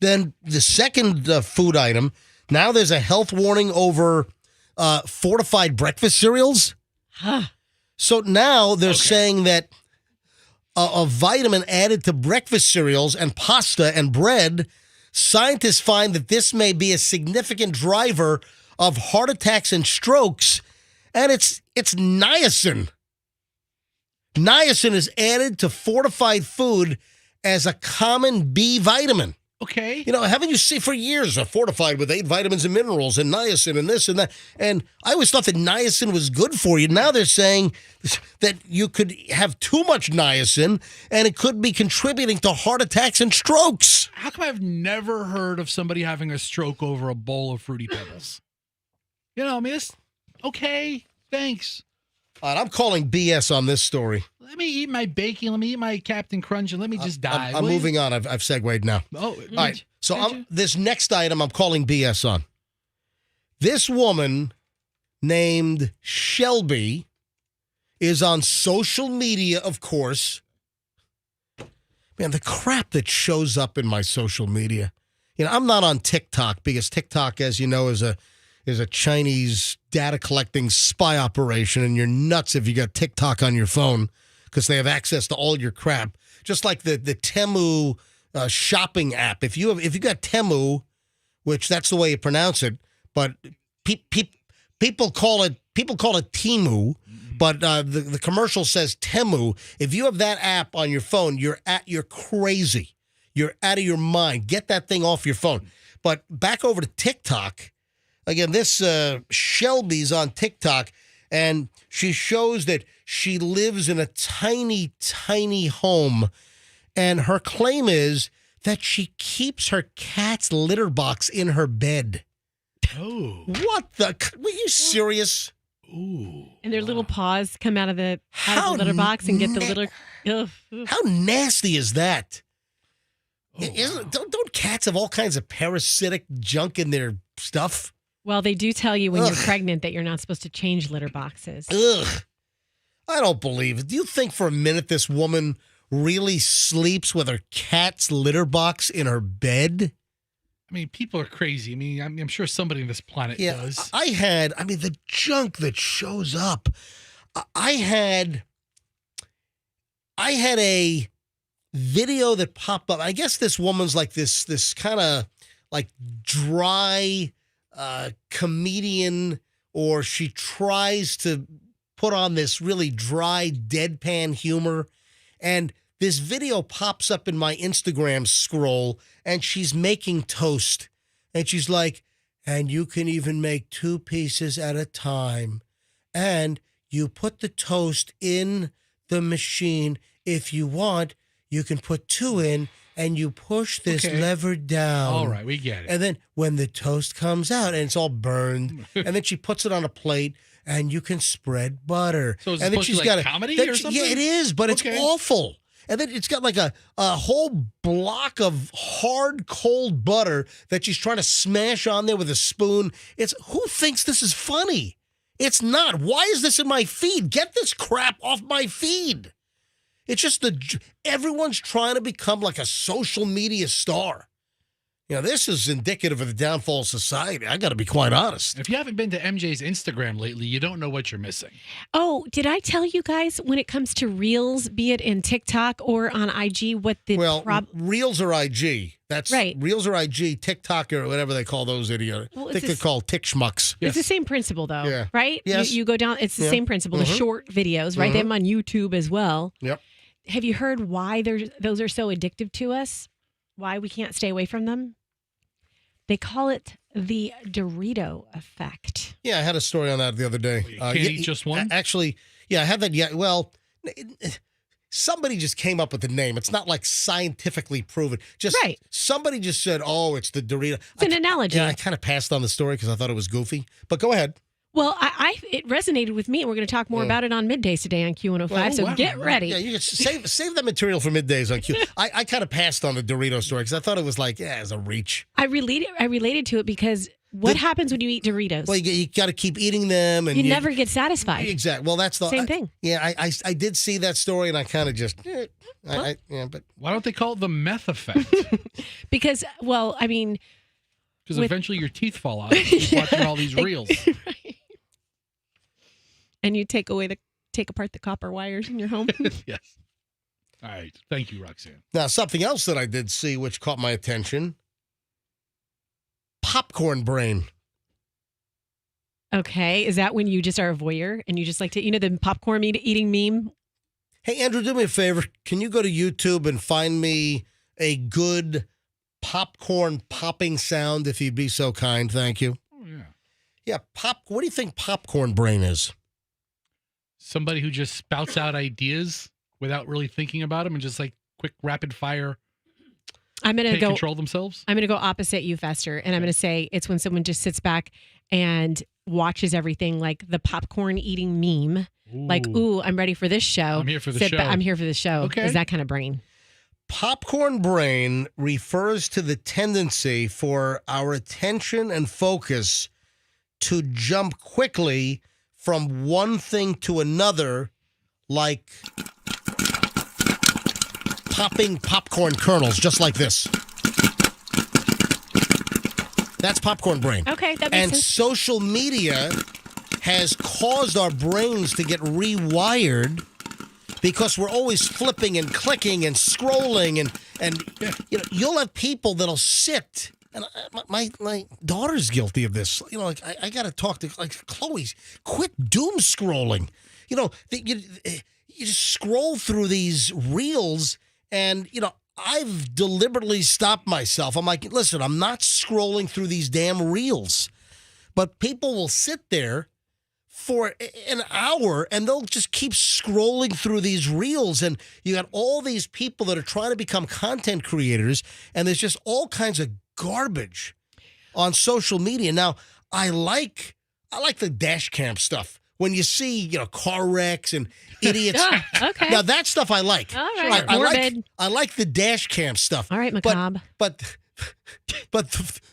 Then the second food item, now there's a health warning over fortified breakfast cereals. Huh. So now they're saying that a vitamin added to breakfast cereals and pasta and bread, scientists find that this may be a significant driver of heart attacks and strokes, and it's niacin. Niacin is added to fortified food as a common B vitamin. Okay. Haven't you seen for years fortified with 8 vitamins and minerals and niacin and this and that? And I always thought that niacin was good for you. Now they're saying that you could have too much niacin and it could be contributing to heart attacks and strokes. How come I've never heard of somebody having a stroke over a bowl of Fruity Pebbles? It's okay. Thanks. All right, I'm calling BS on this story. Let me eat my bacon. Let me eat my Captain Crunch, and let me just die. I'm moving on. I've segued now. Oh, all right. So this next item I'm calling BS on. This woman named Shelby is on social media, of course. Man, the crap that shows up in my social media. I'm not on TikTok because TikTok, as you know, is a Chinese data collecting spy operation, and you're nuts if you got TikTok on your phone because they have access to all your crap. Just like the Temu shopping app. If you got Temu, which that's the way you pronounce it, but people call it Temu, but the commercial says Temu. If you have that app on your phone, you're crazy. You're out of your mind. Get that thing off your phone. But back over to TikTok. Again, this Shelby's on TikTok, And she shows that she lives in a tiny, tiny home. And her claim is that she keeps her cat's litter box in her bed. Oh. What the? Were you serious? Ooh. And their little paws come out of the litter box and get the litter. Ugh. How nasty is that? Oh, wow. Don't cats have all kinds of parasitic junk in their stuff? Well, they do tell you when you're pregnant that you're not supposed to change litter boxes. Ugh. I don't believe it. Do you think for a minute this woman really sleeps with her cat's litter box in her bed? I mean, people are crazy. I mean, I'm sure somebody on this planet does. The junk that shows up. I had a video that popped up. I guess this woman's like this kind of like dry comedian, or she tries to put on this really dry deadpan humor. And this video pops up in my Instagram scroll, and she's making toast. And she's like, and you can even make 2 pieces at a time. And you put the toast in the machine. If you want, you can put 2 in, and you push this lever down. All right, we get it. And then when the toast comes out, and it's all burned, and then she puts it on a plate, and you can spread butter. So is and it supposed to be like comedy or something? Yeah, it is, but it's awful. And then it's got like a whole block of hard, cold butter that she's trying to smash on there with a spoon. Who thinks this is funny? It's not. Why is this in my feed? Get this crap off my feed. It's just everyone's trying to become like a social media star. This is indicative of the downfall of society. I got to be quite honest. If you haven't been to MJ's Instagram lately, you don't know what you're missing. Oh, did I tell you guys when it comes to Reels, be it in TikTok or on IG, what the Reels are IG. That's right. Reels are IG, TikTok or whatever they call those idiots. I think they're called tick schmucks. It's the same principle, though, right? Yes. You go down. It's the same principle. The short videos, right? They have them on YouTube as well. Yep. Have you heard why those are so addictive to us? Why we can't stay away from them? They call it the Dorito effect. Yeah, I had a story on that the other day. You can't eat just one? Actually, yeah, I had that. Yeah, well, somebody just came up with the name. It's not like scientifically proven. Somebody just said, "Oh, it's the Dorito." It's an analogy. Yeah, I kind of passed on the story because I thought it was goofy. But go ahead. Well, it resonated with me, and we're going to talk more about it on Middays today on Q105, so get ready. Yeah, you can save that material for Middays on Q. I kind of passed on the Dorito story because I thought it was like, it's a reach. I related to it because what happens when you eat Doritos? Well, you got to keep eating them. And you never get satisfied. Exactly. Well, that's the same thing. Yeah, I did see that story, and I kind of just, but why don't they call it the meth effect? Because, because eventually your teeth fall out watching all these reels. Right. And you take apart the copper wires in your home. Yes. All right. Thank you, Roxanne. Now, something else that I did see which caught my attention. Popcorn brain. Okay. Is that when you just are a voyeur and you just like to, the popcorn eating meme? Hey, Andrew, do me a favor. Can you go to YouTube and find me a good popcorn popping sound, if you'd be so kind? Thank you. Oh, yeah. Yeah, what do you think popcorn brain is? Somebody who just spouts out ideas without really thinking about them and just like quick rapid fire. Can't control themselves. I'm going to go opposite you, Fester, and I'm going to say it's when someone just sits back and watches everything like the popcorn eating meme. Ooh. Like, I'm ready for this show. I'm here for the show. I'm here for the show. Okay. Is that kind of brain? Popcorn brain refers to the tendency for our attention and focus to jump quickly from one thing to another, like popping popcorn kernels, just like this. That's popcorn brain. Okay, that makes sense. Social media has caused our brains to get rewired because we're always flipping and clicking and scrolling and you'll have people that'll sit. And my daughter's guilty of this. I got to talk to Chloe. Quit doom scrolling. You just scroll through these reels, and I've deliberately stopped myself. I'm like, listen, I'm not scrolling through these damn reels. But people will sit there for an hour, and they'll just keep scrolling through these reels, and you got all these people that are trying to become content creators, and there's just all kinds of garbage on social media. Now, I like the dash cam stuff. When you see, car wrecks and idiots. Okay. Now, that stuff I like. All right. I like the dash cam stuff. All right, macabre. But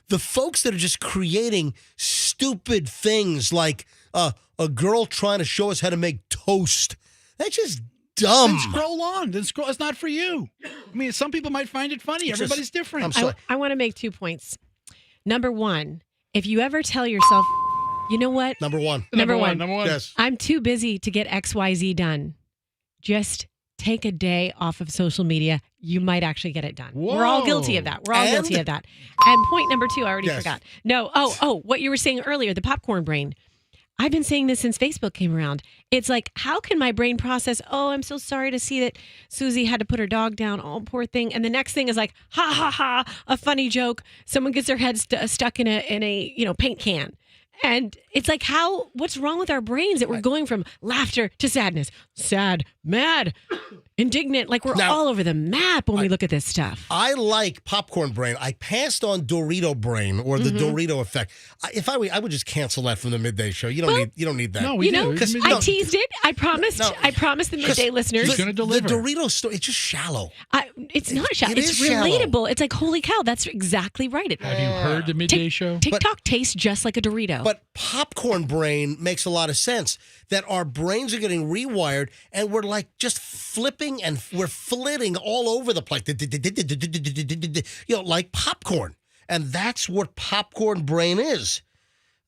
the folks that are just creating stupid things like a girl trying to show us how to make toast, that's just dumb. Then scroll on. It's not for you. I mean, some people might find it funny. Everybody's different. I'm sorry. I want to make 2 points. Number one, if you ever tell yourself, you know what? Number one. Yes. I'm too busy to get XYZ done. Just take a day off of social media. You might actually get it done. Whoa. We're all guilty of that. And point number 2, I already forgot. No. Oh, what you were saying earlier, the popcorn brain. I've been saying this since Facebook came around. It's like, how can my brain process, I'm so sorry to see that Susie had to put her dog down. Oh, poor thing. And the next thing is like, ha, ha, ha, a funny joke. Someone gets their head stuck in a paint can. And it's like, what's wrong with our brains that we're going from laughter to sadness, sad, mad, indignant, like we're all over the map when we look at this stuff. I like popcorn brain. I passed on Dorito brain or the Dorito effect. If I would just cancel that from the midday show. You don't need that. No, we do. I teased it. I promised the midday listeners. He's going to deliver. The Dorito story, it's just shallow. It's not shallow. It's shallow. Relatable. It's like, holy cow, that's exactly right. Have you heard the midday show? TikTok tastes just like a Dorito. But popcorn brain makes a lot of sense, that our brains are getting rewired and we're like just flipping and we're flitting all over the place, like popcorn. And that's what popcorn brain is.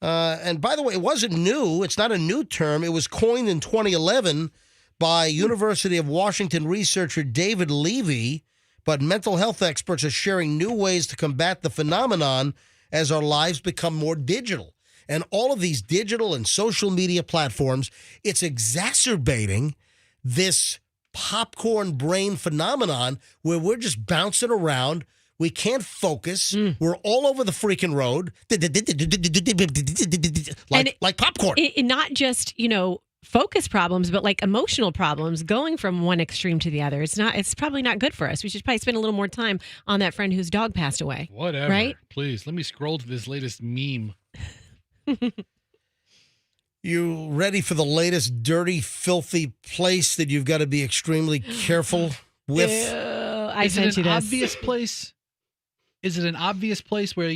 And by the way, it wasn't new. It's not a new term. It was coined in 2011 by University of Washington researcher David Levy. But mental health experts are sharing new ways to combat the phenomenon as our lives become more digital. And all of these digital and social media platforms, it's exacerbating this popcorn brain phenomenon where we're just bouncing around. We can't focus. We're all over the freaking road, like popcorn. Not just, focus problems, but like emotional problems going from one extreme to the other. It's probably not good for us. We should probably spend a little more time on that friend whose dog passed away. Whatever. Right? Please, let me scroll to this latest meme. You ready for the latest dirty, filthy place that you've got to be extremely careful with? I sent you this. Obvious place? Is it an obvious place where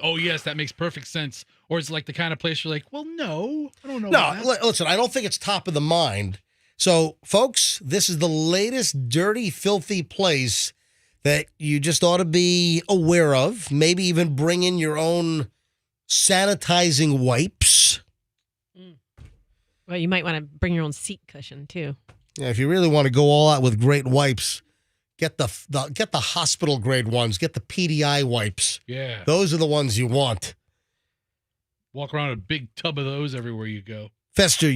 oh yes, that makes perfect sense? Or is it like the kind of place you're like, well, no, I don't know. No, listen, I don't think it's top of the mind. So, folks, this is the latest dirty, filthy place that you just ought to be aware of. Maybe even bring in your own sanitizing wipes. Well, you might want to bring your own seat cushion too. Yeah, if you really want to go all out with great wipes, get the hospital grade ones. Get the PDI wipes. Yeah, those are the ones you want. Walk around a big tub of those everywhere you go. Fester,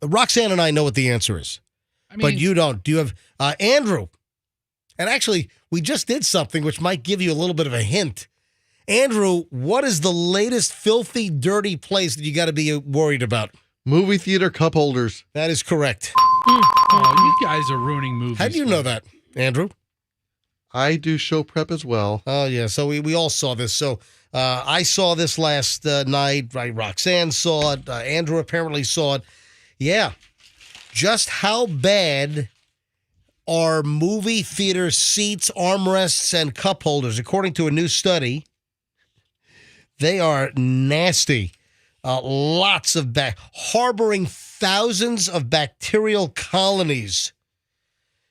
Roxanne and I know what the answer is, but you don't. Do you have Andrew? And actually, we just did something which might give you a little bit of a hint. Andrew, what is the latest filthy, dirty place that you got to be worried about? Movie theater cup holders. That is correct. Oh, you guys are ruining movies. How do you know that, Andrew? I do show prep as well. Oh, yeah. So we all saw this. So I saw this last night. Right? Roxanne saw it. Andrew apparently saw it. Yeah. Just how bad are movie theater seats, armrests, and cup holders? According to a new study, they are nasty. Lots of harboring thousands of bacterial colonies.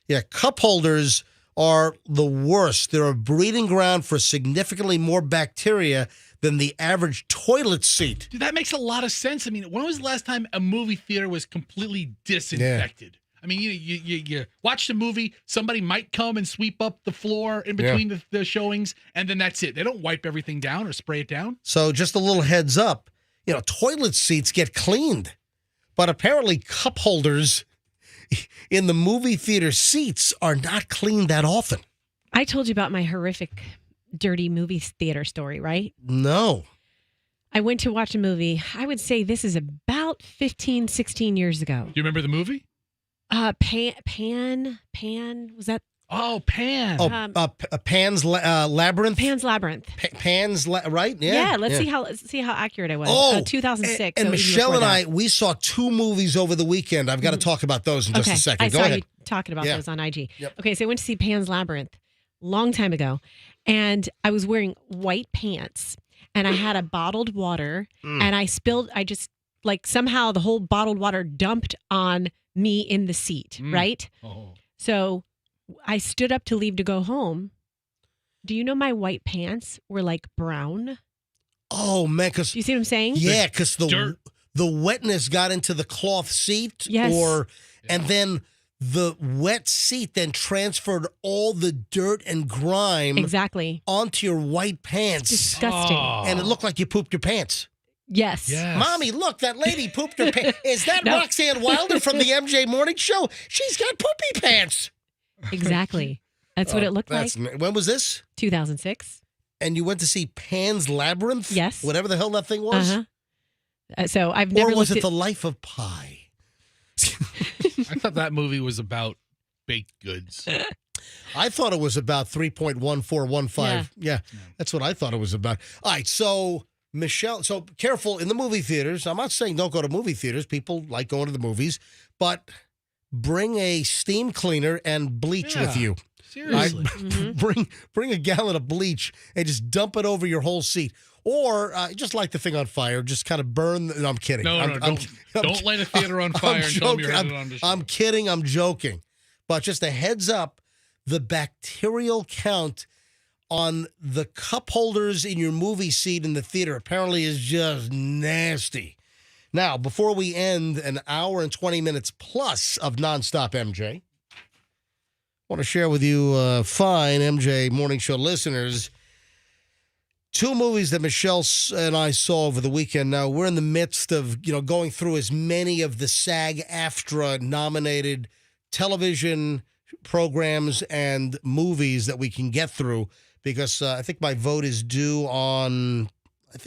Yeah, cup holders are the worst. They're a breeding ground for significantly more bacteria than the average toilet seat. Dude, that makes a lot of sense. I mean, when was the last time a movie theater was completely disinfected? Yeah. I mean, you watch the movie, somebody might come and sweep up the floor in between the showings, and then that's it. They don't wipe everything down or spray it down. So just a little heads up, toilet seats get cleaned, but apparently cup holders in the movie theater seats are not cleaned that often. I told you about my horrific, dirty movie theater story, right? No. I went to watch a movie. I would say this is about 15, 16 years ago. Do you remember the movie? Pan, was that? Oh, Pan. Pan's Labyrinth. Pan's Labyrinth. Right? Yeah. Yeah. Let's see how accurate I was. 2006. And so Michelle and I, we saw 2 movies over the weekend. I've got to talk about those in just a second. Go I saw ahead. you talking about those on IG. Yep. Okay, so I went to see Pan's Labyrinth long time ago, and I was wearing white pants, and I had a bottled water, and I just somehow the whole bottled water dumped on me in the seat, right? Oh. So I stood up to leave to go home. Do you know my white pants were like brown? Oh, man. You see what I'm saying? Yeah, because the wetness got into the cloth seat. Yes. And then the wet seat then transferred all the dirt and grime onto your white pants. It's disgusting. And it looked like you pooped your pants. Yes. Mommy, look, that lady pooped her pants. Is that Roxanne Wilder from the MJ Morning Show? She's got poopy pants. Exactly. That's what it looked like. When was this? 2006. And you went to see Pan's Labyrinth? Yes. Whatever the hell that thing was? So I've never Or was it The Life of Pi? I thought that movie was about baked goods. I thought it was about 3.1415. Yeah, that's what I thought it was about. All right, so Michelle, so careful in the movie theaters. I'm not saying don't go to movie theaters. People like going to the movies, but bring a steam cleaner and bleach with you. Seriously. Bring a gallon of bleach and just dump it over your whole seat. Or just light the thing on fire. Just kind of burn. No, I'm kidding. Don't light a theater on fire and tell them you're headed on to show. I'm kidding. I'm joking. But just a heads up, the bacterial count on the cup holders in your movie seat in the theater apparently is just nasty. Now, before we end an hour and 20 minutes plus of nonstop MJ, I want to share with you fine MJ Morning Show listeners 2 movies that Michelle and I saw over the weekend. Now, we're in the midst of, going through as many of the SAG-AFTRA nominated television programs and movies that we can get through because I think my vote is due on,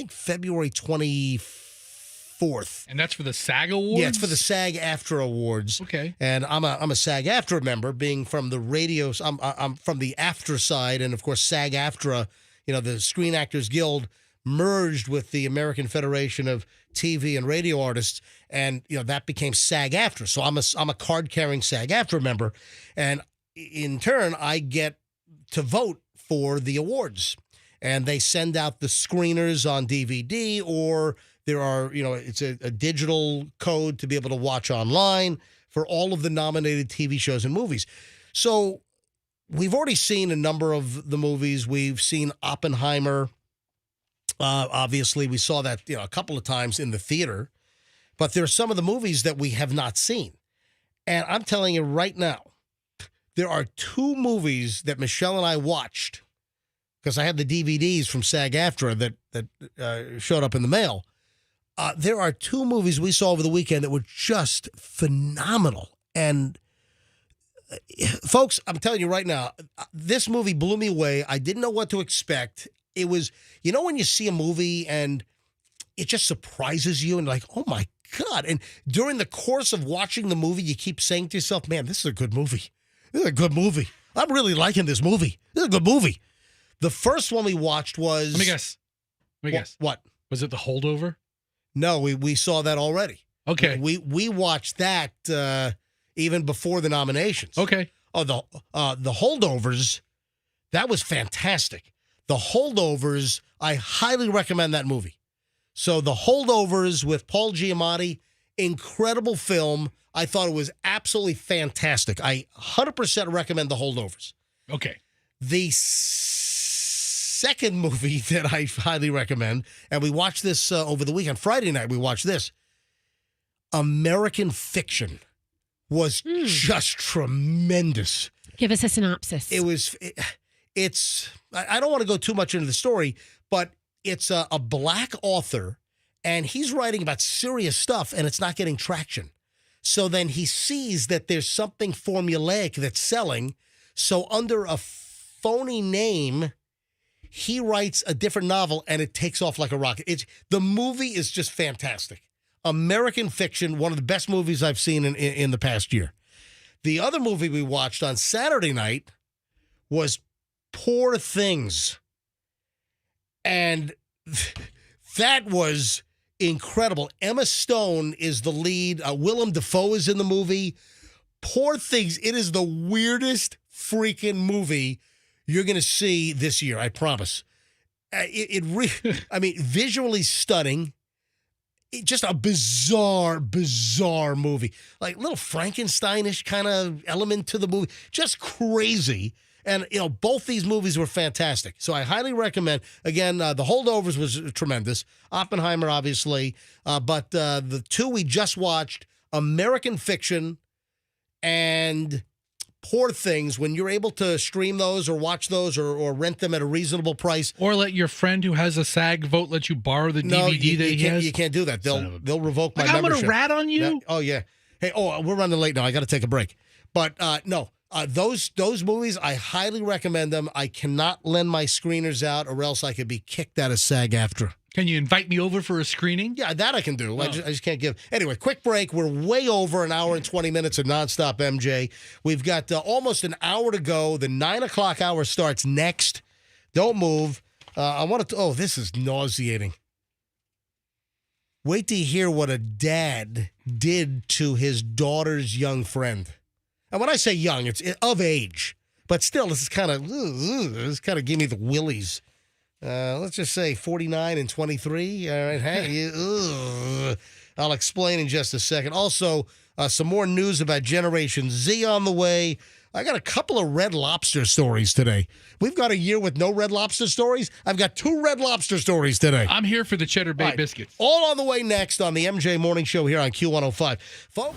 February 24th. And that's for the SAG Awards? Yeah, it's for the SAG-AFTRA Awards. Okay. And I'm a SAG-AFTRA member, being from the radio. I'm from the AFTRA side, and of course SAG-AFTRA, the Screen Actors Guild merged with the American Federation of TV and Radio Artists, and that became SAG-AFTRA. So I'm a card-carrying SAG-AFTRA member, and in turn I get to vote for the awards. And they send out the screeners on DVD, or there are it's a digital code to be able to watch online for all of the nominated TV shows and movies. So we've already seen a number of the movies. We've seen Oppenheimer. Obviously, we saw that a couple of times in the theater. But there are some of the movies that we have not seen. And I'm telling you right now, there are 2 movies that Michelle and I watched because I had the DVDs from SAG-AFTRA that showed up in the mail. There are 2 movies we saw over the weekend that were just phenomenal. And folks, I'm telling you right now, this movie blew me away. I didn't know what to expect. It was, when you see a movie and it just surprises you and like, oh my God. And during the course of watching the movie, you keep saying to yourself, man, this is a good movie. This is a good movie. I'm really liking this movie. This is a good movie. The first one we watched was... Let me guess. What? Was it The Holdover? No, we saw that already. Okay. We watched that even before the nominations. Okay. Oh, the Holdovers, that was fantastic. The Holdovers, I highly recommend that movie. So The Holdovers with Paul Giamatti, incredible film. I thought it was absolutely fantastic. I 100% recommend The Holdovers. Okay. The second movie that I highly recommend, and we watched this over the weekend, Friday night, we watched this, American Fiction, was just tremendous. Give us a synopsis. It's I don't want to go too much into the story, but it's a black author, and he's writing about serious stuff, and it's not getting traction. So then he sees that there's something formulaic that's selling. So under a phony name, he writes a different novel and it takes off like a rocket. The movie is just fantastic. American Fiction, one of the best movies I've seen in the past year. The other movie we watched on Saturday night was Poor Things. And that was incredible. Emma Stone is the lead. Willem Dafoe is in the movie. Poor Things. It is the weirdest freaking movie you're going to see this year, I promise. Visually stunning. Just a bizarre movie. Like little Frankensteinish kind of element to the movie. Just crazy. And, both these movies were fantastic. So I highly recommend. Again, The Holdovers was tremendous. Oppenheimer, obviously. But the two we just watched, American Fiction and Poor Things, when you're able to stream those or watch those or rent them at a reasonable price. Or let your friend who has a SAG vote let you borrow the DVD that he has. You can't do that. They'll revoke my membership. membership. I'm going to rat on you? Oh, yeah. Hey, we're running late now. I got to take a break. But no, those movies, I highly recommend them. I cannot lend my screeners out or else I could be kicked out of SAG-AFTRA. Can you invite me over for a screening? Yeah, that I can do. Oh. I just can't give. Anyway, quick break. We're way over an hour and 20 minutes of nonstop MJ. We've got almost an hour to go. The 9 o'clock hour starts next. Don't move. I want to. Oh, this is nauseating. Wait to hear what a dad did to his daughter's young friend. And when I say young, it's of age. But still, this is kind of give me the willies. Let's just say 49 and 23. All right, hey, I'll explain in just a second. Also, some more news about Generation Z on the way. I got a couple of Red Lobster stories today. We've got a year with no Red Lobster stories. I've got 2 Red Lobster stories today. I'm here for the Cheddar Bay biscuits. All on the way next on the MJ Morning Show here on Q105. Folks.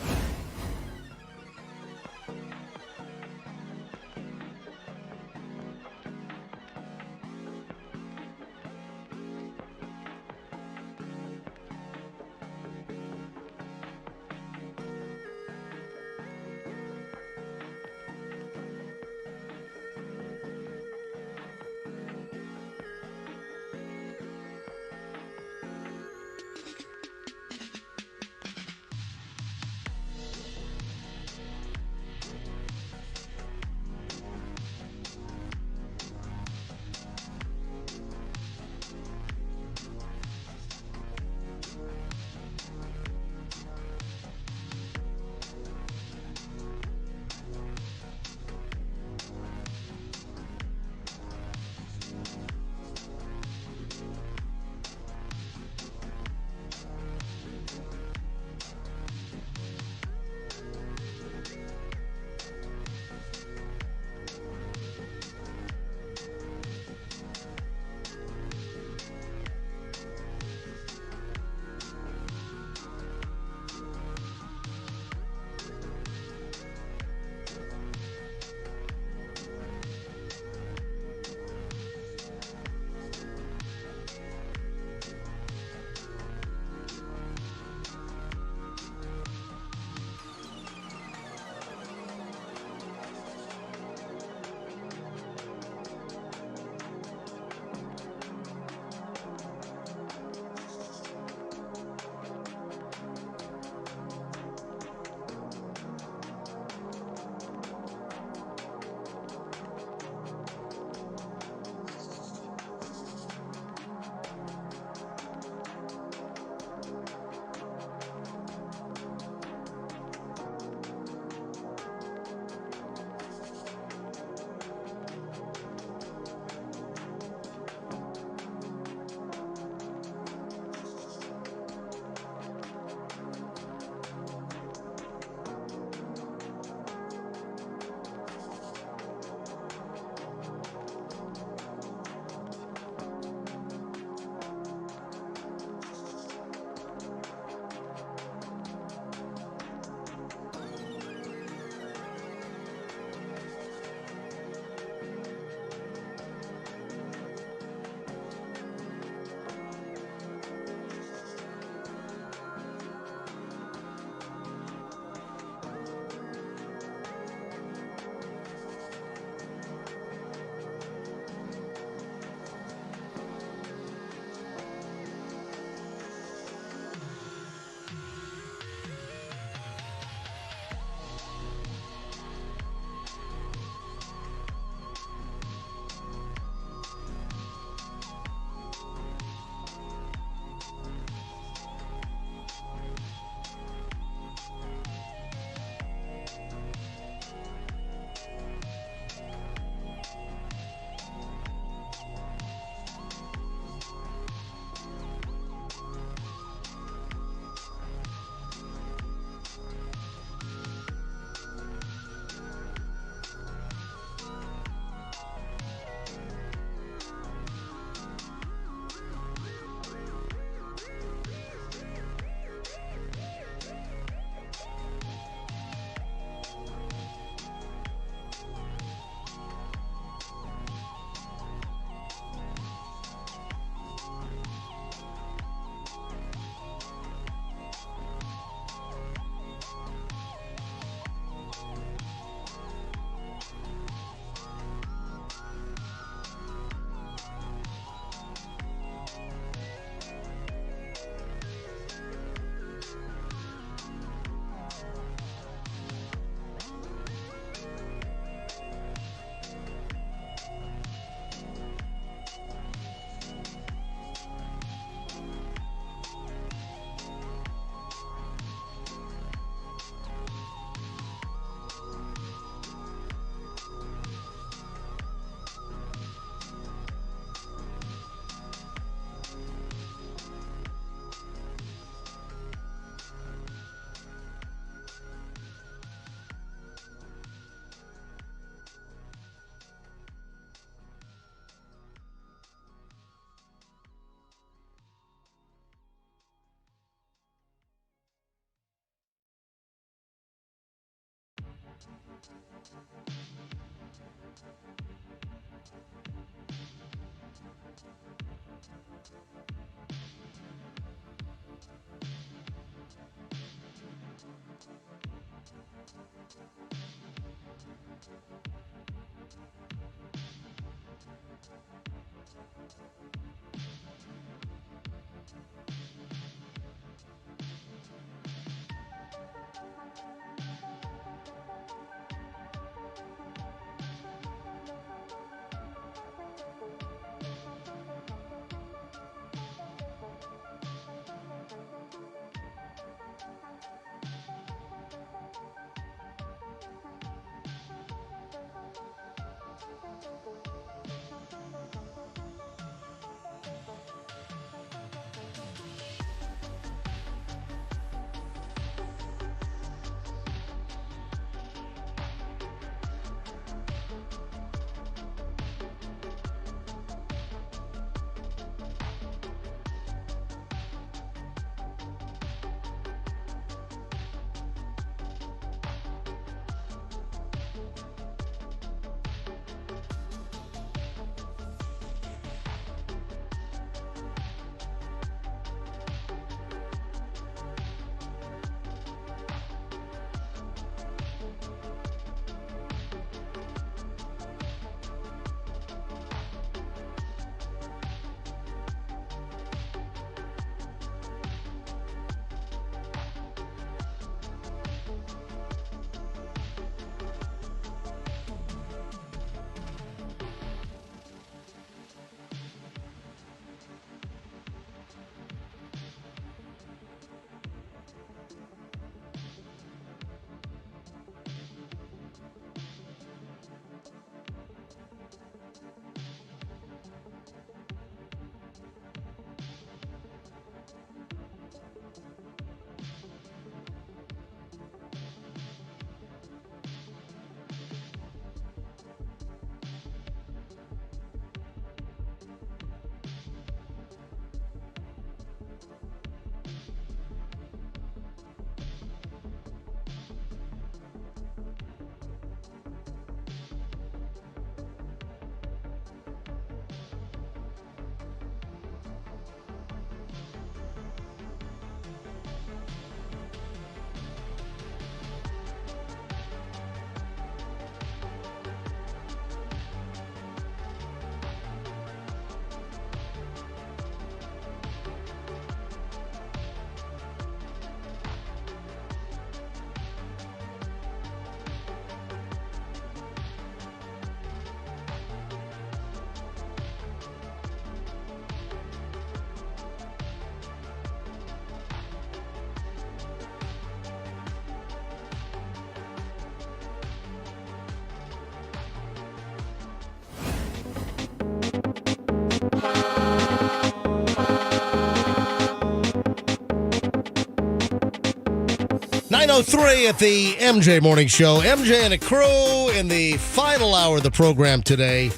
9:03 at the MJ Morning Show. MJ and a crew in the final hour of the program today.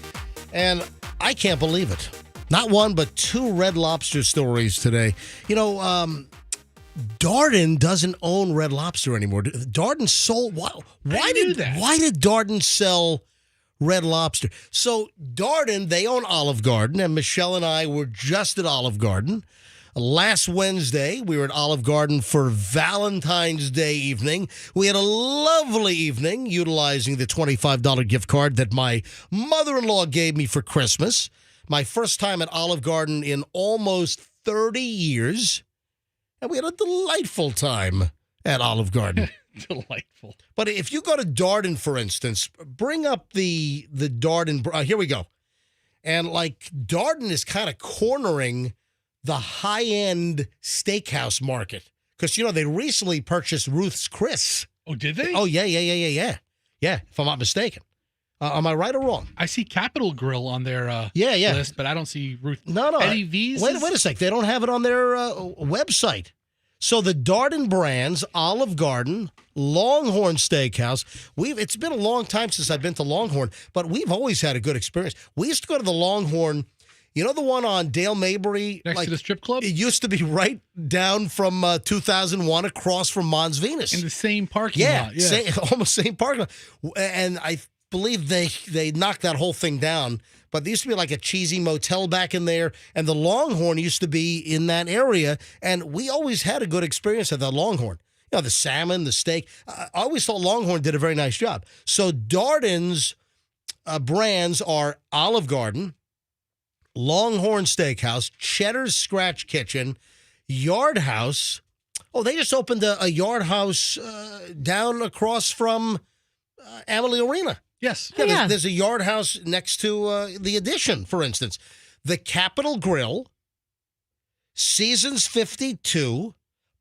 And I can't believe it. Not one, but two Red Lobster stories today. You know, Darden doesn't own Red Lobster anymore. Darden sold. Why did Darden sell Red Lobster? So Darden, they own Olive Garden, and Michelle and I were just at Olive Garden. Last Wednesday, we were at Olive Garden for Valentine's Day evening. We had a lovely evening utilizing the $25 gift card that my mother-in-law gave me for Christmas. My first time at Olive Garden in almost 30 years. And we had a delightful time at Olive Garden. Delightful. But if you go to Darden, for instance, bring up the Darden. Here we go. And like Darden is kind of cornering the high-end steakhouse market. Because, you know, they recently purchased Ruth's Chris. Oh, did they? Oh, yeah. Yeah, if I'm not mistaken. Am I right or wrong? I see Capital Grill on their list, but I don't see Ruth. No. Eddie V's? Wait a sec. They don't have it on their website. So the Darden brands, Olive Garden, Longhorn Steakhouse. It's been a long time since I've been to Longhorn, but we've always had a good experience. We used to go to the Longhorn. You know the one on Dale Mabry? Next to the strip club? It used to be right down from 2001 across from Mons Venus. In the same parking lot. Yeah, almost same parking lot. And I believe they knocked that whole thing down. But there used to be like a cheesy motel back in there. And the Longhorn used to be in that area. And we always had a good experience at the Longhorn. You know, the salmon, the steak. I always thought Longhorn did a very nice job. So Darden's brands are Olive Garden, Longhorn Steakhouse, Cheddar's Scratch Kitchen, Yard House. Oh, they just opened a Yard House down across from Amalie Arena. Yes. Yeah, there's a Yard House next to the Addition, for instance. The Capital Grill, Seasons 52,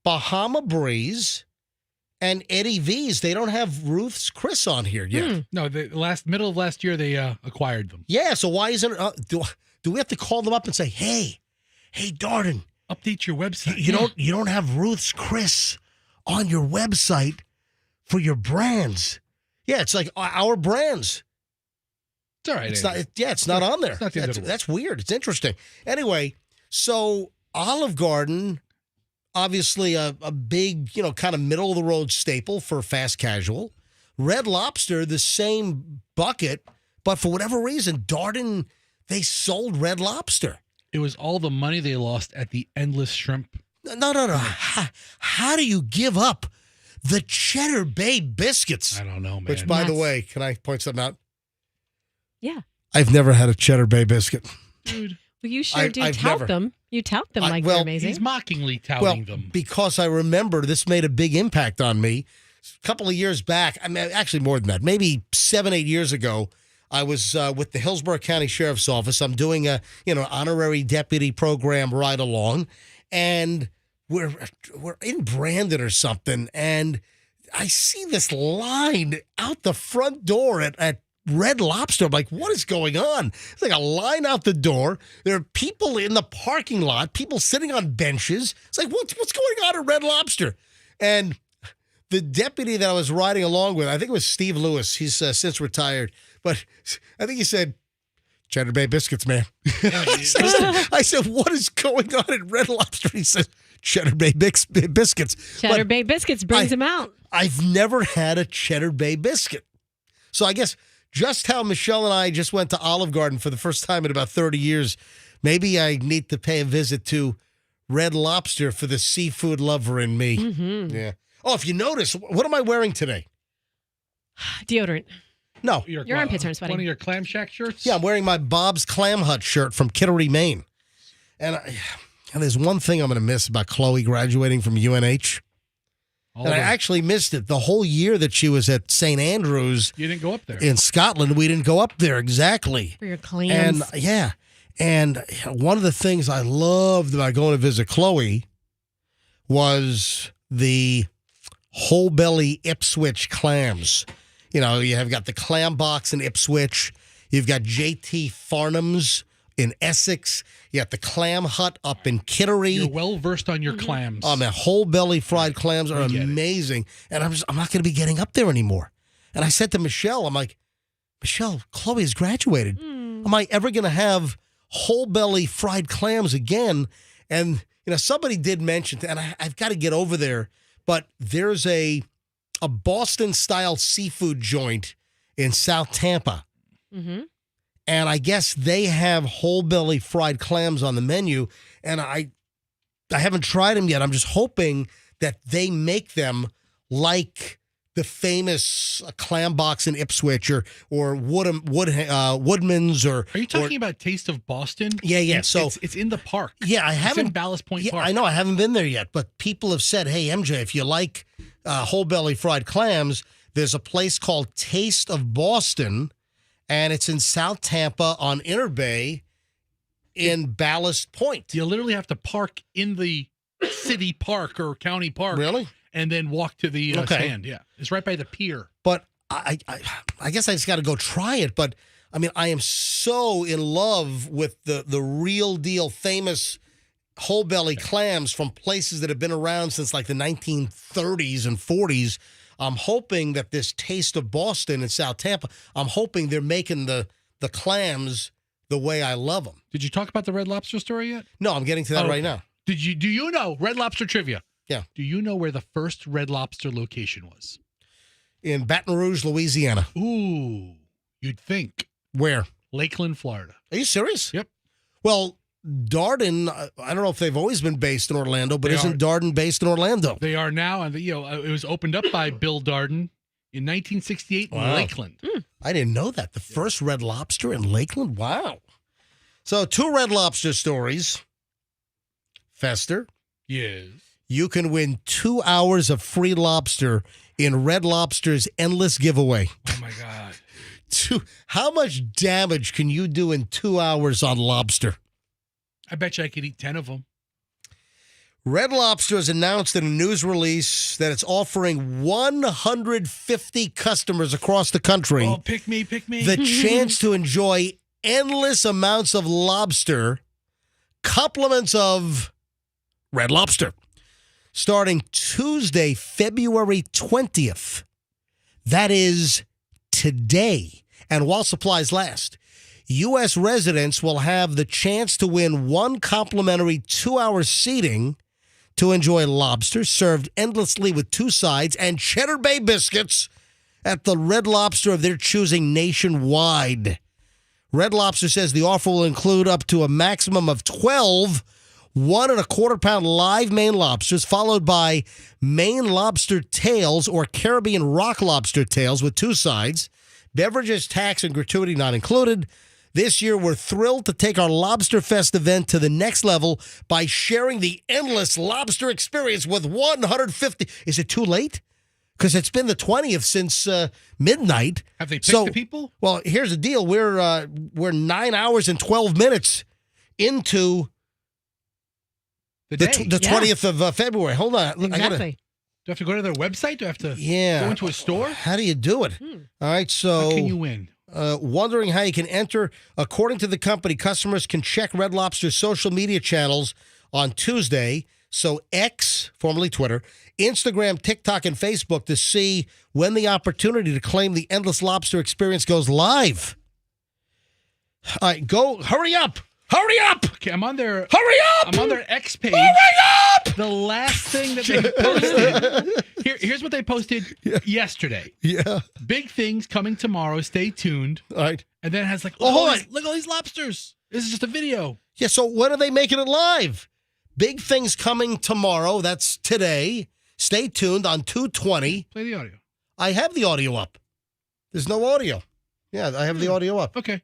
Bahama Breeze, and Eddie V's. They don't have Ruth's Chris on here yet. No, middle of last year they acquired them. Yeah, so why isn't it? Do we have to call them up and say, hey, Darden, update your website? You don't have Ruth's Chris on your website for your brands. Yeah, it's like our brands. It's all right. It's not on there. That's weird. It's interesting. Anyway, so Olive Garden, obviously a big, kind of middle of the road staple for fast casual. Red Lobster, the same bucket, but for whatever reason, Darden, they sold Red Lobster. It was all the money they lost at the endless shrimp. No. How do you give up the Cheddar Bay biscuits? I don't know, man. Which, by the way, can I point something out? Yeah. I've never had a Cheddar Bay biscuit. Dude. Well, you sure do tout them. You tout them like they're amazing. He's mockingly touting them. Because I remember this made a big impact on me. A couple of years back, I mean, actually more than that, maybe 7-8 years ago, I was with the Hillsborough County Sheriff's Office. I'm doing a honorary deputy program ride along, and we're in Brandon or something, and I see this line out the front door at Red Lobster. I'm like, what is going on? It's like a line out the door. There are people in the parking lot, people sitting on benches. It's like, what's going on at Red Lobster? And the deputy that I was riding along with, I think it was Steve Lewis. He's since retired. But I think he said, Cheddar Bay biscuits, man. I said, what is going on at Red Lobster? He said, Cheddar Bay biscuits. Cheddar Bay biscuits brings them out. I've never had a Cheddar Bay biscuit. So I guess just how Michelle and I just went to Olive Garden for the first time in about 30 years, maybe I need to pay a visit to Red Lobster for the seafood lover in me. Mm-hmm. Yeah. Oh, if you notice, what am I wearing today? Deodorant. No. Your armpits aren't sweating. One of your Clam Shack shirts? Yeah, I'm wearing my Bob's Clam Hut shirt from Kittery, Maine. And there's one thing I'm going to miss about Chloe graduating from UNH. I actually missed it. The whole year that she was at St. Andrews. You didn't go up there. In Scotland. We didn't go up there, exactly. For your clams. And one of the things I loved about going to visit Chloe was the whole belly Ipswich clams. You have got the clam box in Ipswich. You've got JT Farnham's in Essex. You got the Clam Hut up in Kittery. You're well versed on your clams. Oh, man, whole belly fried clams are amazing. And I'm not going to be getting up there anymore. And I said to Michelle, I'm like, Michelle, Chloe has graduated. Am I ever going to have whole belly fried clams again? And, somebody did mention, and I've got to get over there, but there's a Boston-style seafood joint in South Tampa. Mm-hmm. And I guess they have whole belly fried clams on the menu. And I haven't tried them yet. I'm just hoping that they make them like the famous clam box in Ipswich or Woodman's or. Are you talking about Taste of Boston? Yeah. So it's in the park. Yeah, I haven't. It's in Ballast Point Park. I know I haven't been there yet, but people have said, "Hey, MJ, if you like whole belly fried clams, there's a place called Taste of Boston, and it's in South Tampa on Inner Bay, in Ballast Point. You literally have to park in the city park or county park. Really? And then walk to the stand. Yeah, it's right by the pier. But I guess I just got to go try it. But I mean, I am so in love with the real deal, famous whole belly clams from places that have been around since like the 1930s and 40s. I'm hoping that this Taste of Boston in South Tampa, I'm hoping they're making the clams the way I love them. Did you talk about the Red Lobster story yet? No, I'm getting to that right now. Do you know Red Lobster trivia? Yeah. Do you know where the first Red Lobster location was? In Baton Rouge, Louisiana. Ooh, you'd think. Where? Lakeland, Florida. Are you serious? Yep. Well, Darden, I don't know if they've always been based in Orlando, but isn't Darden based in Orlando? They are now, and it was opened up by Bill Darden in 1968 in Lakeland. I didn't know that. The first Red Lobster in Lakeland? Wow. So 2 Red Lobster stories. Fester. Yes. You can win 2 hours of free lobster in Red Lobster's endless giveaway. Oh, my God. How much damage can you do in 2 hours on lobster? I bet you I could eat 10 of them. Red Lobster has announced in a news release that it's offering 150 customers across the country pick me. The chance to enjoy endless amounts of lobster, compliments of Red Lobster, starting Tuesday, February 20th. That is today. And while supplies last, U.S. residents will have the chance to win 1 complimentary 2-hour seating to enjoy lobster served endlessly with 2 sides and Cheddar Bay biscuits at the Red Lobster of their choosing nationwide. Red Lobster says the offer will include up to a maximum of 12 1.25-pound live Maine lobsters, followed by Maine lobster tails or Caribbean rock lobster tails with 2 sides. Beverages, tax, and gratuity not included. This year, we're thrilled to take our Lobster Fest event to the next level by sharing the endless lobster experience with 150. Is it too late? Because it's been the 20th since midnight. Have they picked the people? Well, here's the deal. We're 9 hours and 12 minutes into the 20th of February. Hold on. Exactly. Do I have to go to their website? Do I have to go into a store? How do you do it? All right, so... How can you win? Wondering how you can enter. According to the company, customers can check Red Lobster's social media channels on Tuesday. So X, formerly Twitter, Instagram, TikTok, and Facebook to see when the opportunity to claim the Endless Lobster experience goes live. All right, hurry up. Hurry up! Okay, I'm on their... Hurry up! I'm on their X page. Hurry up! The last thing that they posted... Here's what they posted yesterday. Yeah. Big things coming tomorrow. Stay tuned. All right. And then it has like, hold on. Look at all these lobsters. This is just a video. Yeah, so when are they making it live? Big things coming tomorrow. That's today. Stay tuned on 2:20. Play the audio. I have the audio up. There's no audio. Yeah, I have the audio up. Okay.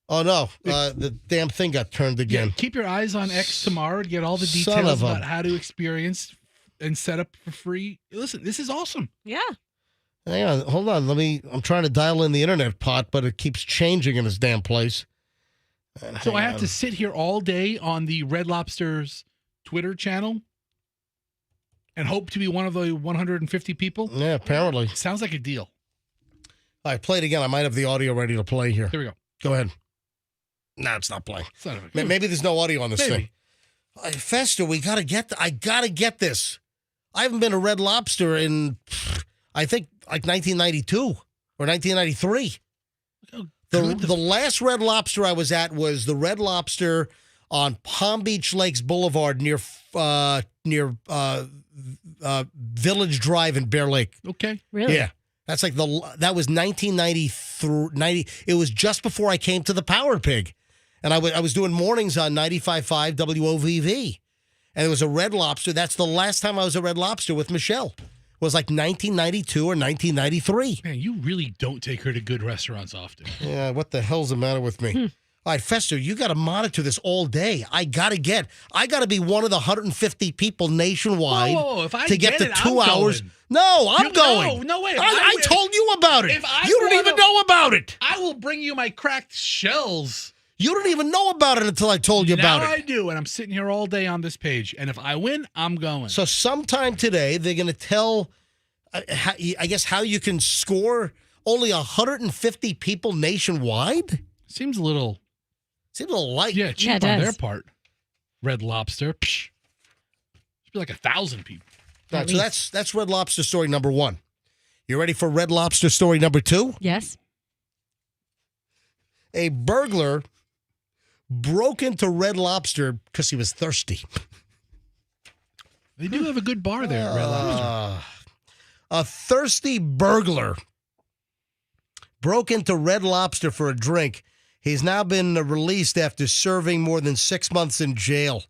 Oh, no. The damn thing got turned again. Yeah, keep your eyes on X tomorrow to get all the details about how to experience and set up for free. Listen, this is awesome. Yeah. Hang on. Hold on. I'm trying to dial in the internet pot, but it keeps changing in this damn place. So I have to sit here all day on the Red Lobster's Twitter channel and hope to be one of the 150 people? Yeah, apparently. Sounds like a deal. All right, play it again. I might have the audio ready to play here. Here we go. Go ahead. No, it's not playing. Maybe there's no audio on this thing. Fester, I gotta get this. I haven't been to Red Lobster in, I think, like 1992 or 1993. The last Red Lobster I was at was the Red Lobster on Palm Beach Lakes Boulevard near Village Drive in Bear Lake. Okay. Really? Yeah. That was 1993. It was just before I came to the Power Pig. And I was doing mornings on 95.5 WOVV. And it was a Red Lobster. That's the last time I was at Red Lobster with Michelle. It was like 1992 or 1993. Man, you really don't take her to good restaurants often. Yeah, what the hell's the matter with me? All right, Fester, you got to monitor this all day. I got to be one of the 150 people nationwide to get the 2 hours. Going. No, I'm going. No way. I told you about it. You don't even know about it. I will bring you my cracked shells. You don't even know about it until I told you about it. Now I do, and I'm sitting here all day on this page. And if I win, I'm going. So sometime today, they're going to tell, I guess, how you can score only 150 people nationwide? Seems a little light. Yeah, cheap on their part. Red Lobster. Psh. Should be like 1,000 people. Right, so that's Red Lobster story number 1. You ready for Red Lobster story number 2? Yes. A burglar broke into Red Lobster because he was thirsty. They do have a good bar there at Red Lobster. A thirsty burglar broke into Red Lobster for a drink. He's now been released after serving more than 6 months in jail.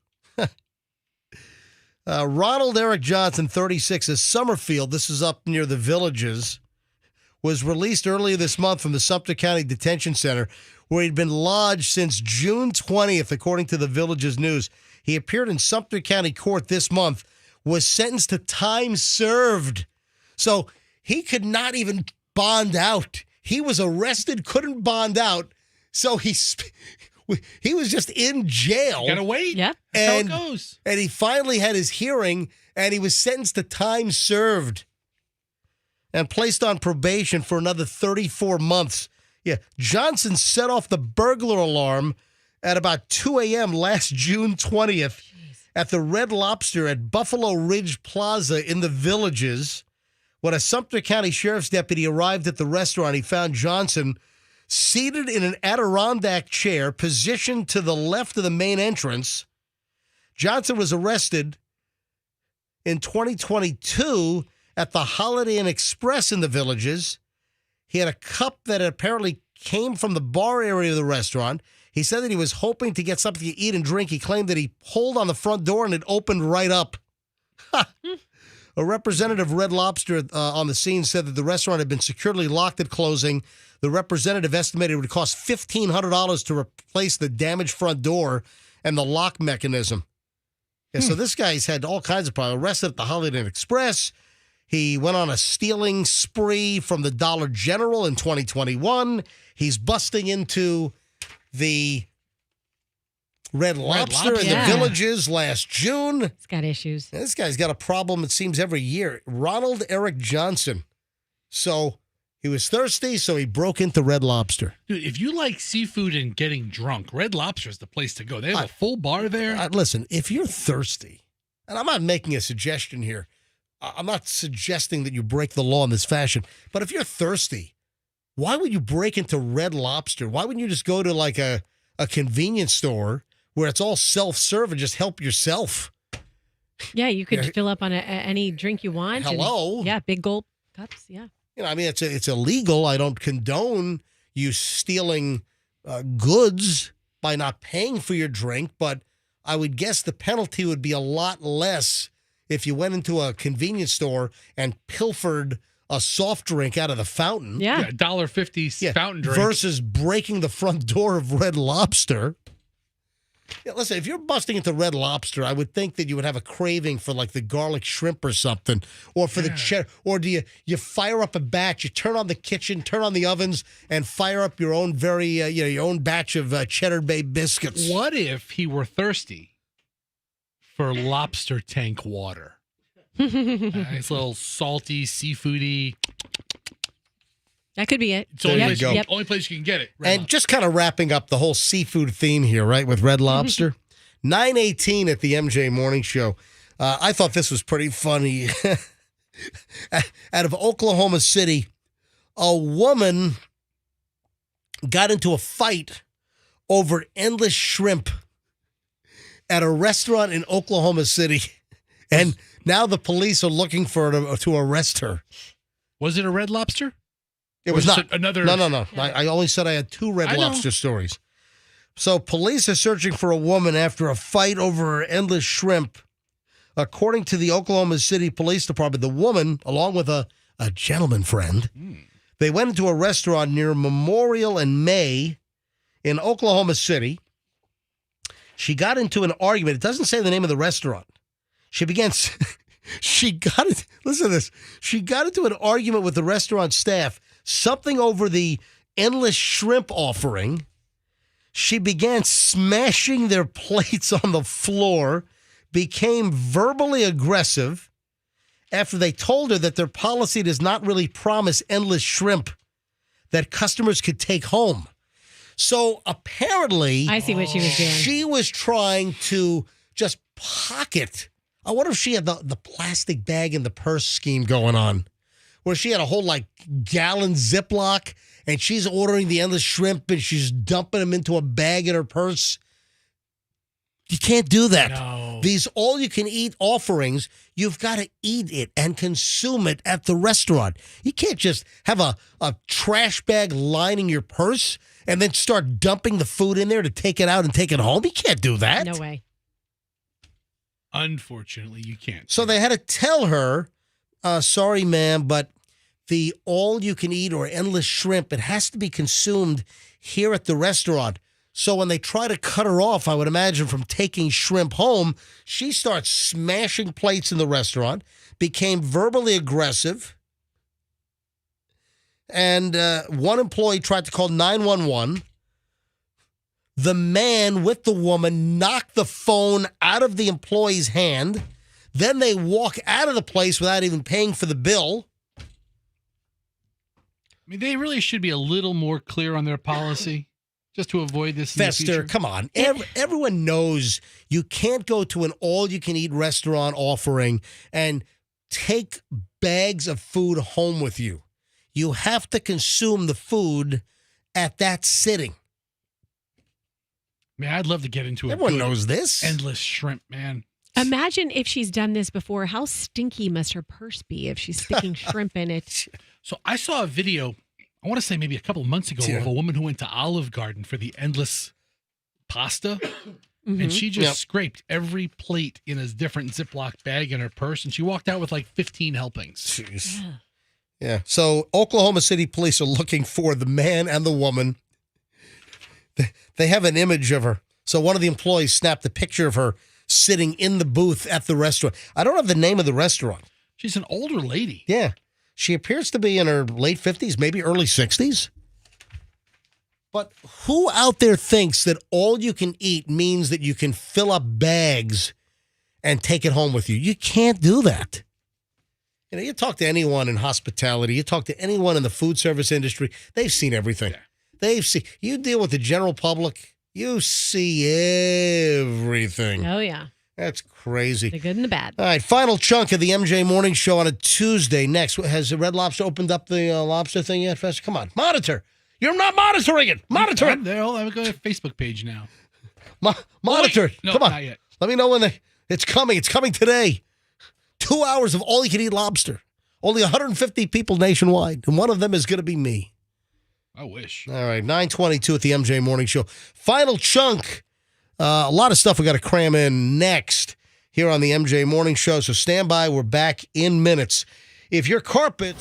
Ronald Eric Johnson, 36, of Summerfield, this is up near the Villages, was released earlier this month from the Sumter County Detention Center, where he'd been lodged since June 20th, according to the Villages News. He appeared in Sumter County Court this month, was sentenced to time served. So he could not even bond out. He was arrested, couldn't bond out, so he was just in jail. You gotta wait. Yeah, that's how it goes. And he finally had his hearing, and he was sentenced to time served and placed on probation for another 34 months. Yeah, Johnson set off the burglar alarm at about 2 a.m. last June 20th at the Red Lobster at Buffalo Ridge Plaza in the Villages. When a Sumter County Sheriff's deputy arrived at the restaurant, he found Johnson seated in an Adirondack chair positioned to the left of the main entrance. Johnson was arrested in 2022 at the Holiday Inn Express in the Villages. He had a cup that apparently came from the bar area of the restaurant. He said that he was hoping to get something to eat and drink. He claimed that he pulled on the front door and it opened right up. A representative of Red Lobster on the scene said that the restaurant had been securely locked at closing. The representative estimated it would cost $1,500 to replace the damaged front door and the lock mechanism. Yeah, so this guy's had all kinds of problems. Arrested at the Holiday Inn Express. He went on a stealing spree from the Dollar General in 2021. He's busting into the Red Lobster in the Villages last June. He's got issues. This guy's got a problem, it seems, every year. Ronald Eric Johnson. So he was thirsty, so he broke into Red Lobster. Dude, if you like seafood and getting drunk, Red Lobster is the place to go. They have a full bar there. Listen, if you're thirsty, and I'm not making a suggestion here, I'm not suggesting that you break the law in this fashion, but if you're thirsty, why would you break into Red Lobster? Why wouldn't you just go to like a convenience store where it's all self-serve and just help yourself? Yeah, you could fill up on any drink you want. Hello? And, big gulp cups, yeah. You know, I mean, it's illegal. I don't condone you stealing goods by not paying for your drink, but I would guess the penalty would be a lot less if you went into a convenience store and pilfered a soft drink out of the fountain. Yeah. $1.50 fountain drink. Versus breaking the front door of Red Lobster. Yeah, listen, if you're busting into Red Lobster, I would think that you would have a craving for like the garlic shrimp or something, or for the cheddar. Or do you fire up a batch? You turn on the kitchen, turn on the ovens, and fire up your own your own batch of Cheddar Bay biscuits. What if he were thirsty for lobster tank water? Nice little salty, seafoody. That could be it. It's the only place you can get it. And just kind of wrapping up the whole seafood theme here, right, with Red Lobster. 9:18 at the MJ Morning Show. I thought this was pretty funny. Out of Oklahoma City, a woman got into a fight over endless shrimp at a restaurant in Oklahoma City. And now the police are looking for her to arrest her. Was it a Red Lobster? It was not. Another. No. I only said I had 2 Red Lobster stories. So police are searching for a woman after a fight over endless shrimp. According to the Oklahoma City Police Department, the woman, along with a gentleman friend, they went into a restaurant near Memorial and May in Oklahoma City. She got into an argument. It doesn't say the name of the restaurant. Listen to this. She got into an argument with the restaurant staff, something over the endless shrimp offering. She began smashing their plates on the floor, became verbally aggressive after they told her that their policy does not really promise endless shrimp that customers could take home. So apparently, I see what she was doing. She was trying to just pocket. I wonder if she had the plastic bag in the purse scheme going on, where she had a whole gallon Ziploc, and she's ordering the endless shrimp and she's dumping them into a bag in her purse. You can't do that. No. These all-you-can-eat offerings, you've got to eat it and consume it at the restaurant. You can't just have a trash bag lining your purse and then start dumping the food in there to take it out and take it home. You can't do that. No way. Unfortunately, you can't. So they had to tell her, sorry, ma'am, but the all-you-can-eat or endless shrimp, it has to be consumed here at the restaurant. So when they try to cut her off, I would imagine, from taking shrimp home, she starts smashing plates in the restaurant, became verbally aggressive, and one employee tried to call 911. The man with the woman knocked the phone out of the employee's hand. Then they walk out of the place without even paying for the bill. I mean, they really should be a little more clear on their policy. Just to avoid this in the Fester, future. come on. Everyone knows you can't go to an all-you-can-eat restaurant offering and take bags of food home with you. You have to consume the food at that sitting. Man, I'd love to get into it. Everyone knows this. Endless shrimp, man. Imagine if she's done this before. How stinky must her purse be if she's sticking shrimp in it? So I saw a video, I want to say maybe a couple of months ago, of a woman who went to Olive Garden for the endless pasta. And she just scraped every plate in a different Ziploc bag in her purse. And she walked out with 15 helpings. Jeez. Yeah. So Oklahoma City police are looking for the man and the woman. They have an image of her. So one of the employees snapped a picture of her sitting in the booth at the restaurant. I don't have the name of the restaurant. She's an older lady. Yeah. She appears to be in her late 50s, maybe early 60s. But who out there thinks that all you can eat means that you can fill up bags and take it home with you? You can't do that. You know, you talk to anyone in hospitality, you talk to anyone in the food service industry, they've seen everything. You deal with the general public, you see everything. Oh, yeah. That's crazy. The good and the bad. All right, final chunk of the MJ Morning Show on a Tuesday. Next, has Red Lobster opened up the lobster thing yet, Fester? Come on, monitor. You're not monitoring it. Monitor it. I've got a Facebook page now. Monitor. No, come on. Not yet. Let me know when it's coming. It's coming today. 2 hours of all-you-can-eat lobster. Only 150 people nationwide, and one of them is going to be me. I wish. All right, 9:22 at the MJ Morning Show. Final chunk. A lot of stuff we got to cram in next here on the MJ Morning Show, so stand by. We're back in minutes. If your carpet...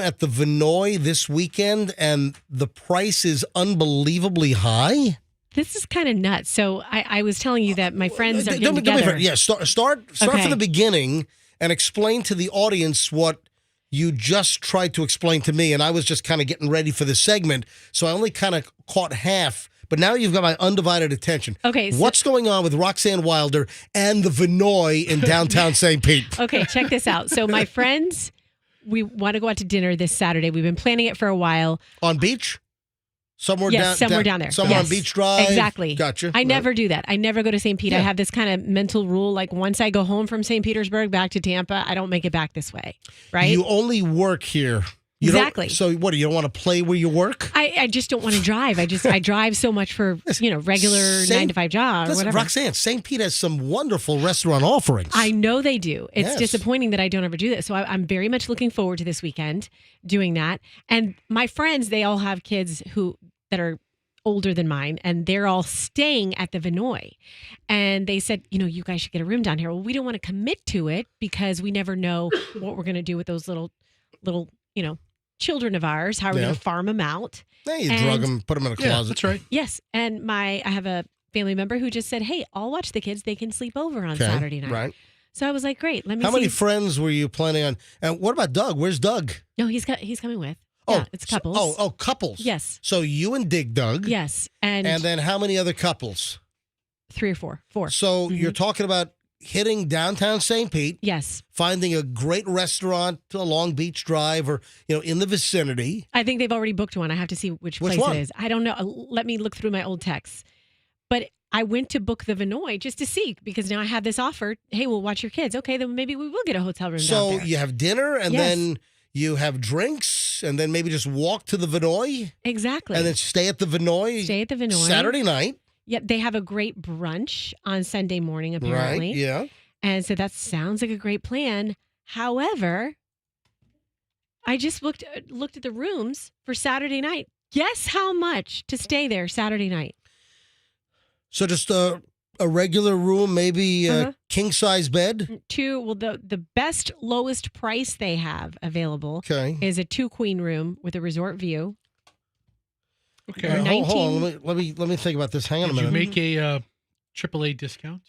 At the Vinoy this weekend, and the price is unbelievably high. This is kind of nuts. So I was telling you that my friends are getting together. Yeah, start Okay. from the beginning and explain to the audience what you just tried to explain to me. And I was just kind of getting ready for this segment, so I only kind of caught half. But now you've got my undivided attention. Okay, so what's going on with Roxanne Wilder and the Vinoy in downtown St. Pete? Okay, check this out. So my friends, we want to go out to dinner this Saturday. We've been planning it for a while. On beach? Somewhere down there. Somewhere Yes. on Beach Drive? Exactly. Gotcha. I never do that. I never go to St. Pete. I have this kind of mental rule, like once I go home from St. Petersburg back to Tampa, I don't make it back this way, right? You only work here. You Exactly. So what, you don't want to play where you work? I just don't want to drive. I drive so much for, regular 9-to-5 job or Listen, whatever. Roxanne, St. Pete has some wonderful restaurant offerings. I know they do. It's Yes. disappointing that I don't ever do that. So I'm very much looking forward to this weekend doing that. And my friends, they all have kids that are older than mine, and they're all staying at the Vinoy. And they said, you guys should get a room down here. Well, we don't want to commit to it because we never know what we're going to do with those little, children of ours. How are we going to farm them out? Hey, you drug them, put them in a closet. Yeah, that's right. Yes. And I have a family member who just said, hey, I'll watch the kids. They can sleep over on Saturday night. Right. So I was like, great. Let me How see. many friends were you planning on? And what about Doug? Where's Doug? No, he's coming with. Yeah, it's couples. Couples. Yes. So you and Doug. Yes. And then how many other couples? 3 or 4. 4. So you're talking about hitting downtown St. Pete. Yes. Finding a great restaurant along Beach Drive or, in the vicinity. I think they've already booked one. I have to see which place one? it is. I don't know. Let me look through my old texts. But I went to book the Vinoy just to see, because now I have this offer. Hey, we'll watch your kids. Okay, then maybe we will get a hotel room down So there. you have dinner and Yes. then you have drinks and then maybe just walk to the Vinoy. Exactly. And then stay at the Vinoy. Stay at the Vinoy. Saturday night. Yep, they have a great brunch on Sunday morning, apparently. Right, yeah. And so that sounds like a great plan. However, I just looked at the rooms for Saturday night. Guess how much to stay there Saturday night? So just a regular room, maybe a king-size bed? The best lowest price they have available is a 2-queen room with a resort view. Okay. Hold on. Let me think about this. Hang on a minute. Did you make a AAA discount?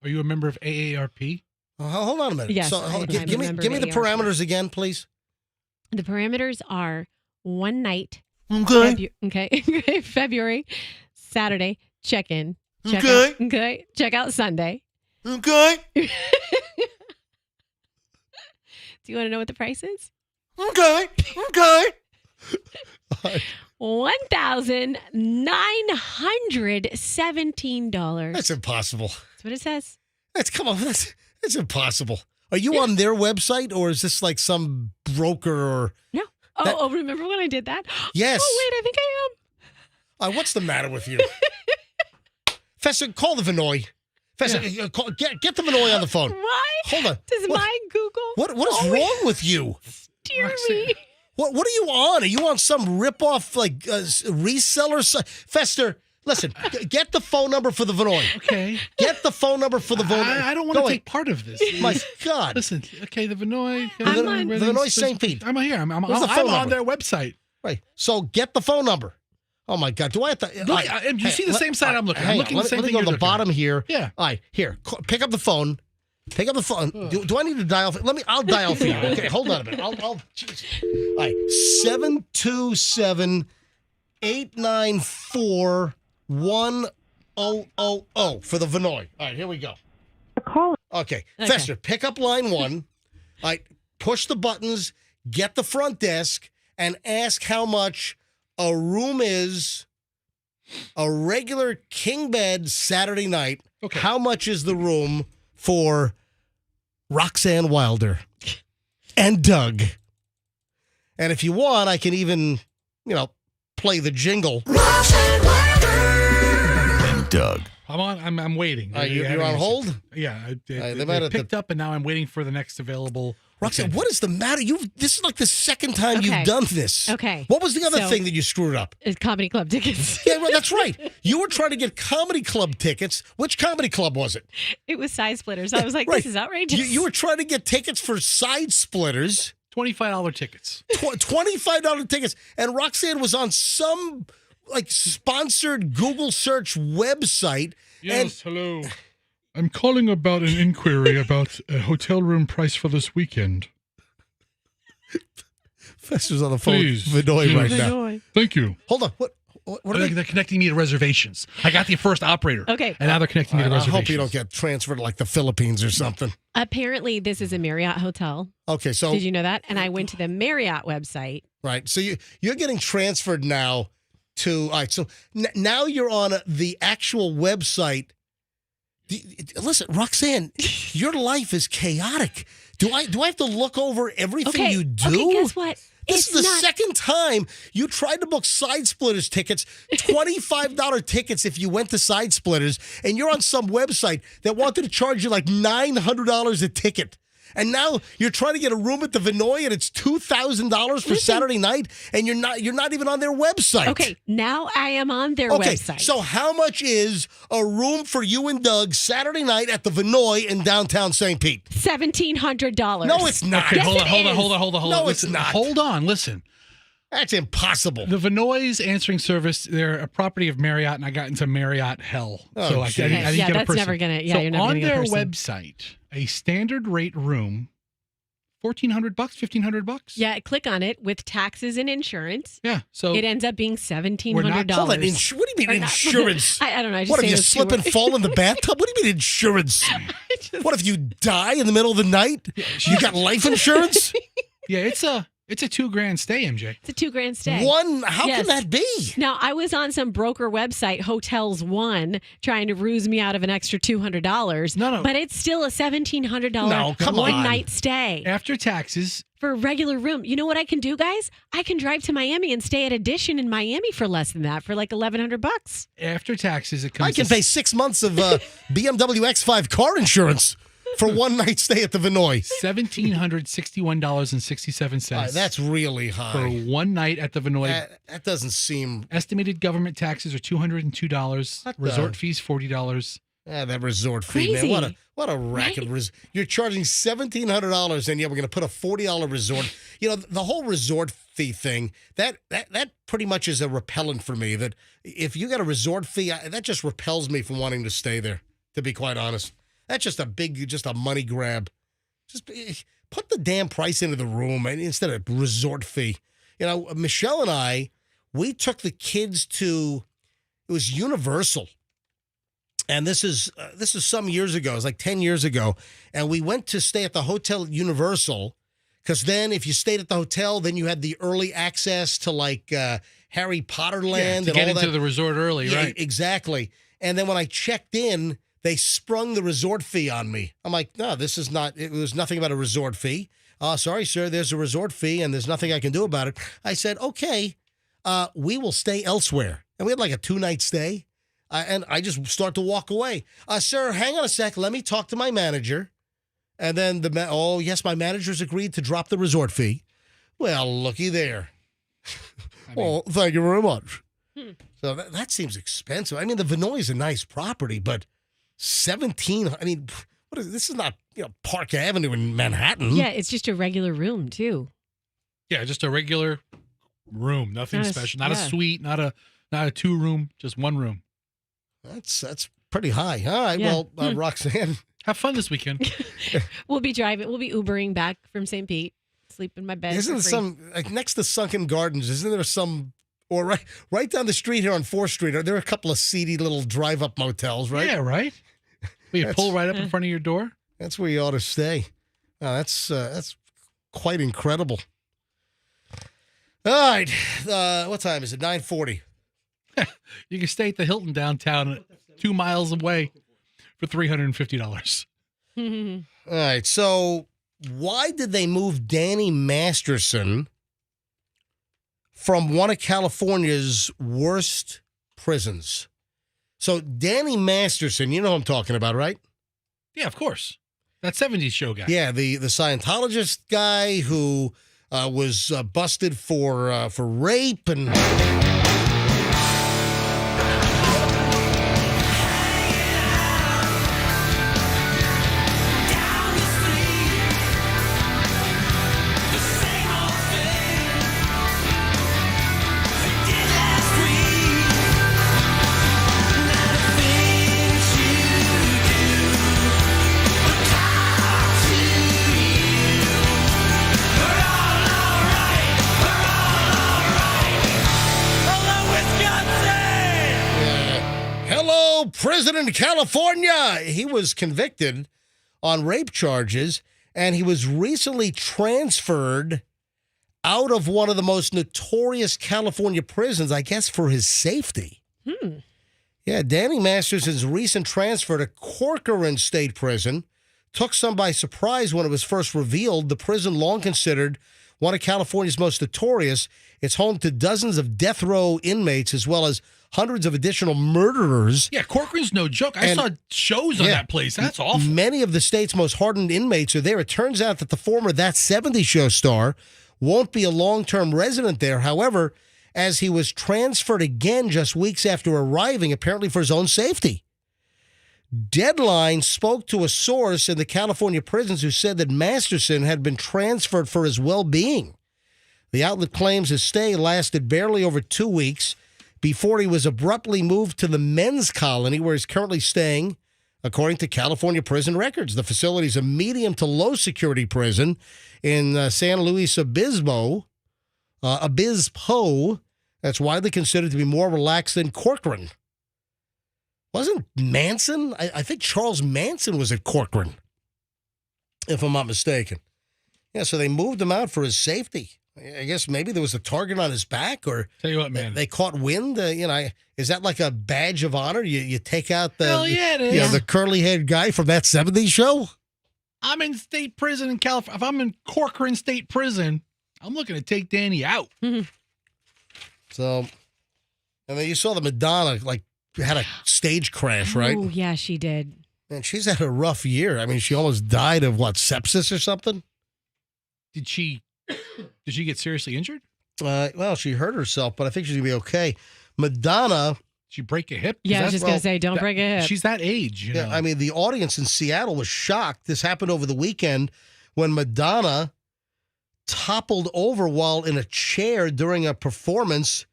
Are you a member of AARP? Hold on a minute. Yes, give me the parameters again, please. The parameters are one night. Okay. February, Saturday, check-in. Check Okay. Out, okay. Check out Sunday. Okay. Do you want to know what the price is? Okay. Okay. $1,917. That's impossible. That's what it says. That's impossible. Are you on their website, or is this like some broker or? No. Remember when I did that? Yes. Oh wait, I think I am. What's the matter with you? Fester, call the Vinoy. Fester, get the Vinoy on the phone. Why? Hold on. Does my Google? What is wrong with you? Steer me. What are you on? Are you on some ripoff like reseller site? Fester, listen. Get the phone number for the Vinoy. Okay. Get the phone number for the Vinoy. I don't want to take part of this. My God. Listen. Okay, the Vinoy. The Vinoy St. Pete. I'm here. I'm the phone on their website. Right. So get the phone number. Oh my God! Do I have to? Look, you see the same side I'm looking. I'm looking the same let me thing go to the bottom here. Yeah. All right. Here. Pick up the phone. Pick up the phone. Do I need to dial? I'll dial for you. Okay. Hold on a minute. All right. 727-894-1000 for the Vinoy. All right. Here we go. Okay. Fester, pick up line 1. All right. Push the buttons. Get the front desk and ask how much a room is, a regular king bed Saturday night. Okay. How much is the room for Roxanne Wilder and Doug? And if you want, I can even, play the jingle. Roxanne Wilder and Doug. I'm waiting. You're on hold? Yeah. They picked up, and now I'm waiting for the next available. Roxanne, what is the matter? This is like the second time you've done this. Okay. What was the other thing that you screwed up? Comedy club tickets. Yeah, well, that's right. You were trying to get comedy club tickets. Which comedy club was it? It was Side Splitters. I was like, This is outrageous. You were trying to get tickets for Side Splitters. $25 tickets. $25 tickets. And Roxanne was on some sponsored Google search website. Yes, hello. I'm calling about an inquiry about a hotel room price for this weekend. Fester's on the phone. Please. Vinoy right now. Thank you. Hold on. What are they're connecting me to reservations. I got the first operator. Okay. And now they're connecting me to reservations. I hope you don't get transferred to the Philippines or something. Apparently, this is a Marriott hotel. Okay, so did you know that? And I went to the Marriott website. Right. So you're getting transferred now to. All right. So now you're on the actual website. Listen, Roxanne, your life is chaotic. Do I have to look over everything you do? Okay, guess what? This is the second time you tried to book Side Splitters tickets, $25 tickets if you went to Side Splitters, and you're on some website that wanted to charge you like $900 a ticket. And now you're trying to get a room at the Vinoy, and it's $2,000 for Saturday night, and you're not even on their website. Okay, now I am on their website. So how much is a room for you and Doug Saturday night at the Vinoy in downtown St. Pete? $1,700. No, it's not. Okay, yes, hold on. No, listen, it's not. Hold on, listen. That's impossible. The Vinoy's answering service, they're a property of Marriott, and I got into Marriott hell. So I didn't get a person. Never gonna. Yeah, so you're never on gonna get a their person. website, a standard rate room, $1,400, $1,500. Yeah, click on it with taxes and insurance. Yeah, so it ends up being $1,700. Hold on, what do you mean insurance? I don't know. What if you slip and fall in the bathtub? What do you mean insurance? What if you die in the middle of the night? You got life insurance? Yeah, it's a $2,000 stay, MJ. It's a $2,000 stay. How can that be? Now, I was on some broker website, Hotels One, trying to ruse me out of an extra $200. No. But it's still a $1,700 one-night stay. After taxes. For a regular room. You know what I can do, guys? I can drive to Miami and stay at Edition in Miami for less than that, for like $1,100. After taxes, it comes. I can pay 6 months of BMW X5 car insurance. for one night stay at the Vinoy. $1,761.67. That's really high. For one night at the Vinoy. That doesn't seem... Estimated government taxes are $202. Resort fees, $40. That resort fee, Crazy. man. What a racket. Right? You're charging $1,700, and we're going to put a $40 resort. You know, the whole resort fee thing, that pretty much is a repellent for me. That if you got a resort fee, that just repels me from wanting to stay there, to be quite honest. That's just a money grab. Just put the damn price into the room instead of resort fee. You know, Michelle and I, we took the kids to, it was Universal. And this is some years ago. It was like 10 years ago. And we went to stay at the Hotel Universal because then if you stayed at the hotel, then you had the early access to like Harry Potter Land. To get into the resort early, right? Exactly. And then when I checked in, they sprung the resort fee on me. I'm like, no, this is not, it was nothing about a resort fee. Sorry, sir, there's a resort fee and there's nothing I can do about it. I said, okay, we will stay elsewhere. And we had like a 2-night stay. And I just start to walk away. Sir, hang on a sec. Let me talk to my manager. And then yes, my manager's agreed to drop the resort fee. Well, looky there. Well, thank you very much. So that seems expensive. I mean, the Vinoy is a nice property, but 17. I mean, this is not Park Avenue in Manhattan. Yeah, it's just a regular room too. Yeah, just a regular room. Nothing special. Not a suite. Not a 2-room. Just one room. That's pretty high. All right, well, Roxanne. Have fun this weekend. We'll be Ubering back from St. Pete. Sleep in my bed. Isn't there some, like next to Sunken Gardens, isn't there some, or right down the street here on 4th Street, are there a couple of seedy little drive-up motels, right? Yeah, right. Will you pull right up in front of your door? That's where you ought to stay. That's quite incredible. All right. What time is it? 9:40. You can stay at the Hilton downtown 2 miles away for $350. All right. So why did they move Danny Masterson from one of California's worst prisons? So Danny Masterson, you know who I'm talking about, right? Yeah, of course. That 70s show guy. Yeah, the Scientologist guy who was busted for rape and... Prison in California. He was convicted on rape charges, and he was recently transferred out of one of the most notorious California prisons, I guess, for his safety. Yeah, Danny Masterson's recent transfer to Corcoran State Prison took some by surprise when it was first revealed. The prison, long considered one of California's most notorious, it's home to dozens of death row inmates as well as hundreds of additional murderers. Yeah, Corcoran's no joke. I saw shows on that place. That's awful. Many of the state's most hardened inmates are there. It turns out that the former That 70s Show star won't be a long-term resident there. However, as he was transferred again just weeks after arriving, apparently for his own safety. Deadline spoke to a source in the California prisons who said that Masterson had been transferred for his well-being. The outlet claims his stay lasted barely over 2 weeks before he was abruptly moved to the men's colony where he's currently staying, according to California prison records. The facility is a medium to low security prison in San Luis Obispo. That's widely considered to be more relaxed than Corcoran. Wasn't Manson? I think Charles Manson was at Corcoran, if I'm not mistaken. Yeah, so they moved him out for his safety. I guess maybe there was a target on his back, or tell you what, man, they caught wind. Is that like a badge of honor? You take out the curly-haired guy from That 70s Show? I'm in state prison in California. If I'm in Corcoran State Prison, I'm looking to take Danny out. So, and then you saw the Madonna, like, had a stage crash, right? Oh, yeah, she did. Man, she's had a rough year. I mean, she almost died of sepsis or something? Did she get seriously injured? Well, she hurt herself, but I think she's going to be okay. Madonna. She break a hip? Yeah, I was just going to say, don't break a hip. She's that age. You know? I mean, the audience in Seattle was shocked. This happened over the weekend when Madonna toppled over while in a chair during a performance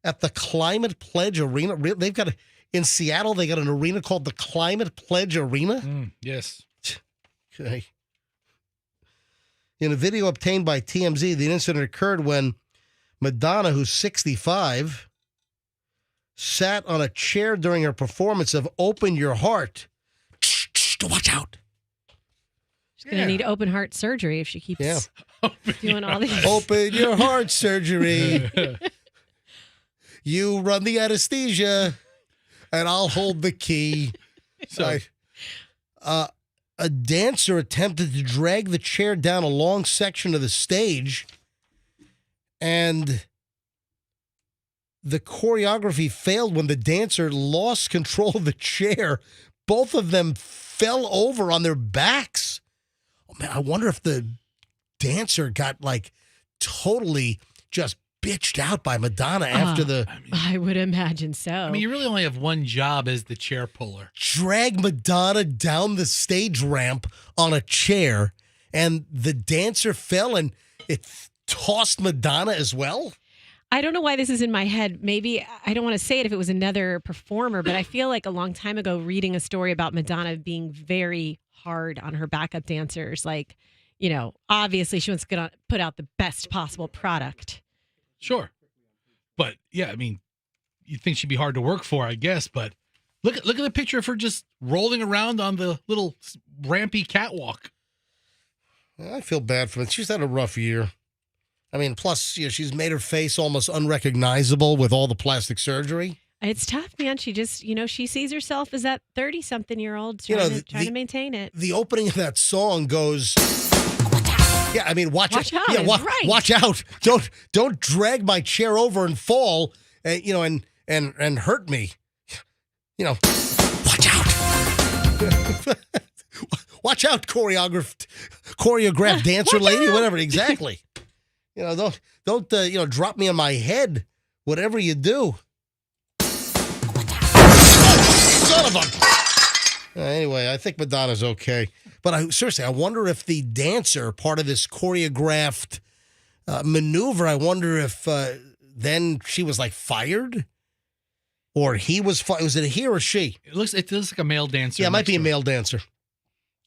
at the Climate Pledge Arena. They've got in Seattle, they got an arena called the Climate Pledge Arena. Yes. Okay. In a video obtained by TMZ, the incident occurred when Madonna, who's 65, sat on a chair during her performance of Open Your Heart. Watch out. She's going to need open heart surgery if she keeps doing all these. Open your heart surgery. You run the anesthesia, and I'll hold the key. So, a dancer attempted to drag the chair down a long section of the stage, and the choreography failed when the dancer lost control of the chair. Both of them fell over on their backs. Oh, man, I wonder if the dancer got totally just bitched out by Madonna after the... I would imagine so. I mean, you really only have one job as the chair puller. Drag Madonna down the stage ramp on a chair, and the dancer fell, and it tossed Madonna as well? I don't know why this is in my head. Maybe, I don't want to say it if it was another performer, but I feel like a long time ago reading a story about Madonna being very hard on her backup dancers. Obviously she wants to put out the best possible product. Sure. But, yeah, I mean, you'd think she'd be hard to work for, I guess. But look at the picture of her just rolling around on the little rampy catwalk. I feel bad for her. She's had a rough year. I mean, plus, she's made her face almost unrecognizable with all the plastic surgery. It's tough, man. She just, she sees herself as that 30-something-year-old trying to maintain it. The opening of that song goes... Yeah, I mean, watch out. Yeah, right. Watch out. Don't drag my chair over and fall, and hurt me. Watch out. Watch out, choreographed dancer lady, whatever. Exactly. Don't drop me on my head, whatever you do. Son of a... Anyway, I think Madonna's okay. But I wonder if the dancer, part of this choreographed maneuver, I wonder if then she was fired? Or he was fired? Was it a he or a she? It looks like a male dancer. Yeah, it might be a male dancer.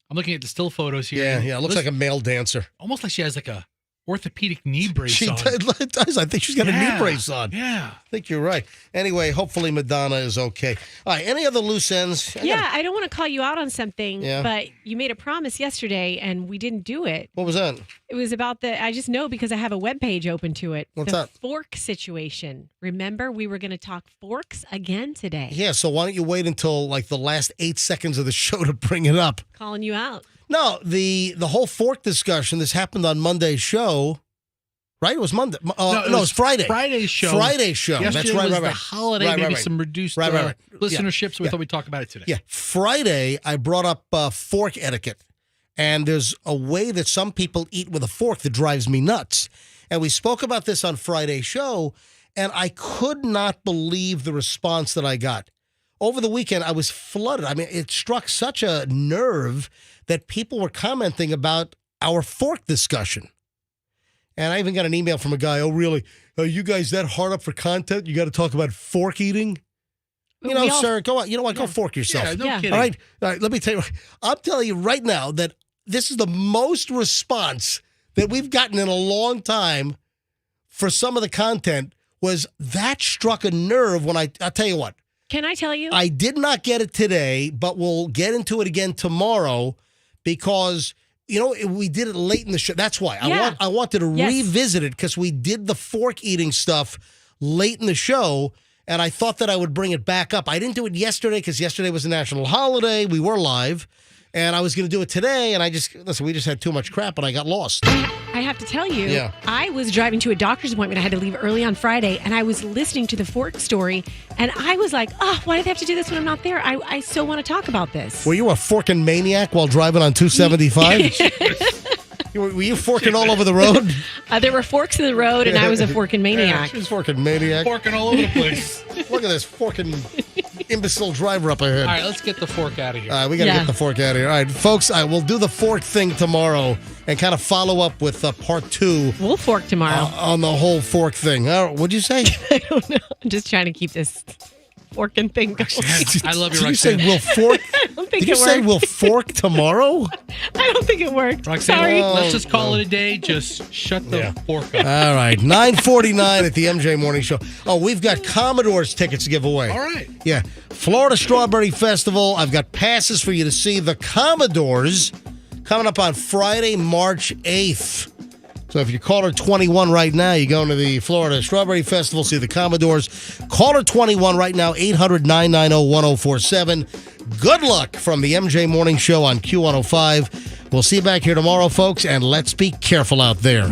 I'm looking at the still photos here. Yeah, it looks like a male dancer. Almost like she has a orthopedic knee brace on. It does. I think she's got a knee brace on. Yeah. I think you're right. Anyway, hopefully Madonna is okay. All right, any other loose ends? I don't want to call you out on something, but you made a promise yesterday and we didn't do it. What was that? It was about I just know because I have a webpage open to it. What's the that? Fork situation. Remember, we were going to talk forks again today. Yeah, so why don't you wait until the last 8 seconds of the show to bring it up? Calling you out. No, the whole fork discussion, this happened on Monday's show. Right? It was Monday. It was Friday. Friday's show. Yesterday That's right. Was the holiday, maybe some reduced listenership, so we thought we'd talk about it today. Yeah. Friday, I brought up fork etiquette. And there's a way that some people eat with a fork that drives me nuts. And we spoke about this on Friday's show, and I could not believe the response that I got. Over the weekend, I was flooded. I mean, it struck such a nerve that people were commenting about our fork discussion. And I even got an email from a guy, oh, really? Are you guys that hard up for content? You got to talk about fork eating? Sir, go on. You know what? Go fork yourself. Yeah, no kidding. All right, let me tell you. I'm telling you right now that this is the most response that we've gotten in a long time for some of the content was that struck a nerve when I'll tell you what. Can I tell you? I did not get it today, but we'll get into it again tomorrow because... we did it late in the show. That's why. I wanted to revisit it because we did the fork eating stuff late in the show, and I thought that I would bring it back up. I didn't do it yesterday because yesterday was a national holiday. We were live, And I was going to do it today, and we just had too much crap, and I got lost. I have to tell you, I was driving to a doctor's appointment. I had to leave early on Friday, and I was listening to the fork story, and I was like, oh, why do they have to do this when I'm not there? I so want to talk about this. Were you a forking maniac while driving on 275? Were you forking all over the road? There were forks in the road, and I was a forking maniac. Yeah, she was forking maniac. Forking all over the place. Look at this forking imbecile driver up ahead. All right, let's get the fork out of here. All right, we got to get the fork out of here. All right, folks, we'll do the fork thing tomorrow and kind of follow up with part 2. We'll fork tomorrow. On the whole fork thing. What'd you say? I don't know. I'm just trying to keep this forking thing going. I love you, Roxanne. Did you Roxanne. say we'll fork? I don't think Did you say we'll fork tomorrow? I don't think it worked. Roxanne, Sorry. let's just call it a day. Just shut the fork up. All right, 9:49 at the MJ Morning Show. Oh, we've got Commodores tickets to give away. All right. Yeah, Florida Strawberry Festival. I've got passes for you to see the Commodores coming up on Friday, March 8th. So if you're caller 21 right now, you're going to the Florida Strawberry Festival, see the Commodores. Caller 21 right now, 800-990-1047. Good luck from the MJ Morning Show on Q105. We'll see you back here tomorrow, folks, and let's be careful out there.